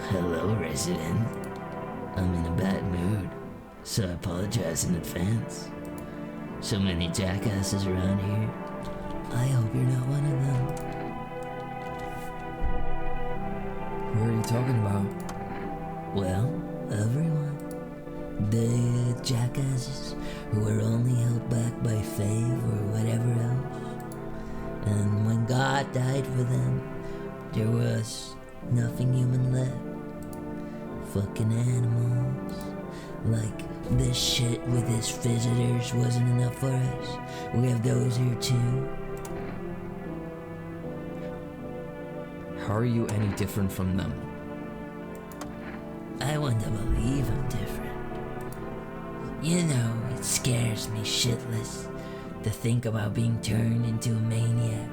Hello, resident. I'm in a bad mood, so I apologize in advance. So many jackasses around here. I hope you're not one of them. Who are you talking about? Well, everyone. The jackasses who were only held back by faith or whatever else. And when God died for them, there was nothing human left. Fucking animals. Like this shit with his visitors wasn't enough for us. We have those here too. How are you any different from them? I want to believe I'm different. You know, it scares me shitless to think about being turned into a maniac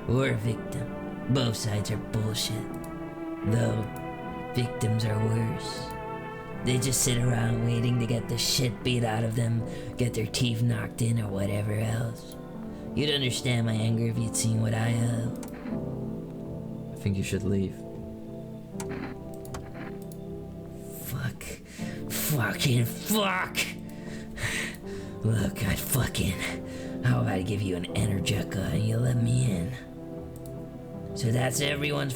or a victim. Both sides are bullshit. Though, victims are worse. They just sit around waiting to get the shit beat out of them, get their teeth knocked in or whatever else. You'd understand my anger if you'd seen what I have. I think you should leave. Fucking fuck! Look, how about I give you an Energica and you let me in? So that everyone's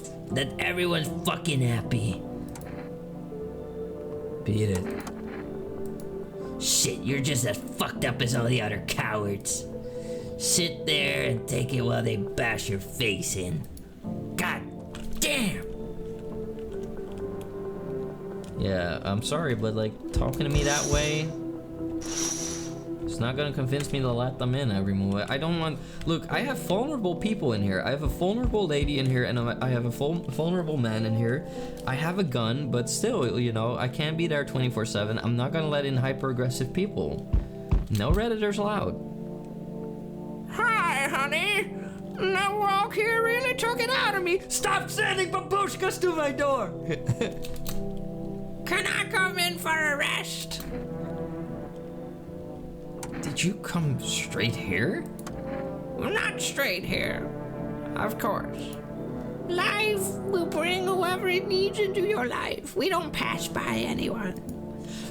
fucking happy. Beat it. Shit, you're just as fucked up as all the other cowards. Sit there and take it while they bash your face in. God damn! Yeah, I'm sorry, but like talking to me that way, it's not gonna convince me to let them in every move. I don't want. Look, I have vulnerable people in here. I have a vulnerable lady in here, and I have a vulnerable man in here. I have a gun, but still, you know, I can't be there 24/7. I'm not gonna let in hyper-aggressive people. No Redditors allowed. Hi, honey. That walk here really took it out of me. Stop sending babushkas to my door! Can I come in for a rest? Did you come straight here? Not straight here, of course. Life will bring whoever it needs into your life. We don't pass by anyone.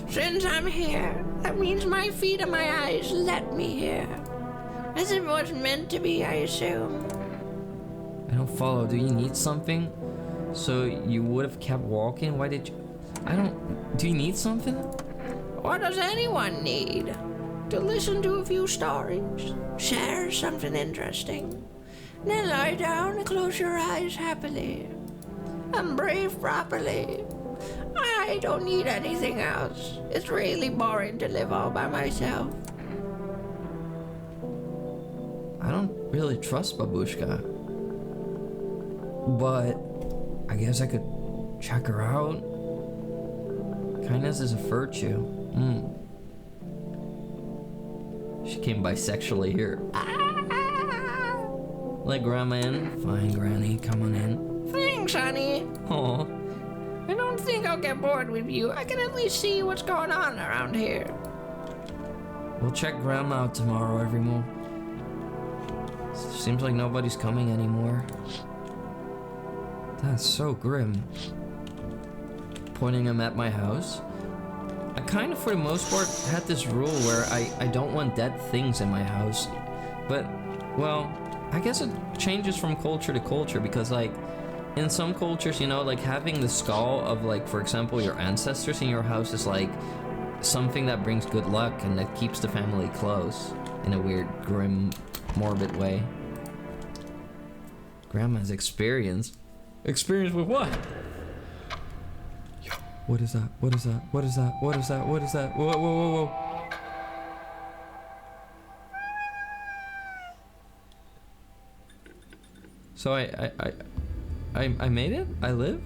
Since I'm here, that means my feet and my eyes let me here. As it was meant to be, I assume. I don't follow. Do you need something? So you would have kept walking? Why did you... Do you need something? What does anyone need? To listen to a few stories, share something interesting, then lie down and close your eyes happily, and breathe properly. I don't need anything else. It's really boring to live all by myself. I don't really trust Babushka. But I guess I could check her out. Kindness is a virtue. She came bisexually here. Let Grandma in? Fine, Granny, come on in. Thanks, honey. Aw. I don't think I'll get bored with you. I can at least see what's going on around here. We'll check Grandma out tomorrow, everyone. Seems like nobody's coming anymore. That's so grim. Pointing him at my house. I kind of, for the most part, had this rule where I don't want dead things in my house. But, well, I guess it changes from culture to culture because, like, in some cultures, you know, like having the skull of, like, for example, your ancestors in your house is, like, something that brings good luck and that keeps the family close in a weird, grim, morbid way. Grandma's experience. Experience with what? What is that? What is that? What is that? What is that? What is that? Whoa, whoa, whoa, whoa. So I made it? I live?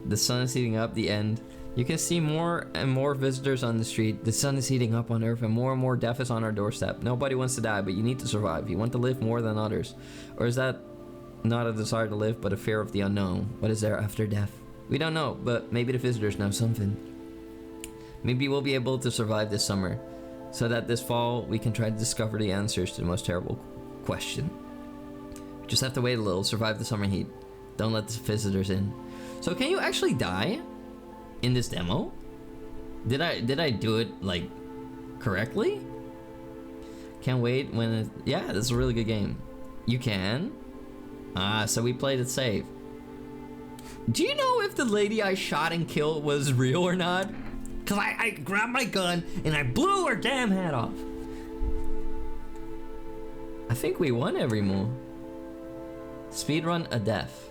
The sun is heating up, the end. You can see more and more visitors on the street. The sun is heating up on Earth and more death is on our doorstep. Nobody wants to die, but you need to survive. You want to live more than others. Or is that not a desire to live, but a fear of the unknown? What is there after death? We don't know, but maybe the visitors know something. Maybe we'll be able to survive this summer, so that this fall we can try to discover the answers to the most terrible question. Just have to wait a little, survive the summer heat. Don't let the visitors in. So can you actually die in this demo? Did I do it like correctly? Can't wait when it, yeah, this is a really good game. You can. So we played it safe. Do you know if the lady I shot and killed was real or not? Cause I grabbed my gun and I blew her damn head off. I think we won every move. Speedrun a death.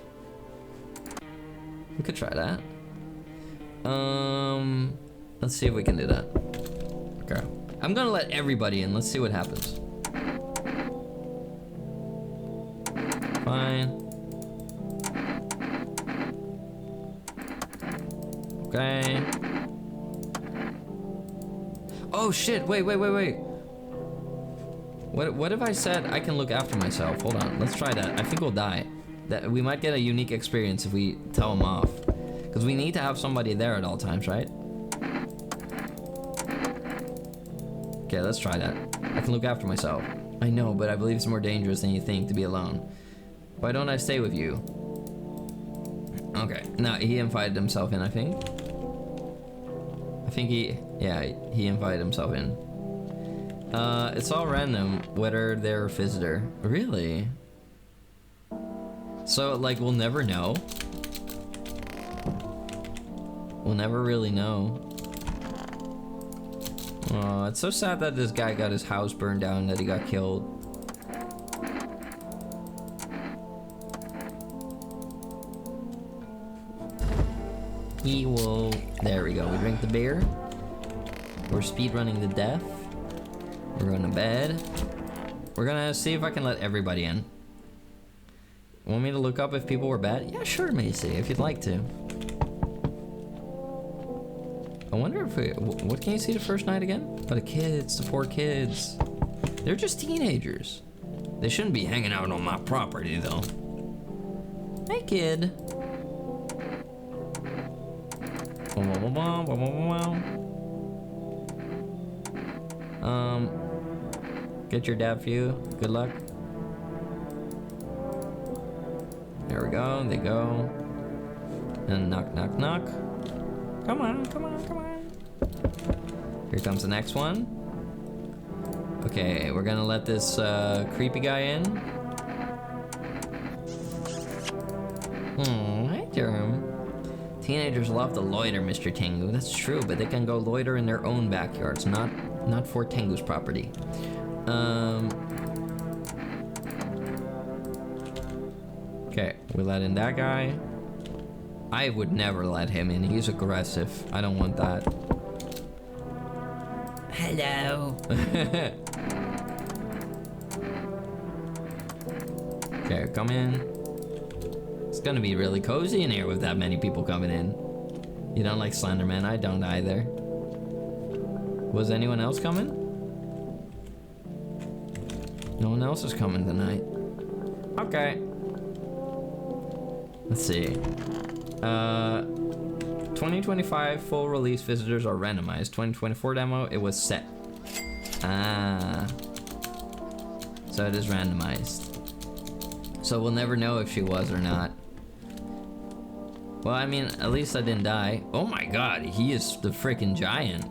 We could try that. Let's see if we can do that. Okay. I'm gonna let everybody in. Let's see what happens. Fine. Okay. Oh shit, wait. What if I said I can look after myself? Hold on, let's try that. I think we'll die. That we might get a unique experience if we tell him off. Because we need to have somebody there at all times, right? Okay, let's try that. I can look after myself. I know, but I believe it's more dangerous than you think to be alone. Why don't I stay with you? Okay, now he invited himself in, I think. He invited himself in. It's all random whether they're a visitor. Really? So, like, we'll never know? We'll never really know. Oh, it's so sad that this guy got his house burned down, that he got killed. He will... There we go. We drink the beer. We're speedrunning to death. We're going to bed. We're gonna see if I can let everybody in. Want me to look up if people were bad? Yeah, sure, Macy, if you'd like to. I wonder if we... What can you see the first night again? Oh, the kids, the 4 kids. They're just teenagers. They shouldn't be hanging out on my property, though. Hey, kid. Get your dad for you. Good luck. There we go. They go. And knock, knock, knock. Come on, come on, come on. Here comes the next one. Okay, we're gonna let this creepy guy in. Hi, Jerem. Teenagers love to loiter, Mr. Tengu. That's true, but they can go loiter in their own backyards, not for Tengu's property. Okay, we let in that guy. I would never let him in. He's aggressive. I don't want that. Hello. Okay, come in. It's gonna be really cozy in here with that many people coming in. You don't like Slenderman? I don't either. Was anyone else coming? No one else is coming tonight. Okay. Let's see. 2025 full release visitors are randomized. 2024 demo, it was set. Ah. So it is randomized. So we'll never know if she was or not. Well, I mean, at least I didn't die. Oh my god, he is the freaking giant.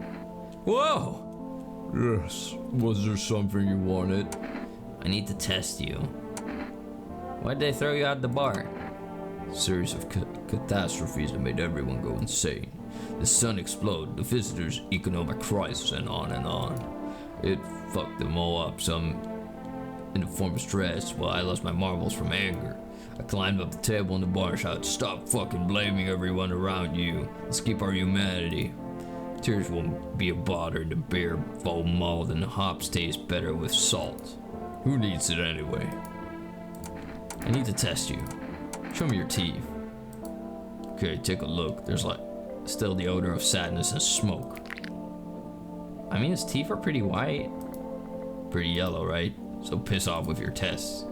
Whoa! Yes. Was there something you wanted? I need to test you. Why'd they throw you out the bar? A series of catastrophes that made everyone go insane. The sun exploded, the visitors' economic crisis, and on and on. It fucked them all up, some in the form of stress, while I lost my marbles from anger. I climbed up the table in the bar and shouted, "Stop fucking blaming everyone around you. Let's keep our humanity. Tears won't be a bother, the beer foam mulled and the hops taste better with salt. Who needs it anyway?" I need to test you. Show me your teeth. Okay, take a look. There's like still the odor of sadness and smoke. I mean, his teeth are pretty white. Pretty yellow, right? So piss off with your tests.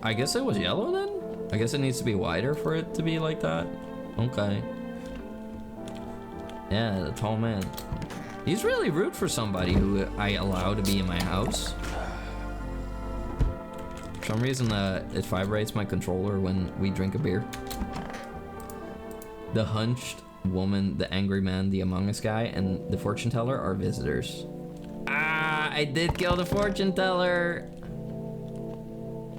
I guess it was yellow then? I guess it needs to be wider for it to be like that. Okay. Yeah, the tall man. He's really rude for somebody who I allow to be in my house. For some reason, it vibrates my controller when we drink a beer. The hunched woman, the angry man, the Among Us guy, and the fortune teller are visitors. Ah, I did kill the fortune teller.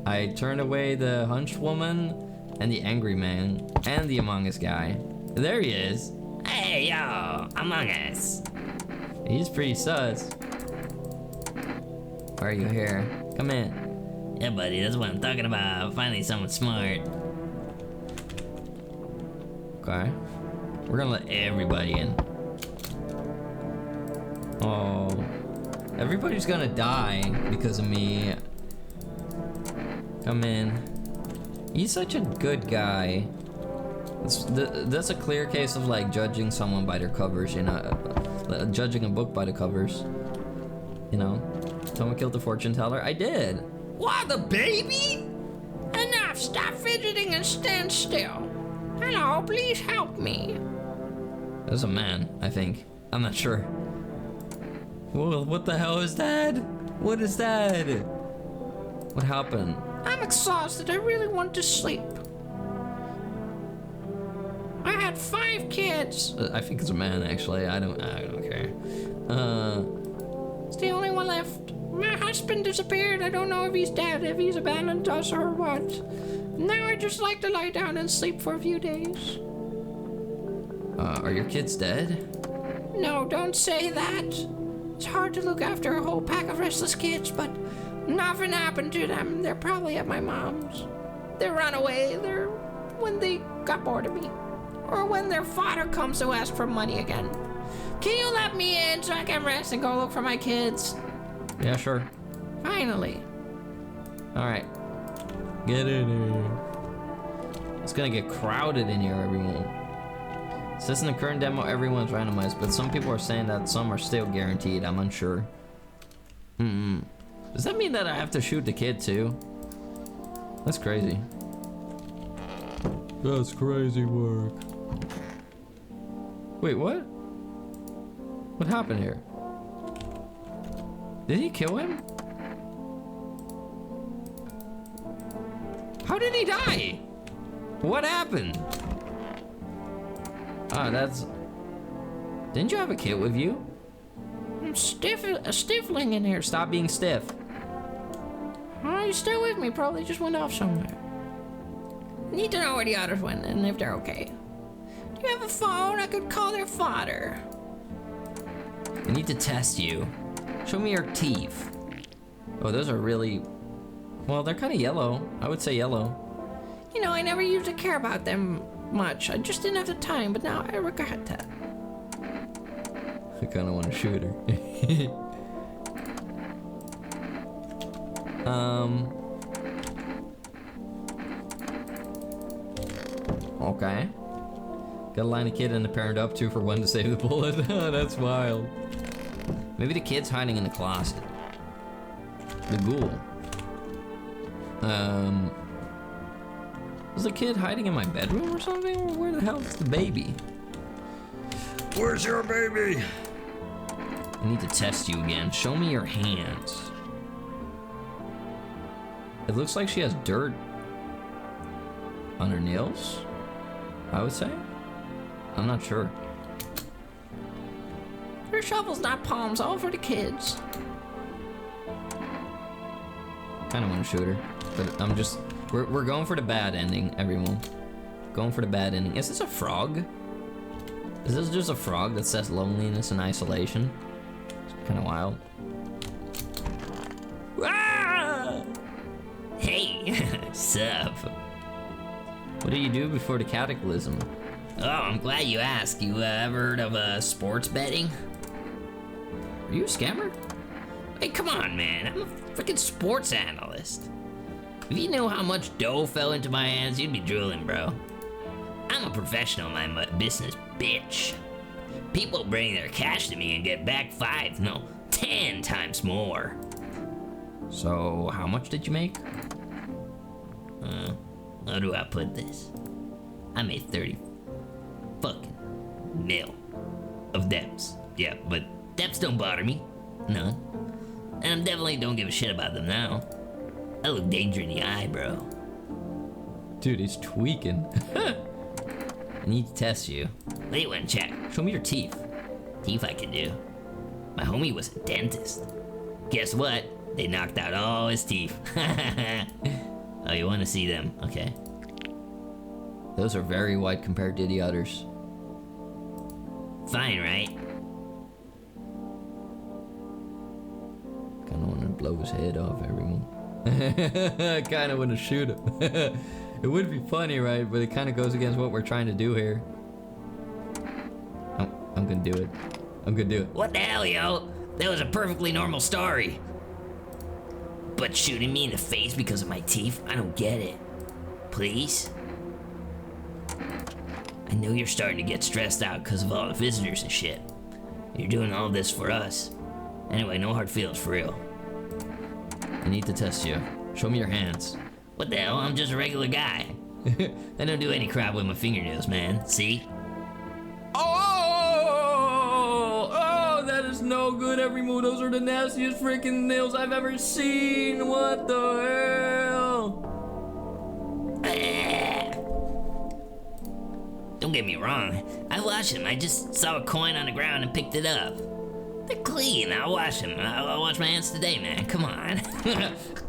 I turned away the hunched woman and the angry man and the Among Us guy. There he is. Hey, yo, Among Us. He's pretty sus. Why are you here? Come in. Yeah, buddy, that's what I'm talking about. Finally, someone smart. Okay. We're gonna let everybody in. Oh. Everybody's gonna die because of me. Come in. He's such a good guy. That's a clear case of like judging someone by their covers, you know, judging a book by the covers. You know, someone killed the fortune teller. I did. What, the baby? Enough, stop fidgeting and stand still. Hello, please help me. There's a man, I think. I'm not sure. Whoa, what the hell is that? What is that? What happened? I'm exhausted. I really want to sleep. I had 5 kids. I think it's a man, actually. I don't care. It's the only one left. My husband disappeared. I don't know if he's dead, if he's abandoned us or what. Now I just like to lie down and sleep for a few days. Are your kids dead? No, don't say that. It's hard to look after a whole pack of restless kids, but nothing happened to them. They're probably at my mom's. They run away. They're when they got bored of me. Or when their father comes to ask for money again. Can you let me in so I can rest and go look for my kids? Yeah, sure. Finally. Alright. Get in here. It's gonna get crowded in here, everyone. It says in the current demo, everyone's randomized, but some people are saying that some are still guaranteed. I'm unsure. Does that mean that I have to shoot the kid too? That's crazy. That's crazy work. Wait, what? What happened here? Did he kill him? How did he die? What happened? Ah, that's... Didn't you have a kid with you? I'm stifling in here. Stop being stiff. Oh, you're still with me. Probably just went off somewhere. Need to know where the others went and if they're okay. Do you have a phone? I could call their father. I need to test you. Show me your teeth. Oh, those are really... Well, they're kind of yellow. I would say yellow. You know, I never used to care about them much. I just didn't have the time, but now I regret that. I kind of want to shoot her. Okay. Gotta line a kid and a parent up too for when to save the bullet. That's wild. Maybe the kid's hiding in the closet. The ghoul. Was the kid hiding in my bedroom or something? Or where the hell is the baby? Where's your baby? I need to test you again. Show me your hands. It looks like she has dirt on her nails, I would say. I'm not sure. Your shovel's not palms, all for the kids. Kind of want to shoot her, but I'm just... We're going for the bad ending, everyone. Going for the bad ending. Is this a frog? Is this just a frog that says loneliness and isolation? It's kind of wild. Ah! Hey, sup? What do you do before the cataclysm? Oh, I'm glad you asked. You ever heard of sports betting? Are you a scammer? Hey, come on, man. I'm a freaking sports analyst. If you knew how much dough fell into my hands, you'd be drooling, bro. I'm a professional in my business, bitch. People bring their cash to me and get back 10 times more. So, how much did you make? How do I put this? I made 30 fucking mil of debts. Yeah, but debts don't bother me. None. And I definitely don't give a shit about them now. I look danger in the eye, bro. Dude, he's tweaking. I need to test you. Wait one check. Show me your teeth. Teeth I can do. My homie was a dentist. Guess what? They knocked out all his teeth. Oh, you want to see them? Okay. Those are very white compared to the others. Fine, right? Kinda wanna blow his head off, everyone. Kinda wanna shoot him. It would be funny, right? But it kinda goes against what we're trying to do here. I'm gonna do it. I'm gonna do it. What the hell, yo? That was a perfectly normal story. But shooting me in the face because of my teeth? I don't get it. Please? I know you're starting to get stressed out because of all the visitors and shit. You're doing all this for us. Anyway, no hard feelings for real. I need to test you. Show me your hands. What the hell? I'm just a regular guy. I don't do any crap with my fingernails, man. See? Oh, that is no good, every move. Those are the nastiest freaking nails I've ever seen. What the hell? Don't get me wrong. I wash them. I just saw a coin on the ground and picked it up. They're clean. I'll wash them. I'll wash my hands today, man. Come on.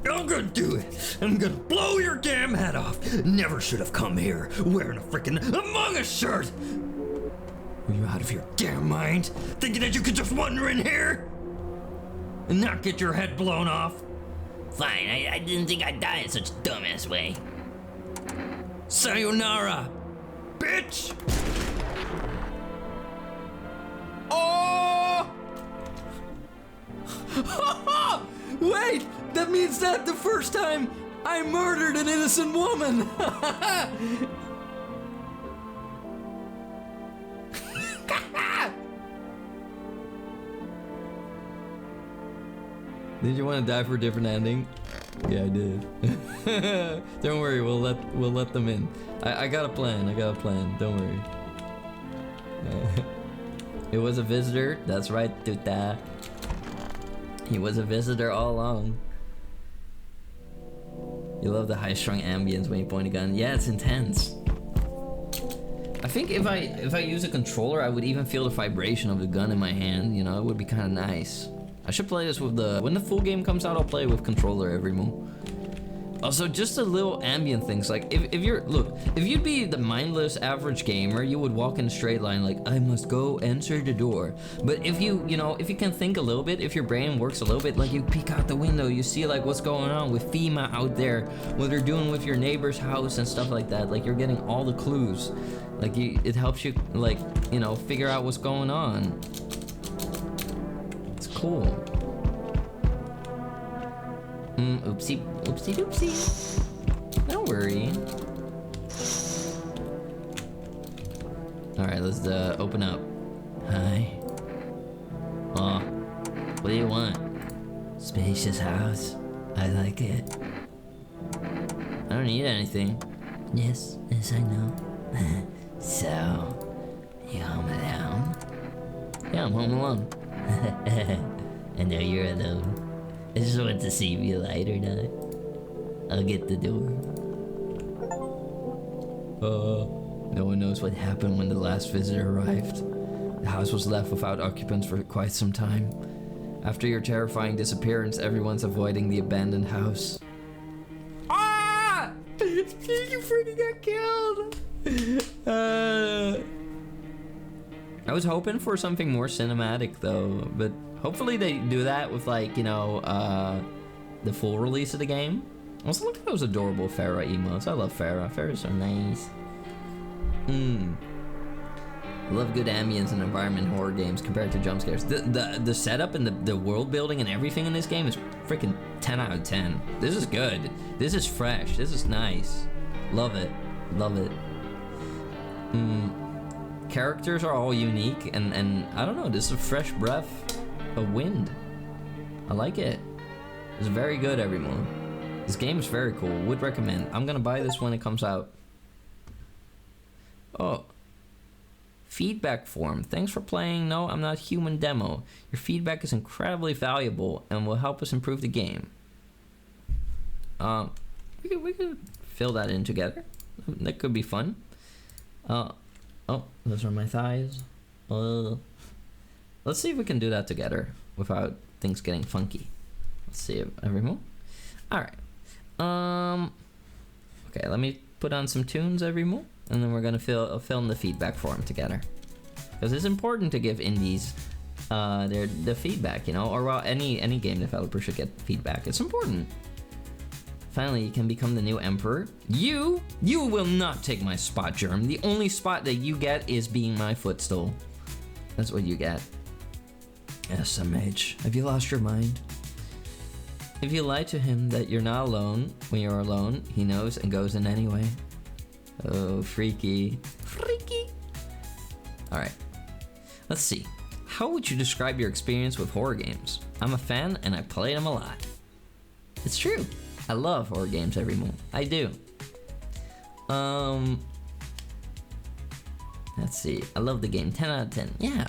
I'm gonna do it. I'm gonna blow your damn head off. Never should have come here wearing a freaking Among Us shirt. Are you out of your damn mind? Thinking that you could just wander in here and not get your head blown off? Fine. I didn't think I'd die in such a dumbass way. Sayonara, bitch! Oh! Wait, that means that the first time I murdered an innocent woman. Did you want to die for a different ending? Yeah, I did. Don't worry, we'll let them in. I got a plan. Don't worry. It was a visitor. That's right, Tuta. He was a visitor all along. You love the high-strung ambience when you point a gun. Yeah, it's intense. I think if I use a controller, I would even feel the vibration of the gun in my hand. You know, it would be kind of nice. I should play this with when the full game comes out, I'll play with controller every move. Also, just a little ambient things, like if you'd be the mindless average gamer, you would walk in a straight line like, I must go enter the door. But if you can think a little bit, if your brain works a little bit, like you peek out the window, you see like what's going on with FEMA out there, what they're doing with your neighbor's house and stuff like that. Like you're getting all the clues. Like it helps you like, figure out what's going on. It's cool. Oopsie doopsie. Don't worry. Alright, let's open up. Hi. Oh, what do you want? Spacious house. I like it. I don't need anything. Yes, I know. So, you home alone? Yeah, I'm home alone. I know you're alone. I just want to see if you light or not. I'll get the door. No one knows what happened when the last visitor arrived. The house was left without occupants for quite some time. After your terrifying disappearance, everyone's avoiding the abandoned house. Ah! You freaking got killed! I was hoping for something more cinematic though, but hopefully they do that with like, the full release of the game. Also, look at those adorable Farah emotes. I love Farah. Farah's so nice. I love good ambience and environment in horror games compared to jump scares. The setup and the world building and everything in this game is freaking 10 out of 10. This is good. This is fresh. This is nice. Love it. Love it. Characters are all unique and I don't know, this is a fresh breath of wind. I like it. It's very good, everyone. This game is very cool. Would recommend. I'm gonna buy this when it comes out. Oh. Feedback form. Thanks for playing No, I'm Not Human demo. Your feedback is incredibly valuable and will help us improve the game. We could fill that in together. That could be fun. Oh, those are my thighs. Let's see if we can do that together without things getting funky. Let's see every move. Alright. Okay, let me put on some tunes every move, and then we're gonna film the feedback form together. Because it's important to give indies the feedback, or well, any game developer should get feedback. It's important. Finally, you can become the new emperor. You will not take my spot, Germ. The only spot that you get is being my footstool. That's what you get. SMH. Have you lost your mind? If you lie to him that you're not alone when you're alone, he knows and goes in anyway. Oh, freaky. Freaky. Alright. Let's see. How would you describe your experience with horror games? I'm a fan and I play them a lot. It's true. I love horror games every month. I do. Let's see. I love the game. 10 out of 10. Yeah.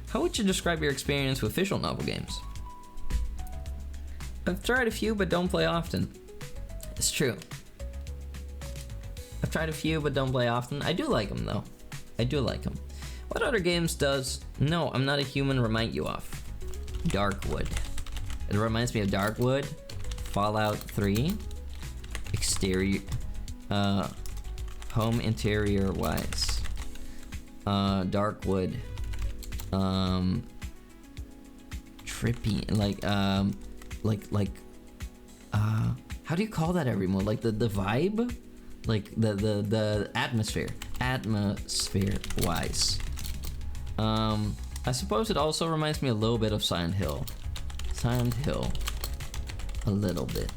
How would you describe your experience with visual novel games? I've tried a few but don't play often. It's true. I've tried a few but don't play often. I do like them though. I do like them. What other games does No, I'm Not a Human remind you of? Darkwood. It reminds me of Darkwood, Fallout 3, exterior, home interior wise. Darkwood. Trippy, how do you call that everyone? Like the vibe? Like the atmosphere wise. I suppose it also reminds me a little bit of Silent Hill. A little bit.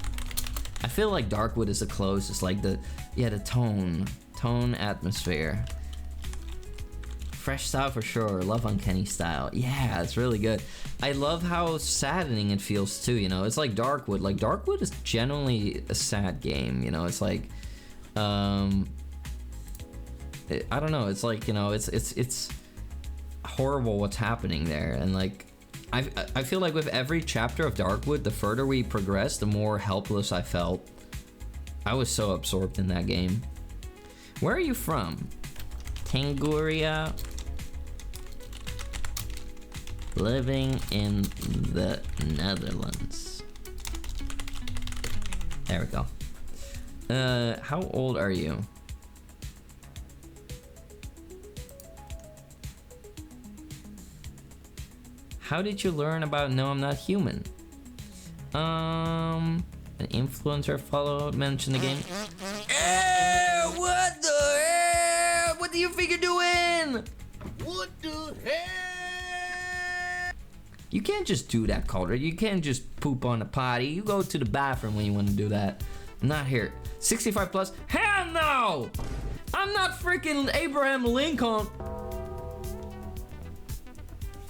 I feel like Darkwood is the closest, like the tone atmosphere. Fresh style for sure. Love Uncanny Style. Yeah, it's really good. I love how saddening it feels too, you know. It's like Darkwood. Like Darkwood is generally a sad game, you know. It's like I don't know, it's like, you know, it's horrible what's happening there, and like I feel like with every chapter of Darkwood, the further we progressed, the more helpless I felt. I was so absorbed in that game. Where are you from? Tanguria. Living in the Netherlands. There we go. How old are you? How did you learn about No, I'm Not Human? An influencer followed mentioned the game. What the hell? What do you think you're doing? What the hell? You can't just do that, Calder. You can't just poop on the potty. You go to the bathroom when you want to do that. I'm not here. 65 plus? Hell no! I'm not freaking Abraham Lincoln.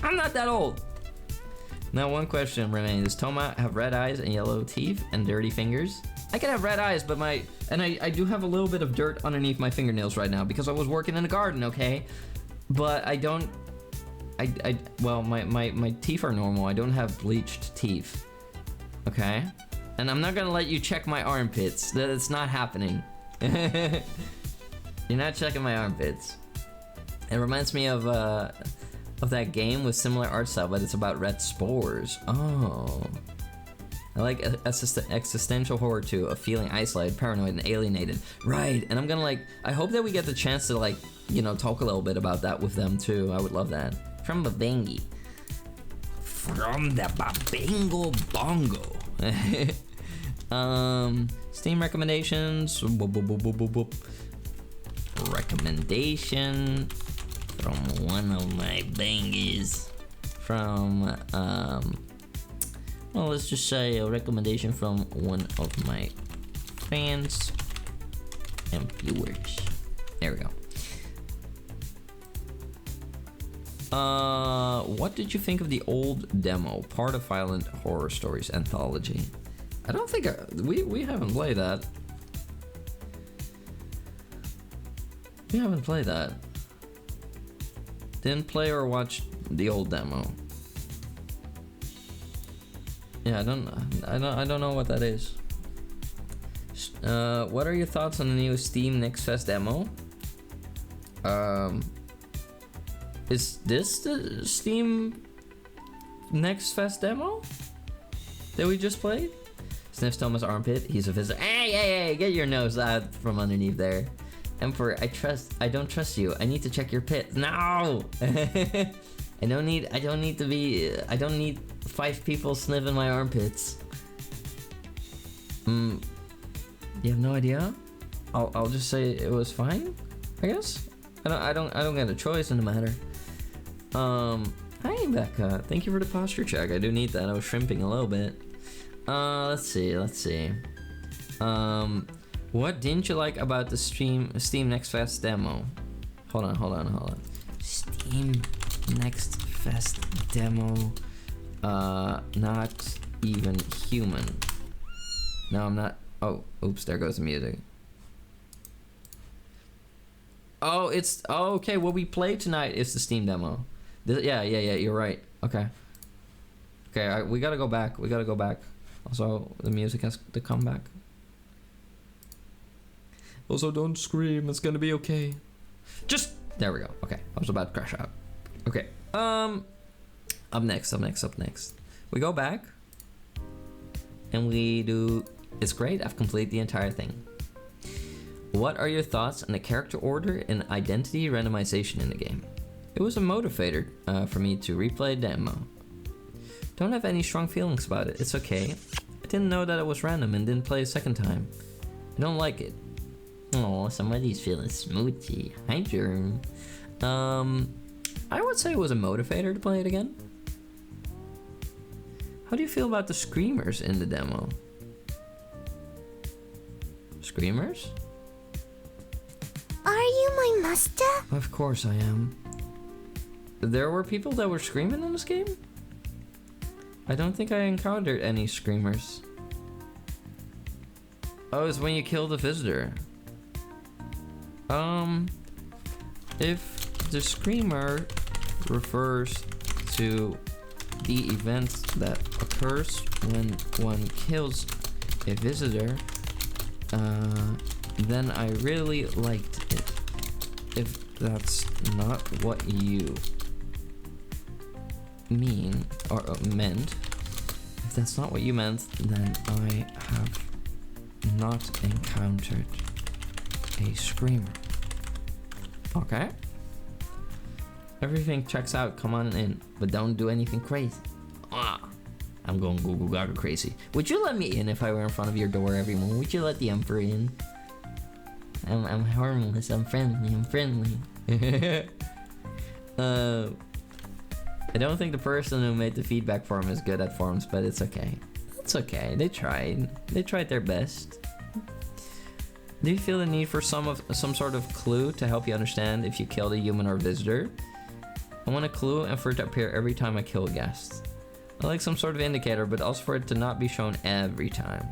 I'm not that old. Now one question remains. Does Toma have red eyes and yellow teeth and dirty fingers? I can have red eyes, but I do have a little bit of dirt underneath my fingernails right now because I was working in the garden, okay? But I don't, well, my teeth are normal. I don't have bleached teeth, okay? And I'm not gonna let you check my armpits. That's not happening. You're not checking my armpits. It reminds me of that game with similar art style, but it's about red spores. Oh. I like existential horror too, of feeling isolated, paranoid, and alienated. Right, and I'm gonna like, I hope that we get the chance to like, you know, talk a little bit about that with them too. I would love that. From the Bengie. From the Babingo Bongo. Steam recommendations. Recommendation from one of my Bengies. From, well, let's just say a recommendation from one of my fans and viewers. There we go. What did you think of the old demo, part of Violent Horror Stories Anthology? I don't think we haven't played that. We haven't played that. Didn't play or watch the old demo. Yeah, I don't know what that is. What are your thoughts on the new Steam Next Fest demo? Is this the Steam Next Fest demo that we just played? Sniffs Thomas' armpit. He's a visitor. Hey, get your nose out from underneath there. Emperor, I don't trust you. I need to check your pit. No! I don't need 5 people sniffing my armpits. You have no idea? I'll just say it was fine, I guess. I don't get a choice in the matter. Hi Becca. Thank you for the posture check. I do need that. I was shrimping a little bit. Let's see. What didn't you like about the Steam Next Fest demo? Hold on. Steam Next Fest demo. Not even human. No, I'm not. Oh, oops, there goes the music. Oh, okay, what we played tonight is the Steam demo. Yeah, you're right. Okay, we gotta go back. Also, the music has to come back. Also, don't scream. It's gonna be okay. There we go. Okay, I was about to crash out. Okay. Up next. We go back, and we do. It's great. I've completed the entire thing. What are your thoughts on the character order and identity randomization in the game? It was a motivator for me to replay the demo. Don't have any strong feelings about it. It's okay. I didn't know that it was random and didn't play a second time. I don't like it. Oh, somebody's feeling smoochy. Hi, Jern. I would say it was a motivator to play it again. How do you feel about the screamers in the demo? Screamers? Are you my master? Of course I am. There were people that were screaming in this game? I don't think I encountered any screamers. Oh, it's when you kill the visitor. If the screamer refers to the event that occurs when one kills a visitor, then I really liked it. If that's not what you mean or meant, if that's not what you meant, then I have not encountered a screamer. Okay. Everything checks out. Come on in, but don't do anything crazy. I'm going Google Gaga crazy. Would you let me in if I were in front of your door, everyone? Would you let the Emperor in? I'm harmless. I'm friendly. I don't think the person who made the feedback form is good at forms, but it's okay. It's okay. They tried. They tried their best. Do you feel the need for some sort of clue to help you understand if you killed a human or visitor? I want a clue and for it to appear every time I kill a guest. I like some sort of indicator, but also for it to not be shown every time.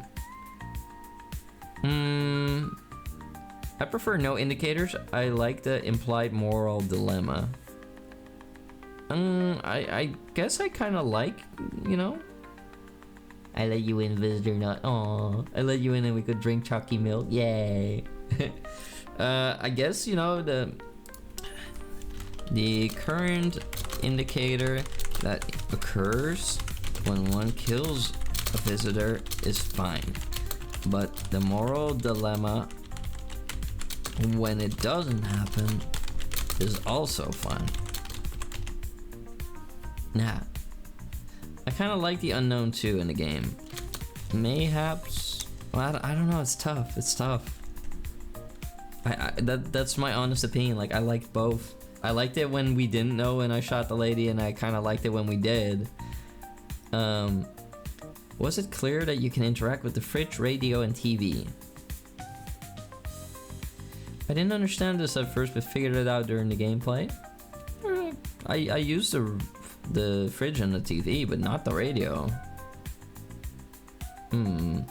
I prefer no indicators. I like the implied moral dilemma. I guess I kind of like, you know. I let you in, visitor, not. Aw, I let you in and we could drink chalky milk. Yay. I guess, you know, the current indicator that occurs when one kills a visitor is fine, but the moral dilemma when it doesn't happen is also fine. Nah, I kind of like the unknown too in the game. Mayhaps, well, I don't know. It's tough. That's my honest opinion. Like, I liked both. I liked it when we didn't know and I shot the lady, and I kind of liked it when we did. Was it clear that you can interact with the fridge, radio, and TV? I didn't understand this at first, but figured it out during the gameplay. I used the fridge and the TV, but not the radio. I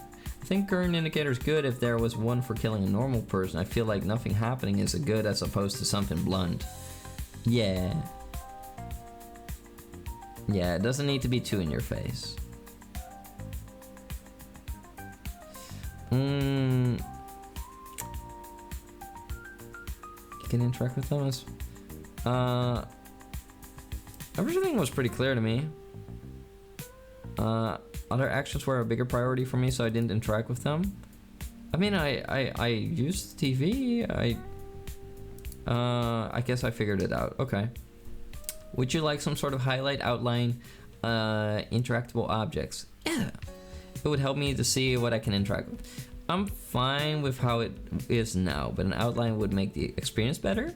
think current indicator is good if there was one for killing a normal person. I feel like nothing happening is a good as opposed to something blunt. Yeah, it doesn't need to be too in your face. You can interact with them as... everything was pretty clear to me. Other actions were a bigger priority for me, so I didn't interact with them. I mean, I used TV. I guess I figured it out. Okay. Would you like some sort of highlight, outline, interactable objects? Yeah. It would help me to see what I can interact with. I'm fine with how it is now, but an outline would make the experience better.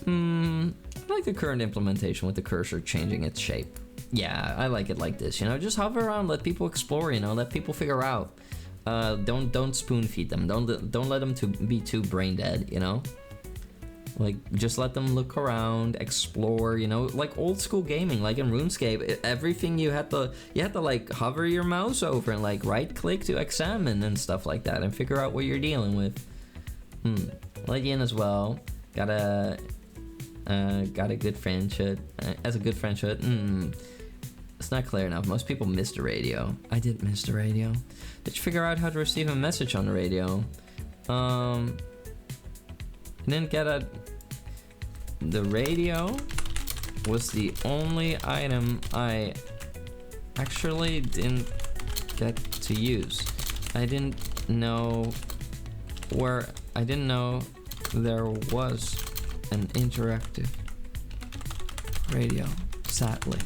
I like like the current implementation with the cursor changing its shape. Yeah, I like it like this, you know, just hover around, let people explore, you know, let people figure out. Don't spoon feed them. Don't let them be too brain dead, you know? Like, just let them look around, explore, you know, like old school gaming, like in RuneScape, everything you had to like hover your mouse over and like right click to examine and stuff like that and figure out what you're dealing with. Let you in as well. Got a good friend should, as a good friend should. It's not clear enough. Most people miss the radio. I did miss the radio. Did you figure out how to receive a message on the radio? I didn't get a... The radio was the only item I actually didn't get to use. I didn't know there was an interactive radio, sadly.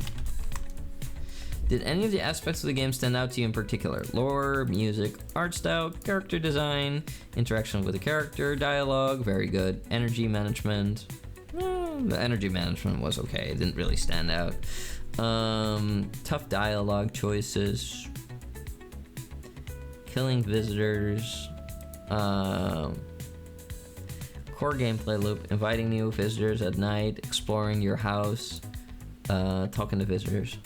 Did any of the aspects of the game stand out to you in particular? Lore, music, art style, character design, interaction with the character, dialogue, very good. Energy management. The energy management was okay, it didn't really stand out. Tough dialogue choices. Killing visitors. Core gameplay loop, inviting new visitors at night, exploring your house, talking to visitors.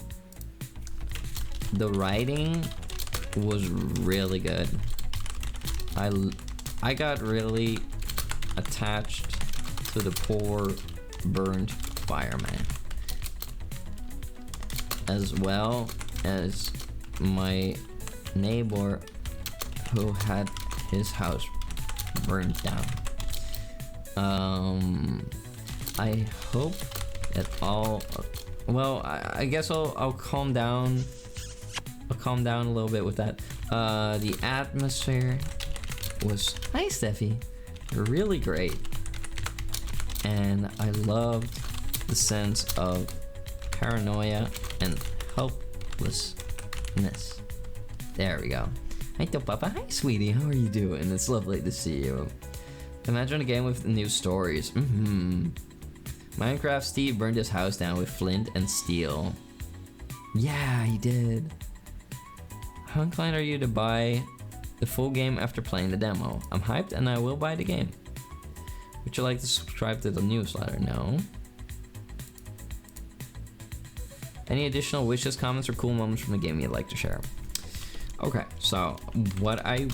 The writing was really good. I got really attached to the poor burned fireman, as well as my neighbor who had his house burned down. I hope that all... Well, I guess I'll calm down. I'll calm down a little bit with that. The atmosphere was... Hi, Steffi. Really great. And I loved the sense of paranoia and helplessness. There we go. Hi, Papa. Hi, sweetie. How are you doing? It's lovely to see you. Imagine a game with new stories. Minecraft Steve burned his house down with flint and steel. Yeah, he did. How inclined are you to buy the full game after playing the demo? I'm hyped and I will buy the game. Would you like to subscribe to the newsletter? No. Any additional wishes, comments, or cool moments from the game you'd like to share? Okay, so what I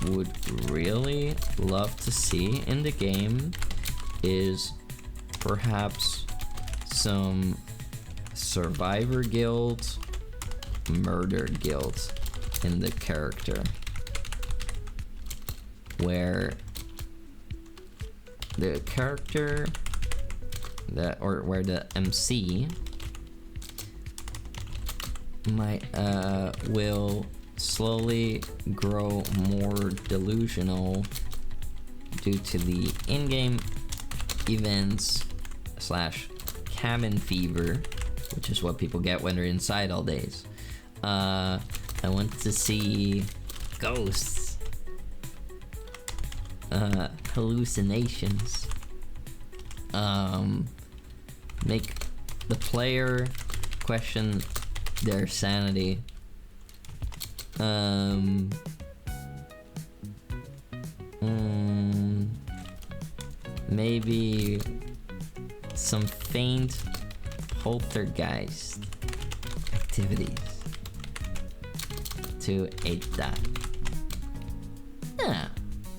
would really love to see in the game is perhaps some survivor guild, murder guild in the character, where the character where the MC might will slowly grow more delusional due to the in-game events / cabin fever, which is what people get when they're inside all days. I want to see ghosts, hallucinations, make the player question their sanity, maybe some faint poltergeist activities to aid that. Yeah.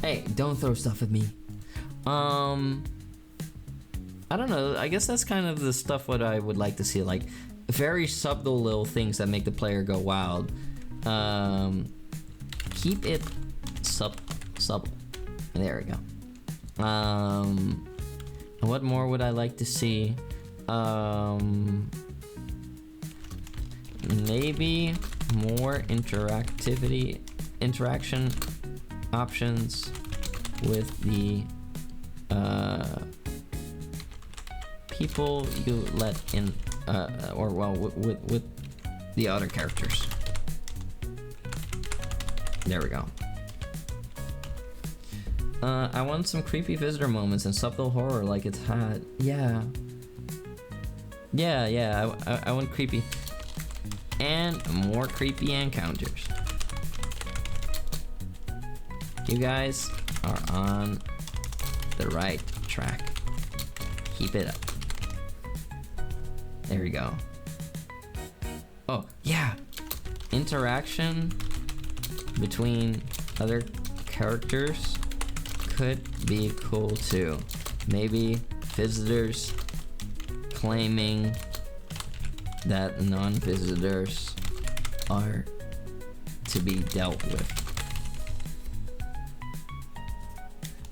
Hey, don't throw stuff at me. I don't know. I guess that's kind of the stuff what I would like to see, like very subtle little things that make the player go wild. Keep it subtle. There we go. And what more would I like to see? Maybe more interaction options with the people you let in, with the other characters. There we go. I want some creepy visitor moments and subtle horror like it's had. Yeah. Yeah, I want creepy. And more creepy encounters. You guys are on the right track. Keep it up. There we go. Oh, yeah. Interaction between other characters could be cool too. Maybe visitors claiming that non-visitors are to be dealt with.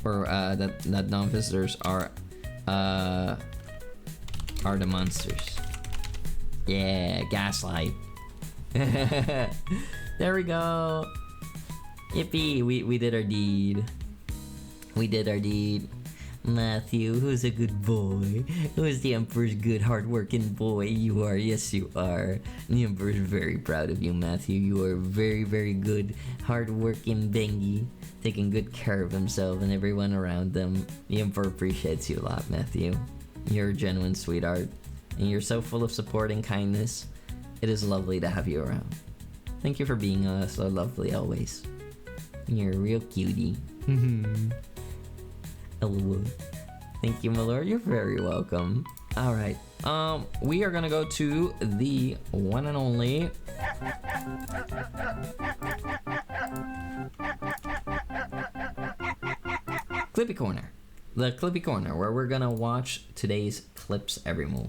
Or that non-visitors are the monsters. Yeah, gaslight. There we go. Yippee, we did our deed. We did our deed. Matthew, who's a good boy? Who's the Emperor's good, hard-working boy? You are, yes you are. The Emperor's very proud of you, Matthew. You are very, very good, hard-working Bengie, taking good care of himself and everyone around them. The Emperor appreciates you a lot, Matthew. You're a genuine sweetheart, and you're so full of support and kindness. It is lovely to have you around. Thank you for being so lovely always. You're a real cutie. Hello. Thank you, my lord. You're very welcome. All right. We are gonna go to the one and only Clippy Corner. The Clippy Corner, where we're gonna watch today's clips every move.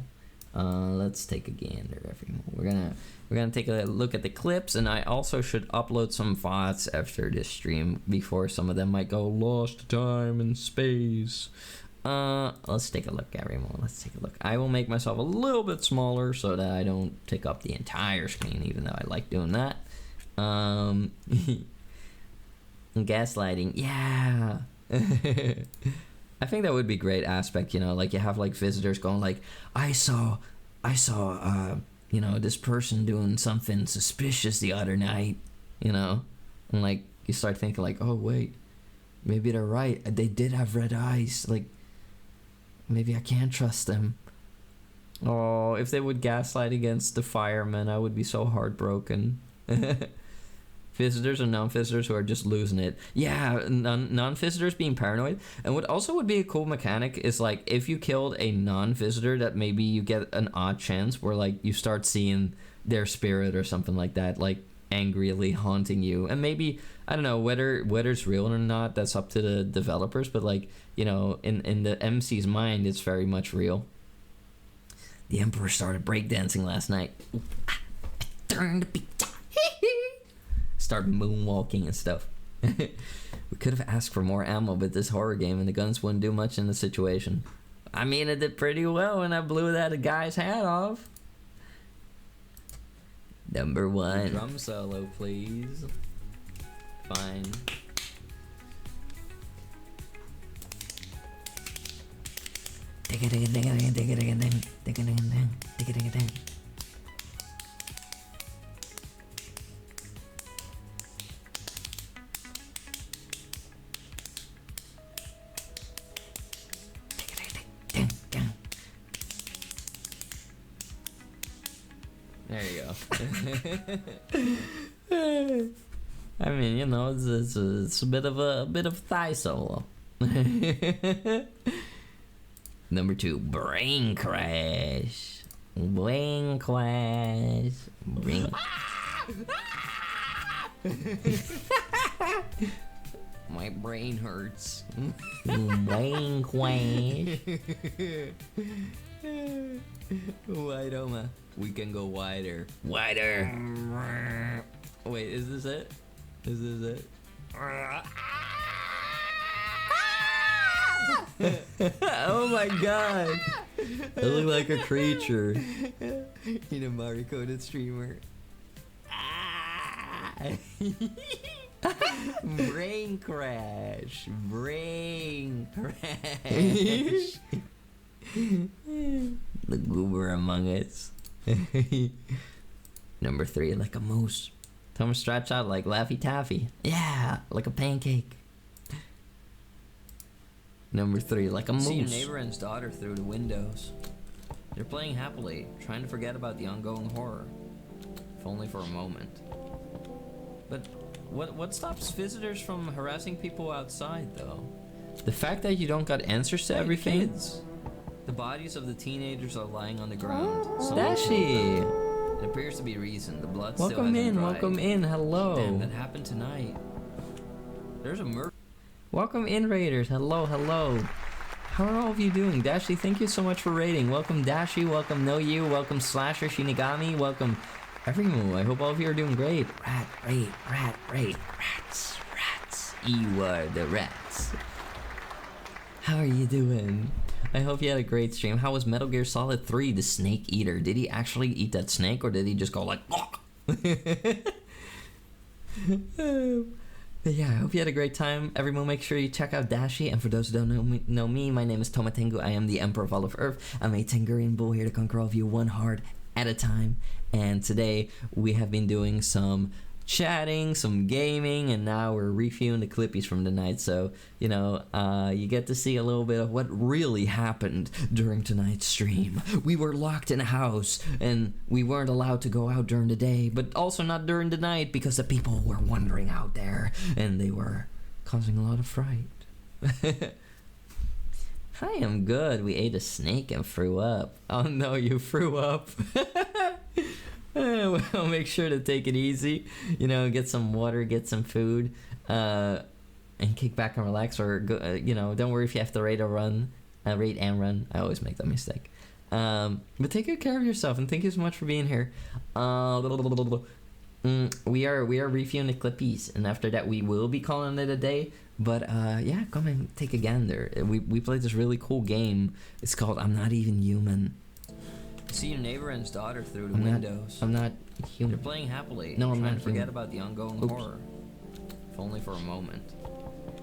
Let's take a gander every move. We're gonna take a look at the clips, and I also should upload some VODs after this stream before some of them might go lost time in space. Let's take a look, everyone. Let's take a look. I will make myself a little bit smaller so that I don't take up the entire screen, even though I like doing that. Gaslighting, yeah. I think that would be a great aspect, you know, like you have like visitors going like, I saw you know, this person doing something suspicious the other night, you know, and like you start thinking like, oh wait, maybe they're right, they did have red eyes, like maybe I can't trust them. Oh, if they would gaslight against the firemen, I would be so heartbroken. Visitors and non-visitors who are just losing it. Yeah, non-visitors being paranoid. And what also would be a cool mechanic is like if you killed a non-visitor, that maybe you get an odd chance where like you start seeing their spirit or something like that, like angrily haunting you. And maybe, I don't know whether it's real or not, that's up to the developers, but like, you know, in the MC's mind, it's very much real. The Emperor started breakdancing last night. Turn the beat. Start moonwalking and stuff. We could have asked for more ammo with this horror game and the guns wouldn't do much in the situation. I mean, it did pretty well when I blew that guy's hat off. Number 1. Drum solo, please. Fine. There you go. I mean, you know, it's a bit of thigh solo. Number 2, brain crash. Brain crash. Brain. My brain hurts. Brain crash. Wide Oma. We can go wider. Wider. Wait, is this it? Is this it? Oh my god. I look like a creature. In a Mario coded streamer. Brain crash. Brain crash. The goober among us. Number 3, like a moose. Thumb stretch out like Laffy Taffy. Yeah, like a pancake. Number 3, like a moose. See your neighbor and his daughter through the windows. They're playing happily, trying to forget about the ongoing horror. If only for a moment. But what stops visitors from harassing people outside, though? The fact that you don't got answers to everything? Kids. The bodies of the teenagers are lying on the ground. Dashi! It appears to be reason. The blood still hasn't dried. Welcome in, hello. Damn, that happened tonight. There's a murder. Welcome in, Raiders. Hello, hello. How are all of you doing? Dashi, thank you so much for raiding. Welcome Dashi, welcome No You, welcome Slasher Shinigami, welcome everyone. I hope all of you are doing great. Rat, rats. You are the rats. How are you doing? I hope you had a great stream. How was Metal Gear Solid 3, the Snake Eater? Did he actually eat that snake, or did he just go like, yeah, I hope you had a great time. Everyone, make sure you check out Dashi. And for those who don't know me, my name is Tomatengu. I am the Emperor of all of Earth. I'm a Tengurian bull here to conquer all of you one heart at a time. And today we have been doing some chatting, some gaming, and now we're reviewing the clippies from the night. So, you know, you get to see a little bit of what really happened during tonight's stream. We were locked in a house, and we weren't allowed to go out during the day, but also not during the night because the people were wandering out there, and they were causing a lot of fright. I am good. We ate a snake and threw up. Oh no, you threw up. Well, make sure to take it easy, you know, get some water, get some food, and kick back and relax, or go, you know, don't worry if you have to raid and run. I always make that mistake. But take good care of yourself, and thank you so much for being here. We are reviewing the clippies, and after that we will be calling it a day. But yeah, come and take a gander. We played this really cool game. It's called I'm Not Even Human. See your neighbor and his daughter through the windows. I'm not human. They're playing happily. No, I'm not to forget about the ongoing horror. If only for a moment.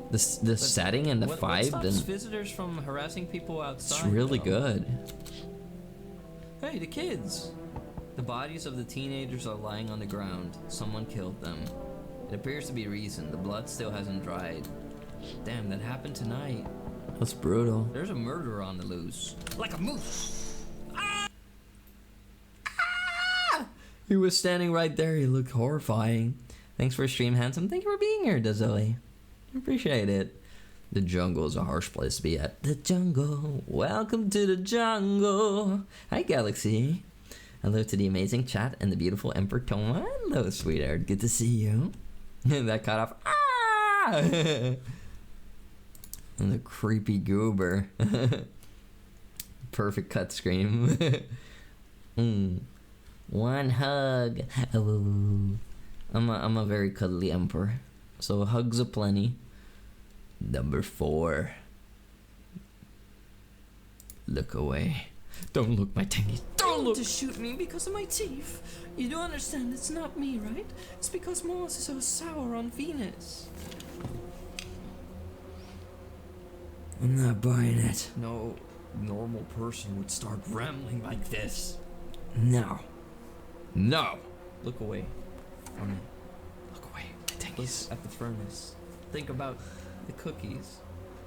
The setting and the vibe. What stops visitors from harassing people outside? It's really good. Hey, the kids. The bodies of the teenagers are lying on the ground. Someone killed them. It appears to be reason. The blood still hasn't dried. Damn, that happened tonight. That's brutal. There's a murderer on the loose. Like a moose. He was standing right there. He looked horrifying. Thanks for stream, handsome. Thank you for being here, Dazoli. I appreciate it. The jungle is a harsh place to be at. The jungle. Welcome to the jungle. Hi, Galaxy. Hello to the amazing chat and the beautiful Emperor Toma. Hello, sweetheart. Good to see you. And that cut off. Ah! And the creepy goober. Perfect cut scream. One hug. Oh, I'm a very cuddly emperor, so hugs aplenty. Number 4. Look away. Don't look, my tingy. Don't look. To shoot me because of my teeth. You don't understand. It's not me, right? It's because Moss is so sour on Venus. I'm not buying it. No normal person would start rambling like this. No. No! Look away from me. Look away. Look at the furnace. Think about the cookies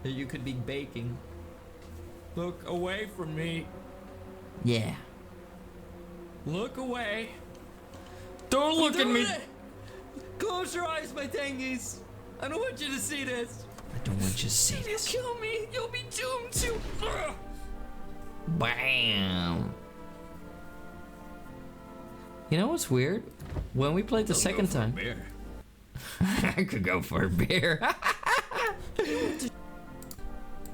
that you could be baking. Look away from me. Yeah. Look away. Don't look at me. Close your eyes, my tangies. I don't want you to see this. I don't want you to see this. If you kill me, you'll be doomed to. Bam. You know what's weird? When we played the second time, I could go for a beer. Did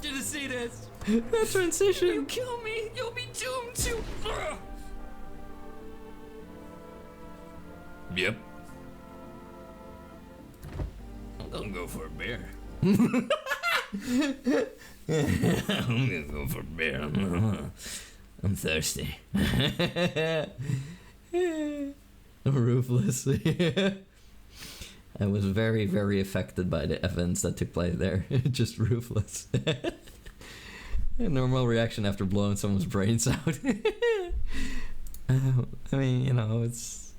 you see this? That transition. If you kill me, you'll be doomed to. Yep. I'll go for a beer. I'm gonna go for a beer. I'm thirsty. Ruthless. I was very, very affected by the events that took place there. Just ruthless. A normal reaction after blowing someone's brains out. I mean, you know, it's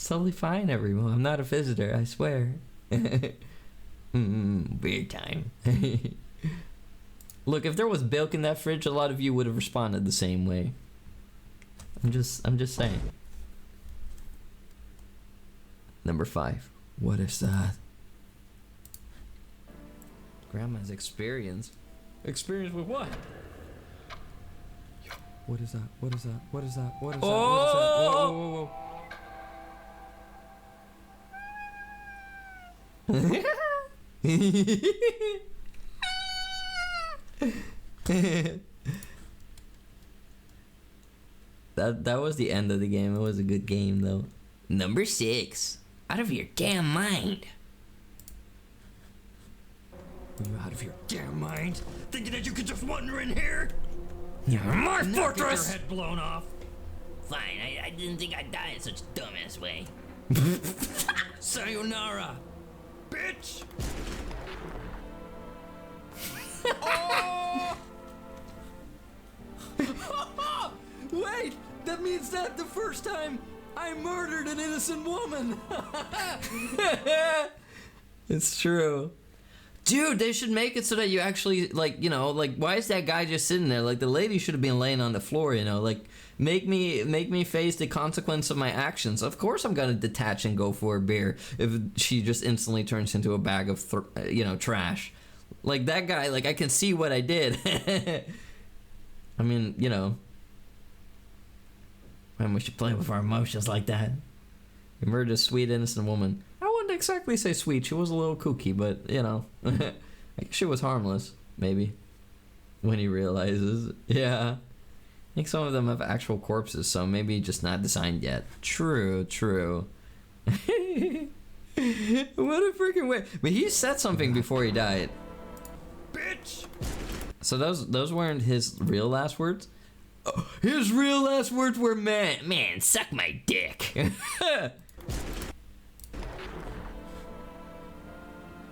totally fine, everyone. I'm not a visitor, I swear. Beer time. Look, if there was milk in that fridge, a lot of you would have responded the same way. I'm just saying. Number 5. What is that? Grandma's experience. Experience with what? What is that? What is that? What is that? What is that? Oh! What is that? Whoa, whoa, That was the end of the game. It was a good game though. Number 6. Out of your damn mind. Are you out of your damn mind? Thinking that you could just wander in here? You're my Get fortress! your head blown off. Fine, I didn't think I'd die in such a dumbass way. Sayonara, bitch! Wait, that means that the first time I murdered an innocent woman. It's true. Dude, they should make it so that you actually, like, you know, like, why is that guy just sitting there? Like, the lady should have been laying on the floor, you know? Like, make me face the consequence of my actions. Of course I'm gonna detach and go for a beer if she just instantly turns into a bag of, trash. Like, that guy, like, I can see what I did. I mean, you know. Man, we should play with our emotions like that. You murdered a sweet, innocent woman. I wouldn't exactly say sweet. She was a little kooky, but, you know. I guess she was harmless, maybe. When he realizes. Yeah. I think some of them have actual corpses, so maybe just not designed yet. True. What a freaking way. But he said something before he died. Bitch! So those weren't his real last words? His real last words were, man, suck my dick.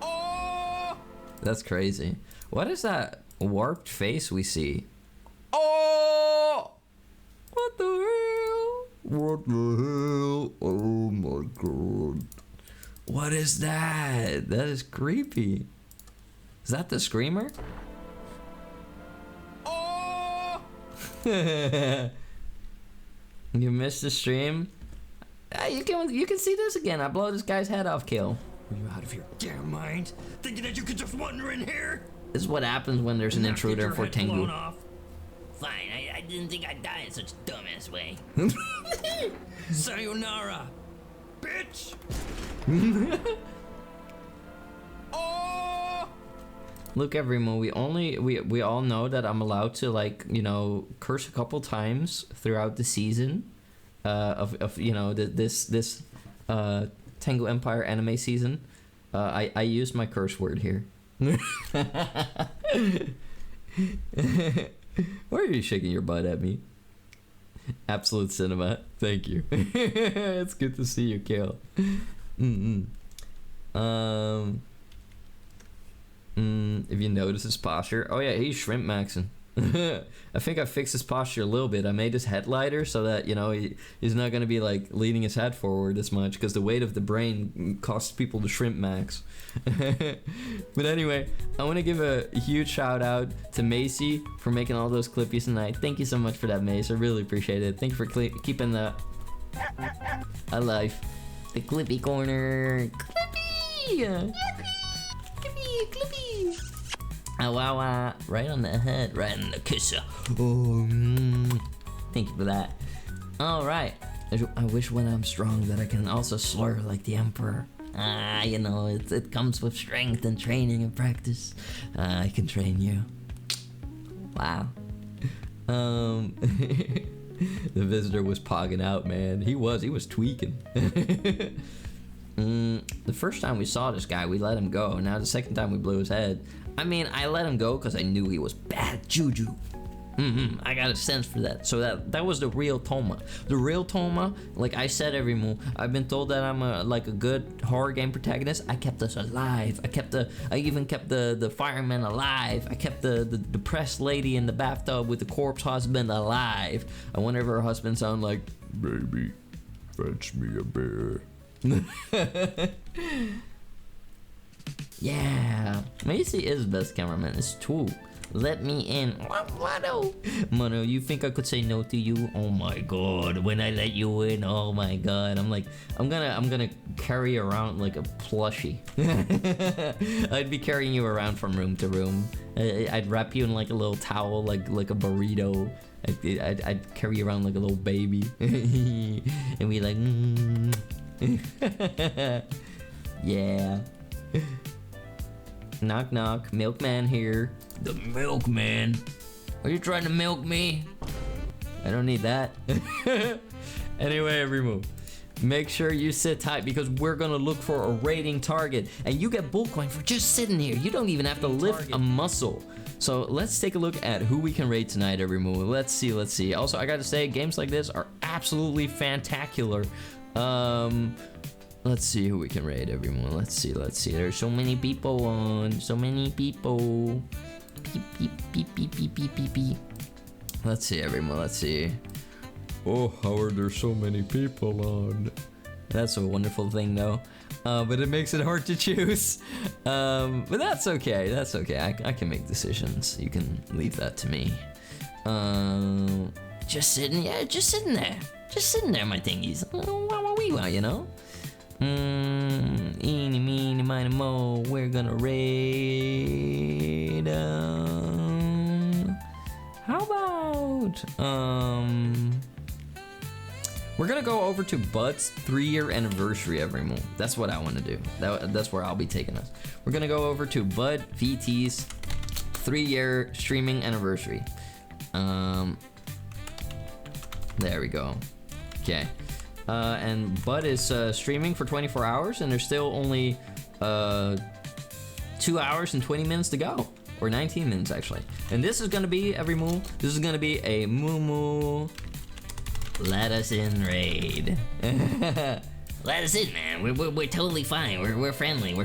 Oh! That's crazy. What is that warped face we see? Oh! What the hell? What the hell? Oh my god. What is that? That is creepy. Is that the screamer? Oh! You missed the stream? You can see this again. I blow this guy's head off, kill. Are you out of your damn mind? Thinking that you could just wander in here? This is what happens when there's an Now intruder get for your head blown Tengu. off. Fine, I didn't think I'd die in such a dumbass way. Sayonara, bitch! Oh! Look, everyone, we all know that I'm allowed to, like, you know, curse a couple times throughout the season of you know, this Tengu Empire anime season. I use my curse word here. Why are you shaking your butt at me? Absolute cinema. Thank you. It's good to see you, Kale. If you notice his posture, oh yeah, he's shrimp maxing. I think I fixed his posture a little bit. I made his head lighter so that, you know, he's not gonna be like leaning his head forward as much because the weight of the brain causes people to shrimp max. But anyway, I want to give a huge shout out to Macy for making all those clippies tonight. Thank you so much for that, Mace. I really appreciate it. Thank you for keeping the alive. The clippy corner. Clippy! Clippy! Wow, right on the head, right in the kisser. Oh, thank you for that. All right. I wish when I'm strong that I can also slur like the Emperor. You know, it comes with strength and training and practice. I can train you. Wow. The visitor was pogging out, man. He was tweaking. The first time we saw this guy, we let him go. Now the second time we blew his head. I mean, I let him go because I knew he was bad juju. I got a sense for that. So that was the real Toma. The real Toma, like I said every move, I've been told that I'm a good horror game protagonist. I kept us alive. I even kept the fireman alive. I kept the depressed lady in the bathtub with the corpse husband alive. I wonder if her husband sound like, Baby, fetch me a beer. yeah, Macy is the best cameraman. It's true. Let me in. Mono, you think I could say no to you? Oh my god, when I let you in, oh my god. I'm gonna carry you around like a plushie. I'd be carrying you around from room to room. I'd wrap you in like a little towel, like a burrito. I'd carry you around like a little baby. And we like, yeah. Knock knock, milkman here. The milkman. Are you trying to milk me? I don't need that. Anyway, remove. Make sure you sit tight because we're gonna look for a rating target, and you get bull coin for just sitting here. You don't even have to lift a muscle. So let's take a look at who we can raid tonight, every move. Let's see. Also, I gotta say, games like this are absolutely fantacular. Let's see who we can raid, everyone. Let's see. There's so many people on. So many people. Beep. Let's see, everyone. Let's see. Oh, how are there so many people on? That's a wonderful thing, though. But it makes it hard to choose. But that's okay. That's okay. I can make decisions. You can leave that to me. Just sitting there. Just sitting there, my thingies. You know? Eeny, meeny, miny, mo. We're gonna raid. How about we're gonna go over to Bud's 3-year anniversary, everyone. That's what I want to do. That's where I'll be taking us. We're gonna go over to Bud VT's 3-year streaming anniversary. There we go. Okay. And Bud is streaming for 24 hours, and there's still only 2 hours and 20 minutes to go. Or 19 minutes, actually. And this is gonna be, every move, this is gonna be a moo let us in raid. Let us in, man. We're totally fine. We're friendly.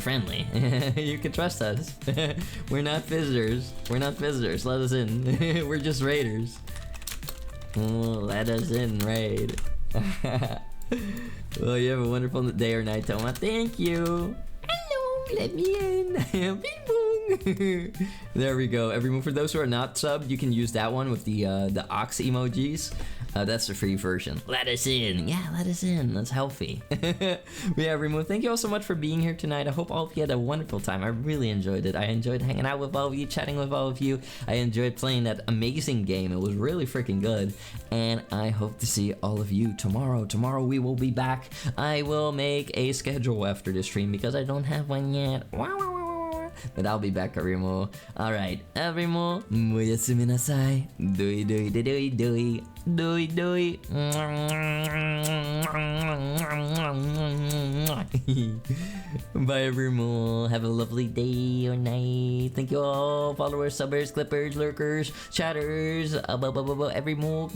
You can trust us. We're not visitors. Let us in. We're just raiders. Let us in raid. Well, you have a wonderful day or night, Toma. Thank you. Hello, let me in. Bing bong. There we go. Everyone, for those who are not subbed, you can use that one with the ox emojis. That's the free version. Let us in. Yeah, let us in. That's healthy. Yeah, everyone, thank you all so much for being here tonight. I hope all of you had a wonderful time. I really enjoyed it. I enjoyed hanging out with all of you, chatting with all of you. I enjoyed playing that amazing game. It was really freaking good. And I hope to see all of you tomorrow. Tomorrow we will be back. I will make a schedule after this stream because I don't have one yet. But I'll be back, everyone. Alright, everyone. Moyasumi nasai. Doi. Bye, everyone. Have a lovely day or night. Thank you all. Followers, subbers, clippers, lurkers, chatters. Everyone.